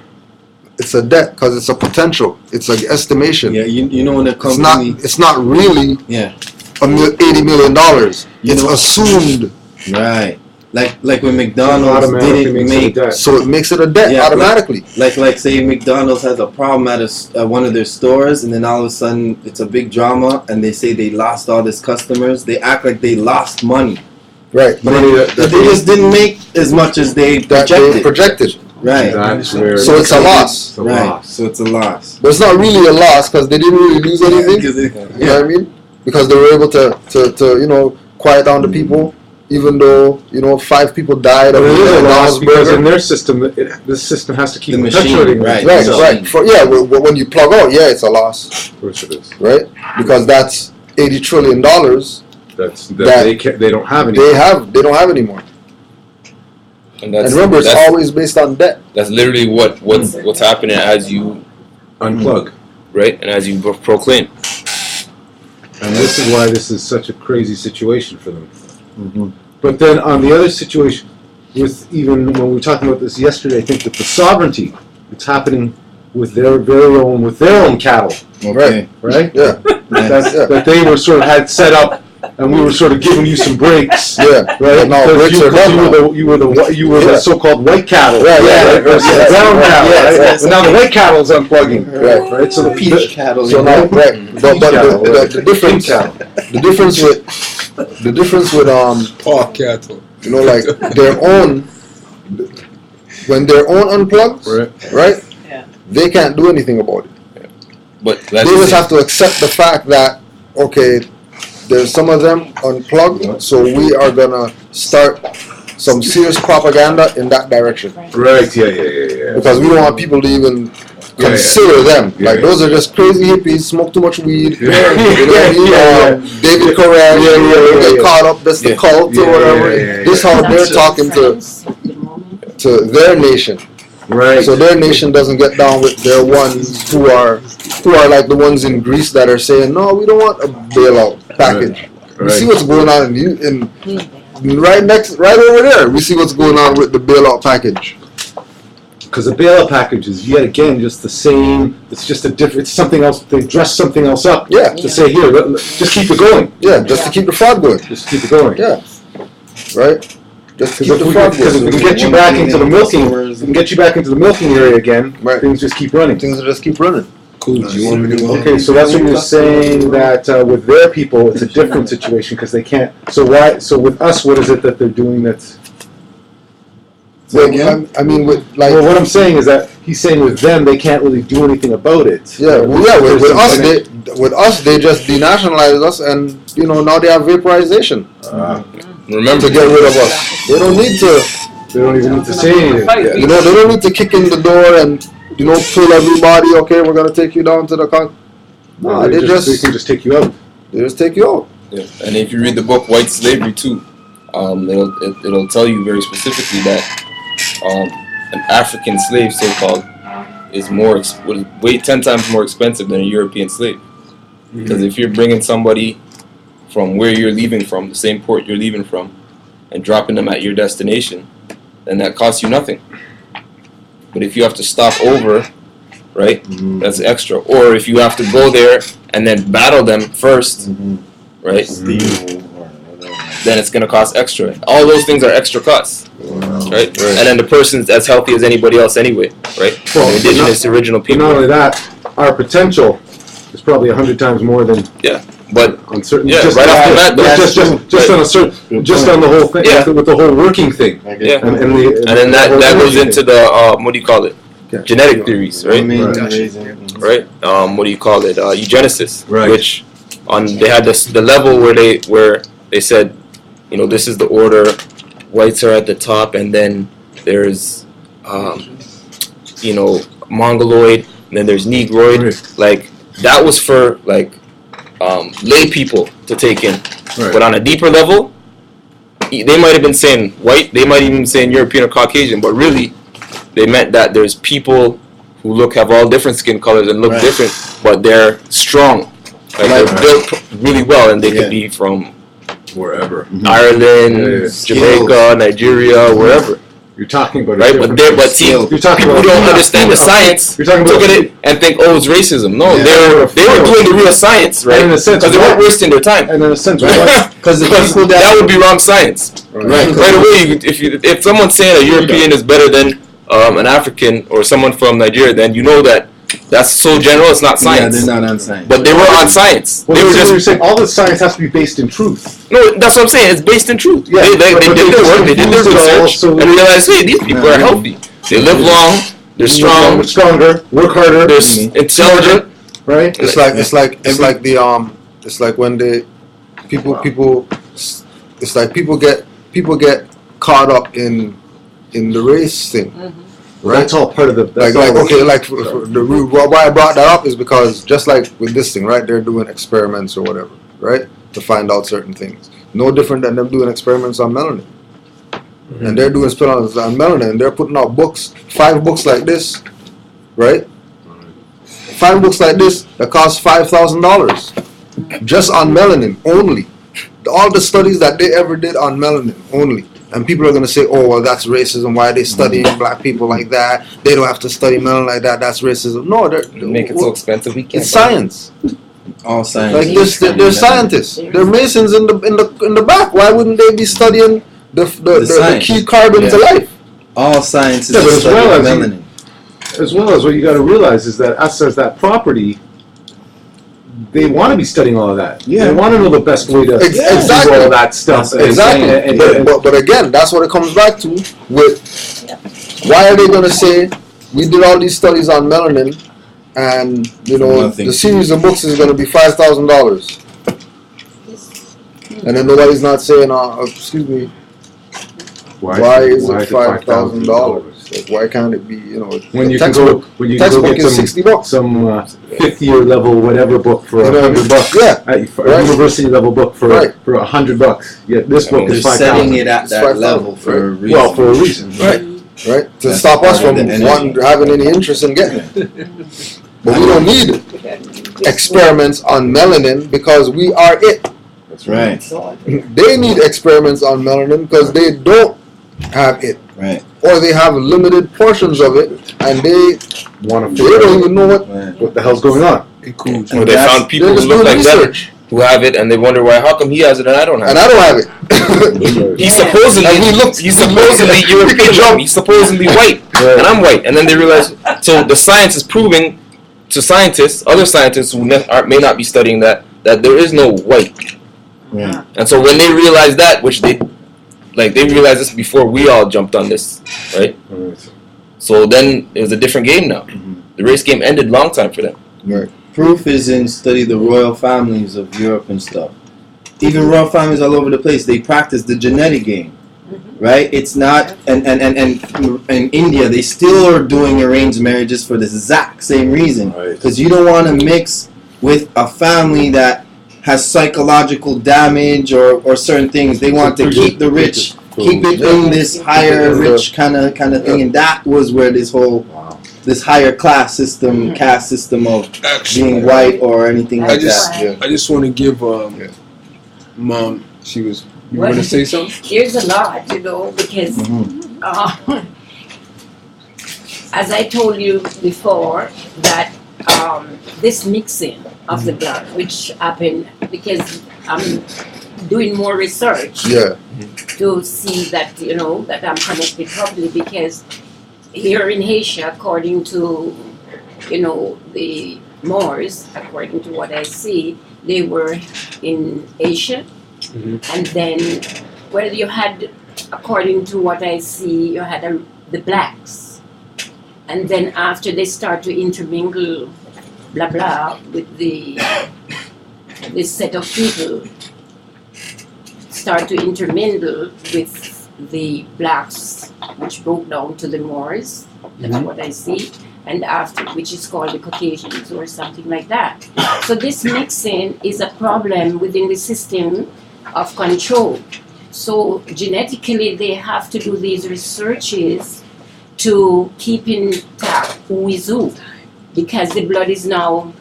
It's a debt because it's a potential. It's an estimation. Yeah, you know when a company. It's not really. Yeah. $80 million. It's assumed. Right. Like when McDonald's didn't make. So it makes it a debt automatically. Like say McDonald's has a problem at one of their stores, and then all of a sudden it's a big drama, and they say they lost all these customers. They act like they lost money. Right. They just didn't make as much as they projected. Right. So it's a loss. Right. So it's a loss. But it's not really a loss because they didn't really lose anything. You know what I mean? Because they were able to quiet down the people, even though 5 people died. But it is a loss because in their system, this system has to keep perpetuating. Right. When you plug out, it's a loss. Of course it is. Right. Because that's $80 trillion. They don't have anymore. They don't have anymore. And remember, it's always based on debt. That's literally what's happening as you unplug, right, and as you proclaim. And this is why this is such a crazy situation for them. Mm-hmm. But then on the other situation, with even when we were talking about this yesterday, I think that the sovereignty, it's happening with their own cattle. Okay. Right? Yeah. that they were sort of had set up, and we were sort of giving you some breaks. Yeah, right. No, Because breaks are done now. you were the so-called white cattle. Right, right, versus right, the brown right, cattle. yes, Right? yes, But now the yes. white cattle is unplugging. Right. So the peach cattle. So now, right. But the difference, the difference with Pork cattle. you know, like their own, when their own unplugs, right? Yeah. They can't do anything about it. But They just have to accept the fact that, okay, there's some of them unplugged, so we are gonna start some serious propaganda in that direction. Right. Yeah. Because we don't want people to even consider them. Like those are just crazy hippies, smoke too much weed. You know what I mean? David Koresh, get caught up. That's the cult or whatever. This how they're talking to their nation. Right. So their nation doesn't get down with their ones who are like the ones in Greece that are saying, no, we don't want a bailout package. We see what's going on in right over there. We see what's going on with the bailout package. Because the bailout package is yet again just the same. It's just a different. It's something else. They dress something else up. Yeah. To say here, just keep it going. Yeah, just to keep the fraud going. Just keep it going. Yeah. Right. Just Because if we can get you back into the milking, we can get you back into the milking area again. Right. Things just keep running. Things just keep running. Cool. Do you want me to go? Okay, so that's what you're saying, that with their people it's a different situation because they can't. So why? So with us, what is it that they're doing that's? Well, I mean, with like. Well, what I'm saying is that he's saying with them they can't really do anything about it. Yeah, well, yeah. With us, they just denationalized us, and now they have vaporization. remember to get rid of us. They don't need to. They don't even need to say anything. They don't need to kick in the door and pull everybody. Okay, we're gonna take you down to the con. No, they can just take you out. They just take you out. Yeah. And if you read the book White Slavery too, it'll tell you very specifically that an African slave, so called, is way 10 times more expensive than a European slave. Because if you're bringing somebody from where you're leaving from, the same port you're leaving from, and dropping them at your destination, then that costs you nothing. But if you have to stop over, right, that's extra. Or if you have to go there and then battle them first, right, then it's going to cost extra. All those things are extra costs, right? And then the person's as healthy as anybody else anyway, right? Well, indigenous, original people. Not only that, our potential is probably 100 times more than. Yeah. But on certain, just right off the bat, just on a certain, just on the whole thing, with the whole working thing, and then that goes into the what do you call it? Genetic theories, right? Right. What do you call it? Eugenesis, which they had the level where they said, this is the order. Whites are at the top, and then there's Mongoloid, and then there's Negroid. Like that was for lay people to take in, but on a deeper level, they might have been saying white, they might even be saying European or Caucasian, but really, they meant that there's people who have all different skin colors and look different, but they're strong, they're built really well, and they could be from wherever, Ireland, Jamaica, Nigeria, wherever. You're talking about but people who don't understand the science look at it and think, oh, it's racism. No, they were doing the real science, right? Because they weren't wasting their time. And in a sense, because that would be wrong science. Right away, if someone's saying a European is better than an African or someone from Nigeria, then you know that that's so general. It's not science. Yeah, they're not on science. But they were on science. Well, they were you're saying all the science has to be based in truth. No, that's what I'm saying. It's based in truth. Yeah, they did their work. They did their research, and realized, hey, these people are healthy. They live long. They're strong. They're stronger. Work harder. They're intelligent. Right. It's like when people get caught up in the race thing. Right. That's all part of the. Why I brought that up is because just like with this thing, right? They're doing experiments or whatever, right, to find out certain things. No different than them doing experiments on melanin, and they're doing experiments on melanin. And they're putting out books, 5 books like this, right? 5 books like this that cost $5,000 just on melanin only. All the studies that they ever did on melanin only. And people are going to say, oh, well, that's racism. Why are they studying black people like that? They don't have to study melanin like that. That's racism. No, they make it so expensive. We can't. It's science. All science. Like this, they're scientists. They're masons in the back. Why wouldn't they be studying the key carbon to life? All science is Yeah, but a study of melanin. As well as what you got to realize is that us as that property, they want to be studying all of that. Yeah. They want to know the best way to do all that stuff. Exactly. But again, that's what it comes back to with why are they going to say we did all these studies on melanin and, you know, the series of books is going to be $5,000. And then nobody's not saying, excuse me, why is it $5,000? Like, why can't it be, you know, when you textbook, can go get some, $60. Some 50-year level whatever book for $100. Yeah, a university level book for $100. Yeah, this book is $5,000. Setting it at that level for a reason. Well, for a reason, right? To stop us from having any interest in getting it. But we don't need experiments on melanin because we are it. That's right. They need experiments on melanin because they don't have it. Right. Or they have limited portions of it, and they don't even know what the hell's going on. Or they found people who look like them who have it, and they wonder why. How come he has it and I don't have it? And I don't have it. He's supposedly European. He's supposedly white, and I'm white. And then they realize. So the science is proving to scientists, other scientists who may not be studying that there is no white. Yeah. And so when they realize that, which they realized this before we all jumped on this, right? So then it was a different game now. The race game ended long time for them. Right. Proof is in study the royal families of Europe and stuff. Even royal families all over the place, they practice the genetic game. Right? It's not, and in India, they still are doing arranged marriages for the exact same reason. Because you don't want to mix with a family that has psychological damage or certain things. They want to keep the rich, keep it in this higher rich kind of thing, and that was where this whole this higher class system, caste system of being white or anything like that. I just want to give Mom. She was. You want to say something? There's a lot, you know, because as I told you before, that this mixing of the blood, which happened because I'm doing more research to see that, you know, that I'm connected properly, because here in Asia, according to, you know, the Moors, according to what I see, they were in Asia, and then where you had, according to what I see, you had the blacks, and then after they start to intermingle, blah blah, with this set of people, start to intermingle with the blacks, which broke down to the Moors. That's what I see. And after, which is called the Caucasians or something like that. So this mixing is a problem within the system of control. So genetically, they have to do these researches to keep intact who is who, because the blood is now,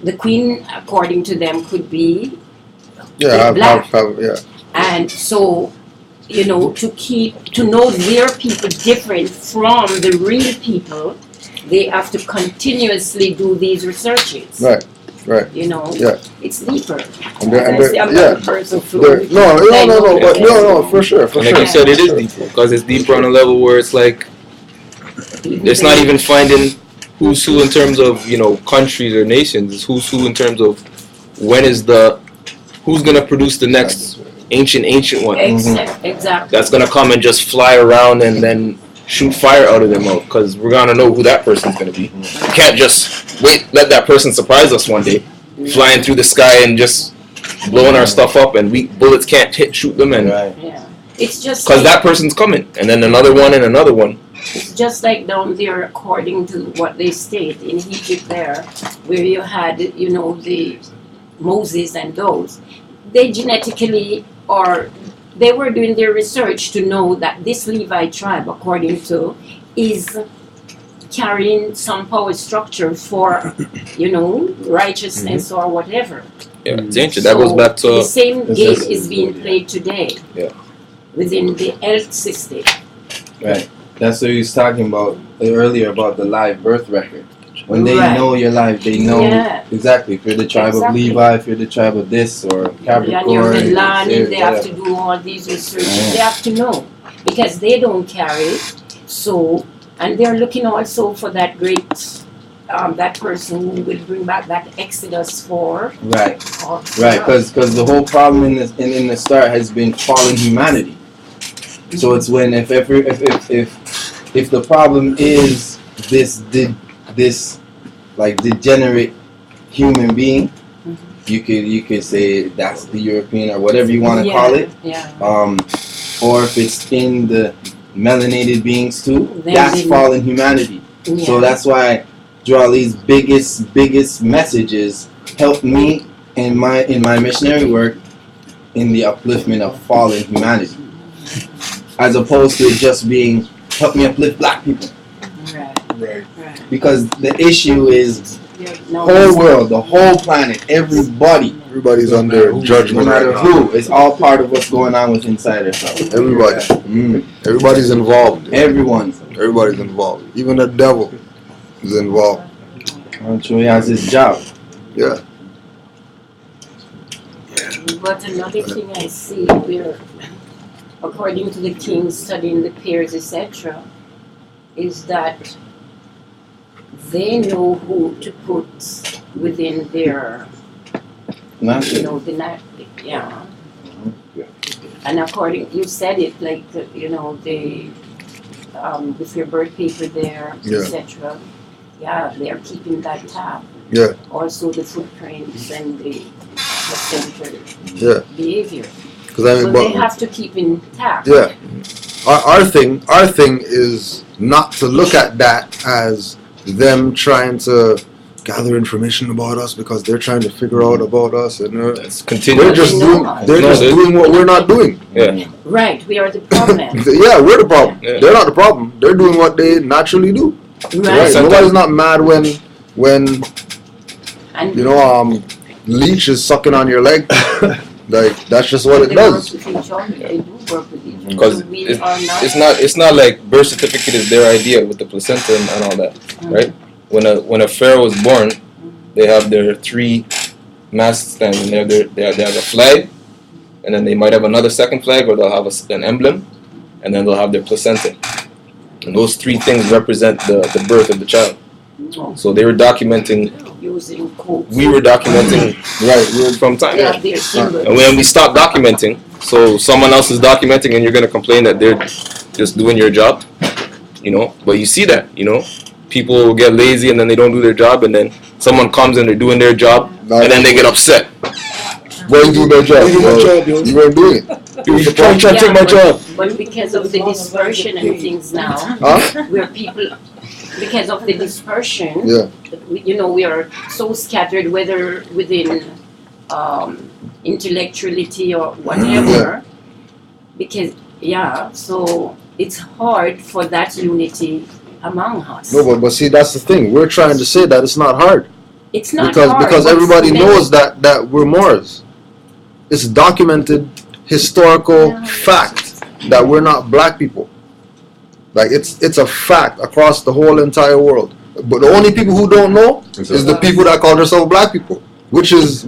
the queen, according to them, could be black. And so, you know, to know their people different from the real people, they have to continuously do these researches. Right. You know, it's deeper. No, for sure. Like you said, it is deeper because it's deeper on a level where it's like it's not even finding who's who in terms of, you know, countries or nations. It's who's who in terms of who's gonna produce the next ancient one. Exactly. That's gonna come and just fly around and then shoot fire out of their mouth, because we're gonna know who that person's gonna be. We can't just let that person surprise us one day, flying through the sky and just blowing our stuff up, and bullets can't shoot them, and it's just because that person's coming, and then another one and another one. It's just like down there, according to what they state in Egypt there, where you had, you know, the Moses and those, they genetically, or they were doing their research to know that this Levi tribe, according to, is carrying some power structure for, you know, righteousness or whatever. Yeah, it's ancient. That goes back to the same game is being played today. Yeah. Within the health system. Right. That's what he was talking about earlier about the live birth record. When they know your life, they know exactly. If you're the tribe of Levi, if you're the tribe of this or Capricorn, and you're Milan, they have to do all these researches. They have to know because they don't carry it. So, and they're looking also for that great, that person who will bring back that Exodus 4. Right, because the whole problem in the start has been fallen humanity. So it's when if the problem is this like degenerate human being, you could say that's the European or whatever you want to call it. Or if it's in the melanated beings too, that's fallen humanity. So that's why Joali's biggest message is help me in my missionary work in the upliftment of fallen humanity, as opposed to it just being help me uplift black people. Right. Because the issue is whole world, the whole planet, everybody's under judgment. No matter who, it's all part of what's going on with inside ourselves. Everybody's involved. Everybody's involved. Even the devil is involved. I'm sure he has his job. Yeah. But another thing I see where, according to the kings studying the pairs, etc., is that they know who to put within their, And according, you said it like, with your birth paper there, etc. Yeah, they are keeping that tab. Yeah. Also the footprints and the behavior. So they have to keep intact. Yeah. Our thing is not to look at that as them trying to gather information about us because they're trying to figure out about us, and they're just doing what we're not doing. Yeah. Right, we are the problem. Yeah, we're the problem. Yeah. They're not the problem. They're doing what they naturally do. Right. Nobody's not mad when leech is sucking on your leg. Like that's just what it does. Because it's not like birth certificate is their idea with the placenta and all that, right? When a pharaoh was born, they have their 3 mast stands, and they have a flag, and then they might have another second flag, or they'll have an emblem, and then they'll have their placenta, and those 3 things represent the birth of the child. So they were documenting. We were documenting from time. And when we stopped documenting, so someone else is documenting, and you're gonna complain that they're just doing your job, But you see that, people get lazy and then they don't do their job, and then someone comes and they're doing their job, and then they get upset. Why you doing their job? You weren't doing it. You were trying to take my job. But because of the dispersion and things now, where people, because of the dispersion, we are so scattered, whether within intellectuality or whatever, because so it's hard for that unity among us. No, but see, that's the thing. We're trying to say that it's not hard. It's not hard. Because everybody knows that we're Moors. It's documented historical fact that we're not black people. Like it's a fact across the whole entire world. But the only people who don't know is the people that call themselves black people, which is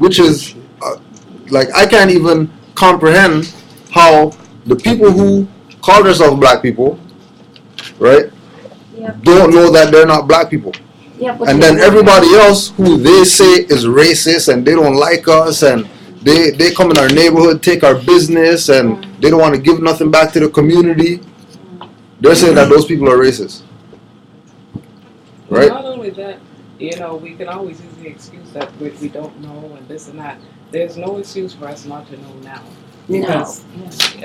like I can't even comprehend how the people who call themselves black people, right, don't know that they're not black people. And then everybody else who they say is racist and they don't like us and they come in our neighborhood, take our business, and they don't want to give nothing back to the community. They're saying that those people are racist. Right? Not only that, we can always use the excuse that we don't know and this and that. There's no excuse for us not to know now. Because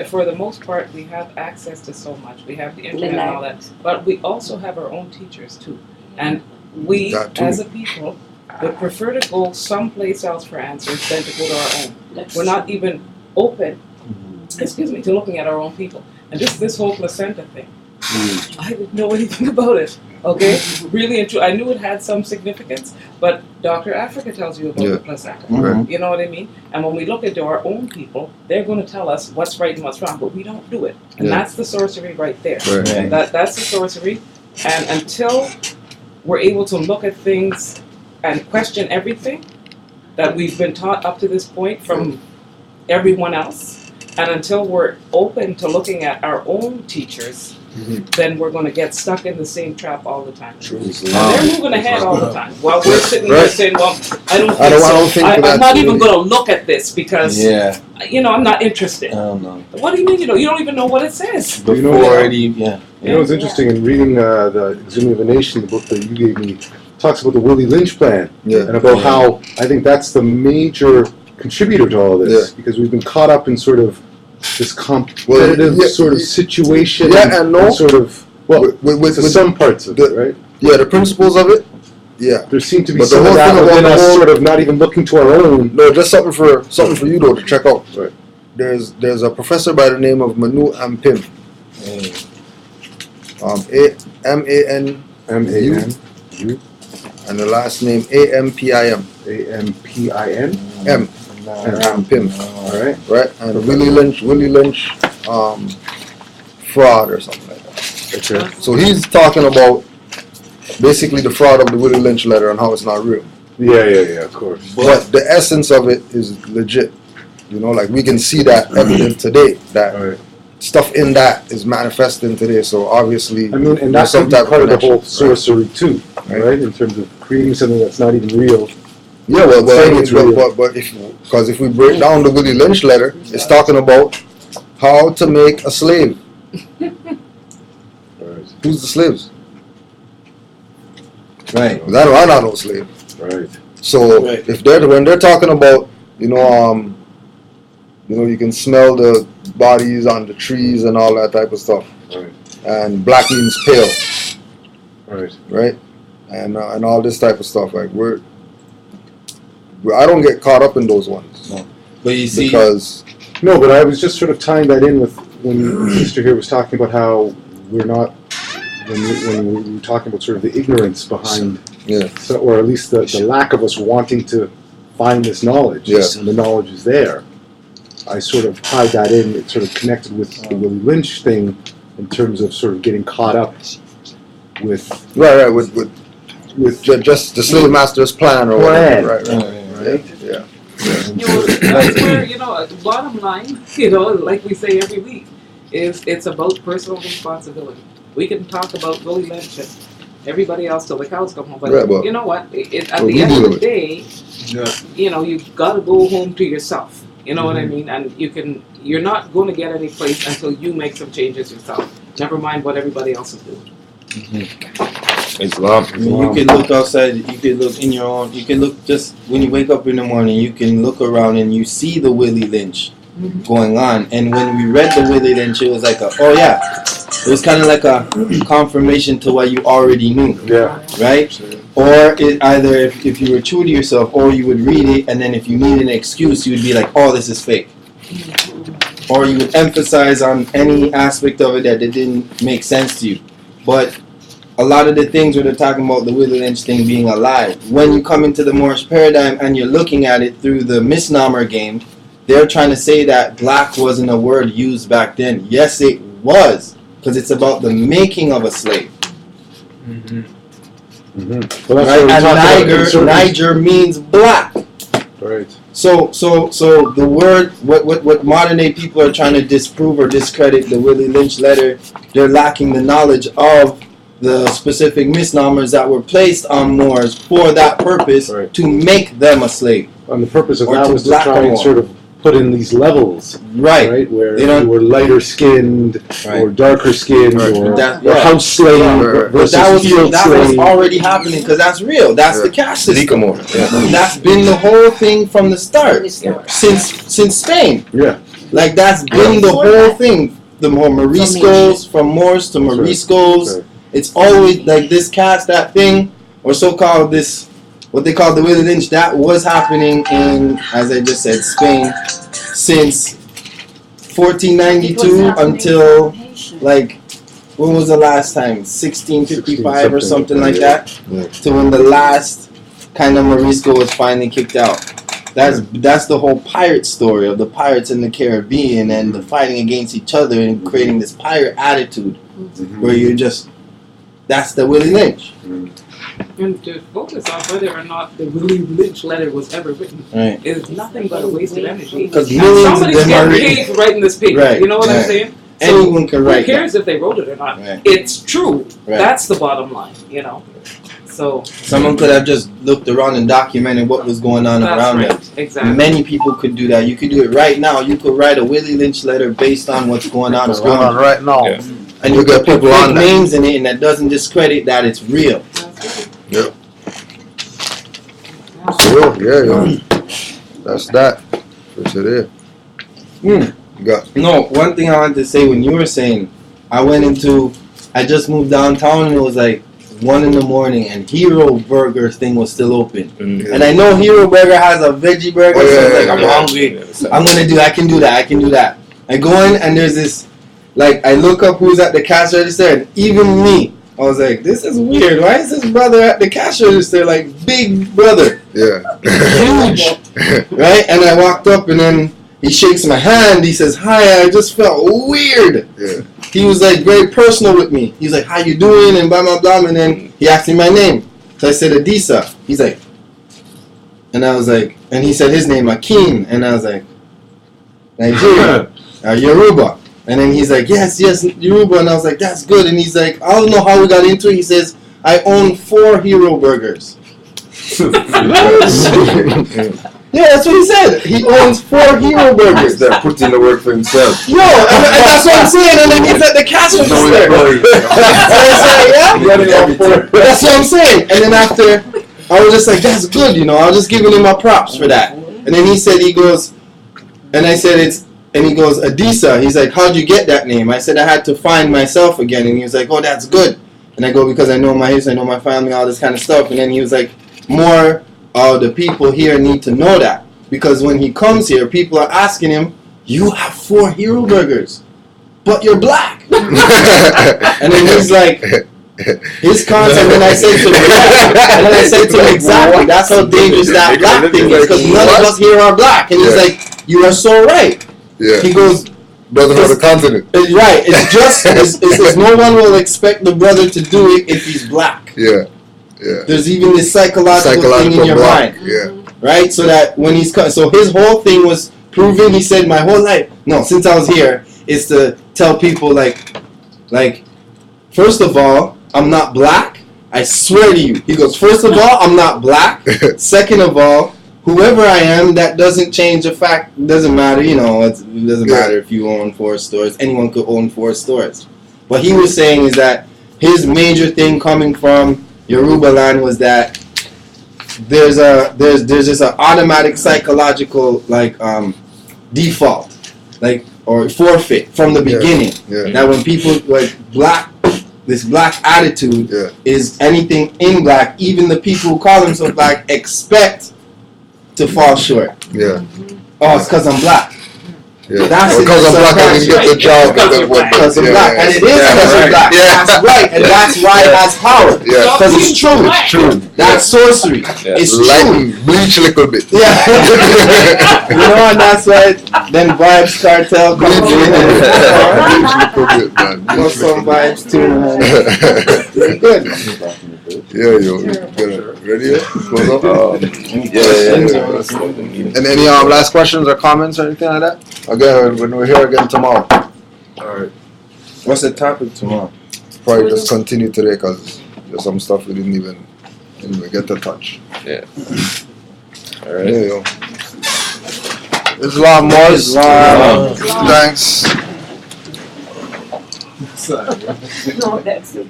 for the most part, we have access to so much. We have the internet and all that. But we also have our own teachers too. And we, as a people, would prefer to go someplace else for answers than to go to our own. We're not even open, to looking at our own people. And this whole placenta thing, I didn't know anything about it. Okay, really and true. I knew it had some significance, but Dr. Africa tells you about the placenta. You know what I mean? And when we look into our own people, they're going to tell us what's right and what's wrong, but we don't do it. And that's the sorcery right there. That's the sorcery. And until we're able to look at things and question everything that we've been taught up to this point from everyone else. And until we're open to looking at our own teachers, then we're going to get stuck in the same trap all the time. And they're moving ahead all the time. While we're sitting there saying, well, I don't think so. I'm not even going to look at this because, I'm not interested. I don't know. What do you mean you don't even know what it says? You know what's interesting in reading the Exhuming of a Nation, the book that you gave me, talks about the Willie Lynch plan and about how I think that's the major contributor to all of this because we've been caught up in sort of this competitive sort of situation and sort of with some parts of it, right? Yeah, the principles of it. Yeah, there seem to be some of that within us, sort of not even looking to our own. No, just something for you though to check out. Right. There's a professor by the name of Manu Ampim. MANU, and the last name AMPIM. Ampim. All right. Right. And Willie Lynch, fraud or something like that. Okay. So he's talking about basically the fraud of the Willie Lynch letter and how it's not real. Yeah, of course. But the essence of it is legit. Like we can see that evident today. That stuff in that is manifesting today. So obviously, and that's some type part of the whole sorcery too, right? In terms of creating something that's not even real. Yeah, but if we break down the Willie Lynch letter, it's talking about how to make a slave. Who's the slaves? Right. I'm not no slave. Right. So if when they're talking about you can smell the bodies on the trees and all that type of stuff. Right. And black means pale. Right. Right. And all this type of stuff. Like I don't get caught up in those ones. No. But you see, but I was just sort of tying that in with when Sister here was talking about how we're not when we were talking about sort of the ignorance behind, or at least the lack of us wanting to find this knowledge, and the knowledge is there. I sort of tied that in. It sort of connected with the Willie Lynch thing in terms of sort of getting caught up with with just the slave master's plan or whatever. Right. Yeah. That's where bottom line, like we say every week, is it's about personal responsibility. We can talk about Willie Lynch and everybody else till the cows come home, but you know what? At the end of the day, you've got to go home to yourself. You know what I mean? And you're not going to get any place until you make some changes yourself. Never mind what everybody else is doing. Islam. You can look outside. You can look in your own. You can look just when you wake up in the morning. You can look around and you see the Willie Lynch going on. And when we read the Willie Lynch, it was like it was kind of like a confirmation to what you already knew. Yeah. Right. Or either if you were true to yourself, or you would read it, and then if you needed an excuse, you would be like, "Oh, this is fake," or you would emphasize on any aspect of it that it didn't make sense to you. But a lot of the things where they're talking about the Willie Lynch thing being a lie, when you come into the Moorish paradigm and you're looking at it through the misnomer game, they're trying to say that black wasn't a word used back then. Yes, it was, because it's about the making of a slave. Well, and Niger means black. Right. So the word, what modern day people are trying to disprove or discredit the Willie Lynch letter, they're lacking the knowledge of the specific misnomers that were placed on Moors for that purpose, to make them a slave. And the purpose of that was to try and sort of put in these levels, right? Where you were lighter skinned or darker skinned, or house slave versus field slave. That was already happening, because that's real. That's the caste system. That's been the whole thing from the start, since Spain. Yeah, like that's been the whole thing. The more Moriscos, from Moors to Moriscos, it's always like this caste, that thing, or so-called this. What they call the Willie Lynch, that was happening in, as I just said, Spain since 1492 until, like, when was the last time? 1655 or something like that? To when the last kind of Morisco was finally kicked out. That's the whole pirate story of the pirates in the Caribbean and the fighting against each other and creating this pirate attitude where you're just, that's the Willie Lynch. And to focus on whether or not the Willie Lynch letter was ever written is nothing but a waste of energy. Because Somebody's getting paid for writing this paper. Right, You know what I'm right. saying? Anyone can write Who cares if they wrote it or not? Right. It's true. Right. That's the bottom line, you know. So Someone could have just looked around and documented what was going on that's around right. them. Exactly. Many people could do that. You could do it right now. You could write a Willie Lynch letter based on what's going on What's around going on you. right now? Yeah. And You you get could put people on fake that. names in it, and that doesn't discredit that it's real. Yep. So, yeah. That's that. For today. You got. No, one thing I wanted to say when you were saying, I just moved downtown and it was like 1 in the morning and Hero Burger thing was still open. And I know Hero Burger has a veggie burger, so I was like, I'm hungry. I can do that. I go in and there's this, like, I look up who's at the cash register and even me, I was like, this is weird. Why is this brother at the cash register? Like, big brother. Yeah. Huge. Right? And I walked up and then he shakes my hand. He says, hi, I just felt weird. Yeah. He was like very personal with me. He's like, how you doing? And blah, blah, blah. And then he asked me my name. So I said, Adisa. He's like, and I was like, and he said his name, Akeem. And I was like, Nigeria, Yoruba. And then he's like, yes, Yoruba. And I was like, that's good. And he's like, I don't know how we got into it. He says, I own 4 Hero Burgers. Yeah, that's what he said. He owns 4 Hero Burgers. They're putting the work for himself. Yo, and that's what I'm saying. And then he's at the cash register. That's what I'm saying. And then after, I was just like, that's good, you know. I was just giving him my props for that. And then he goes, and I said and he goes, Adisa. He's like, how'd you get that name? I said, I had to find myself again. And he was like, oh, that's good. And I go, because I know my history, I know my family, all this kind of stuff. And then he was like, more the people here need to know that. Because when he comes here, people are asking him, you have 4 Hero Burgers, but you're black. And then he's like, his concept, and then I said to him, exactly, that's how dangerous that black thing is, because none of us here are black. And he's like, you are so right. Yeah. He goes, brother of the continent. Right, it's just, it says no one will expect the brother to do it if he's black. Yeah. Yeah. There's even this psychological thing in your block. mind. Yeah. Right? So that when he's so his whole thing was proving, he said, my whole life, no, since I was here, is to tell people like, first of all, I'm not black. I swear to you. He goes, first of all, I'm not black. Second of all, whoever I am, that doesn't change the fact. It doesn't matter, you know. It doesn't matter if you own 4 stores. Anyone could own 4 stores. What he was saying is that his major thing coming from Yoruba land was that there's just an automatic psychological default, or forfeit from the beginning. Yeah. That when people this black attitude is anything in black, even the people who call themselves black expect to fall short. Yeah. Oh, it's because I'm black. Yeah. That's because I'm black, I didn't get the job. Because I'm black, and it is because I'm black. That's right, and that's why it has power. Yeah. Because it's true. It's true. That's sorcery. It's true. Bleach a little bit. Yeah. You know, and that's why then Vibes Cartel comes in. Got some vibes too, man. Really good. Yeah, yo. Ready? Close up? Yeah. And any last questions or comments or anything like that? Again, when we're here again tomorrow. Alright. What's the topic tomorrow? Probably just continue today because there's some stuff we didn't even get to touch. Yeah. Alright. Yeah, yo. Islam, Mars. Islam. Thanks. No, that's it.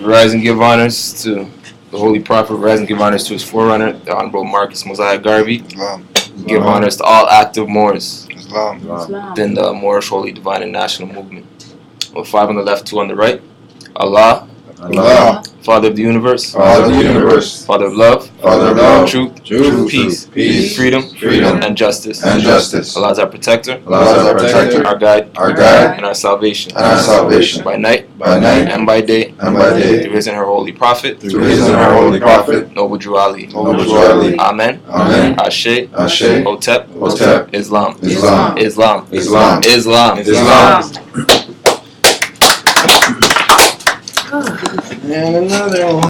Rise and give honors to the Holy Prophet. Rise and give honors to his forerunner, the Honorable Marcus Mosiah Garvey. Give honors to all active Moors. Then the Moorish Holy Divine and National Movement. With 5 on the left, 2 on the right. Allah. Father of the universe. Father of love. Truth. Peace. Freedom. And justice. Allah is our protector. Our guide. And our salvation. By night. And by day. Through his and her holy prophet. Noble Drew Ali. Amen. Ashe. Hotep. Islam. And another one.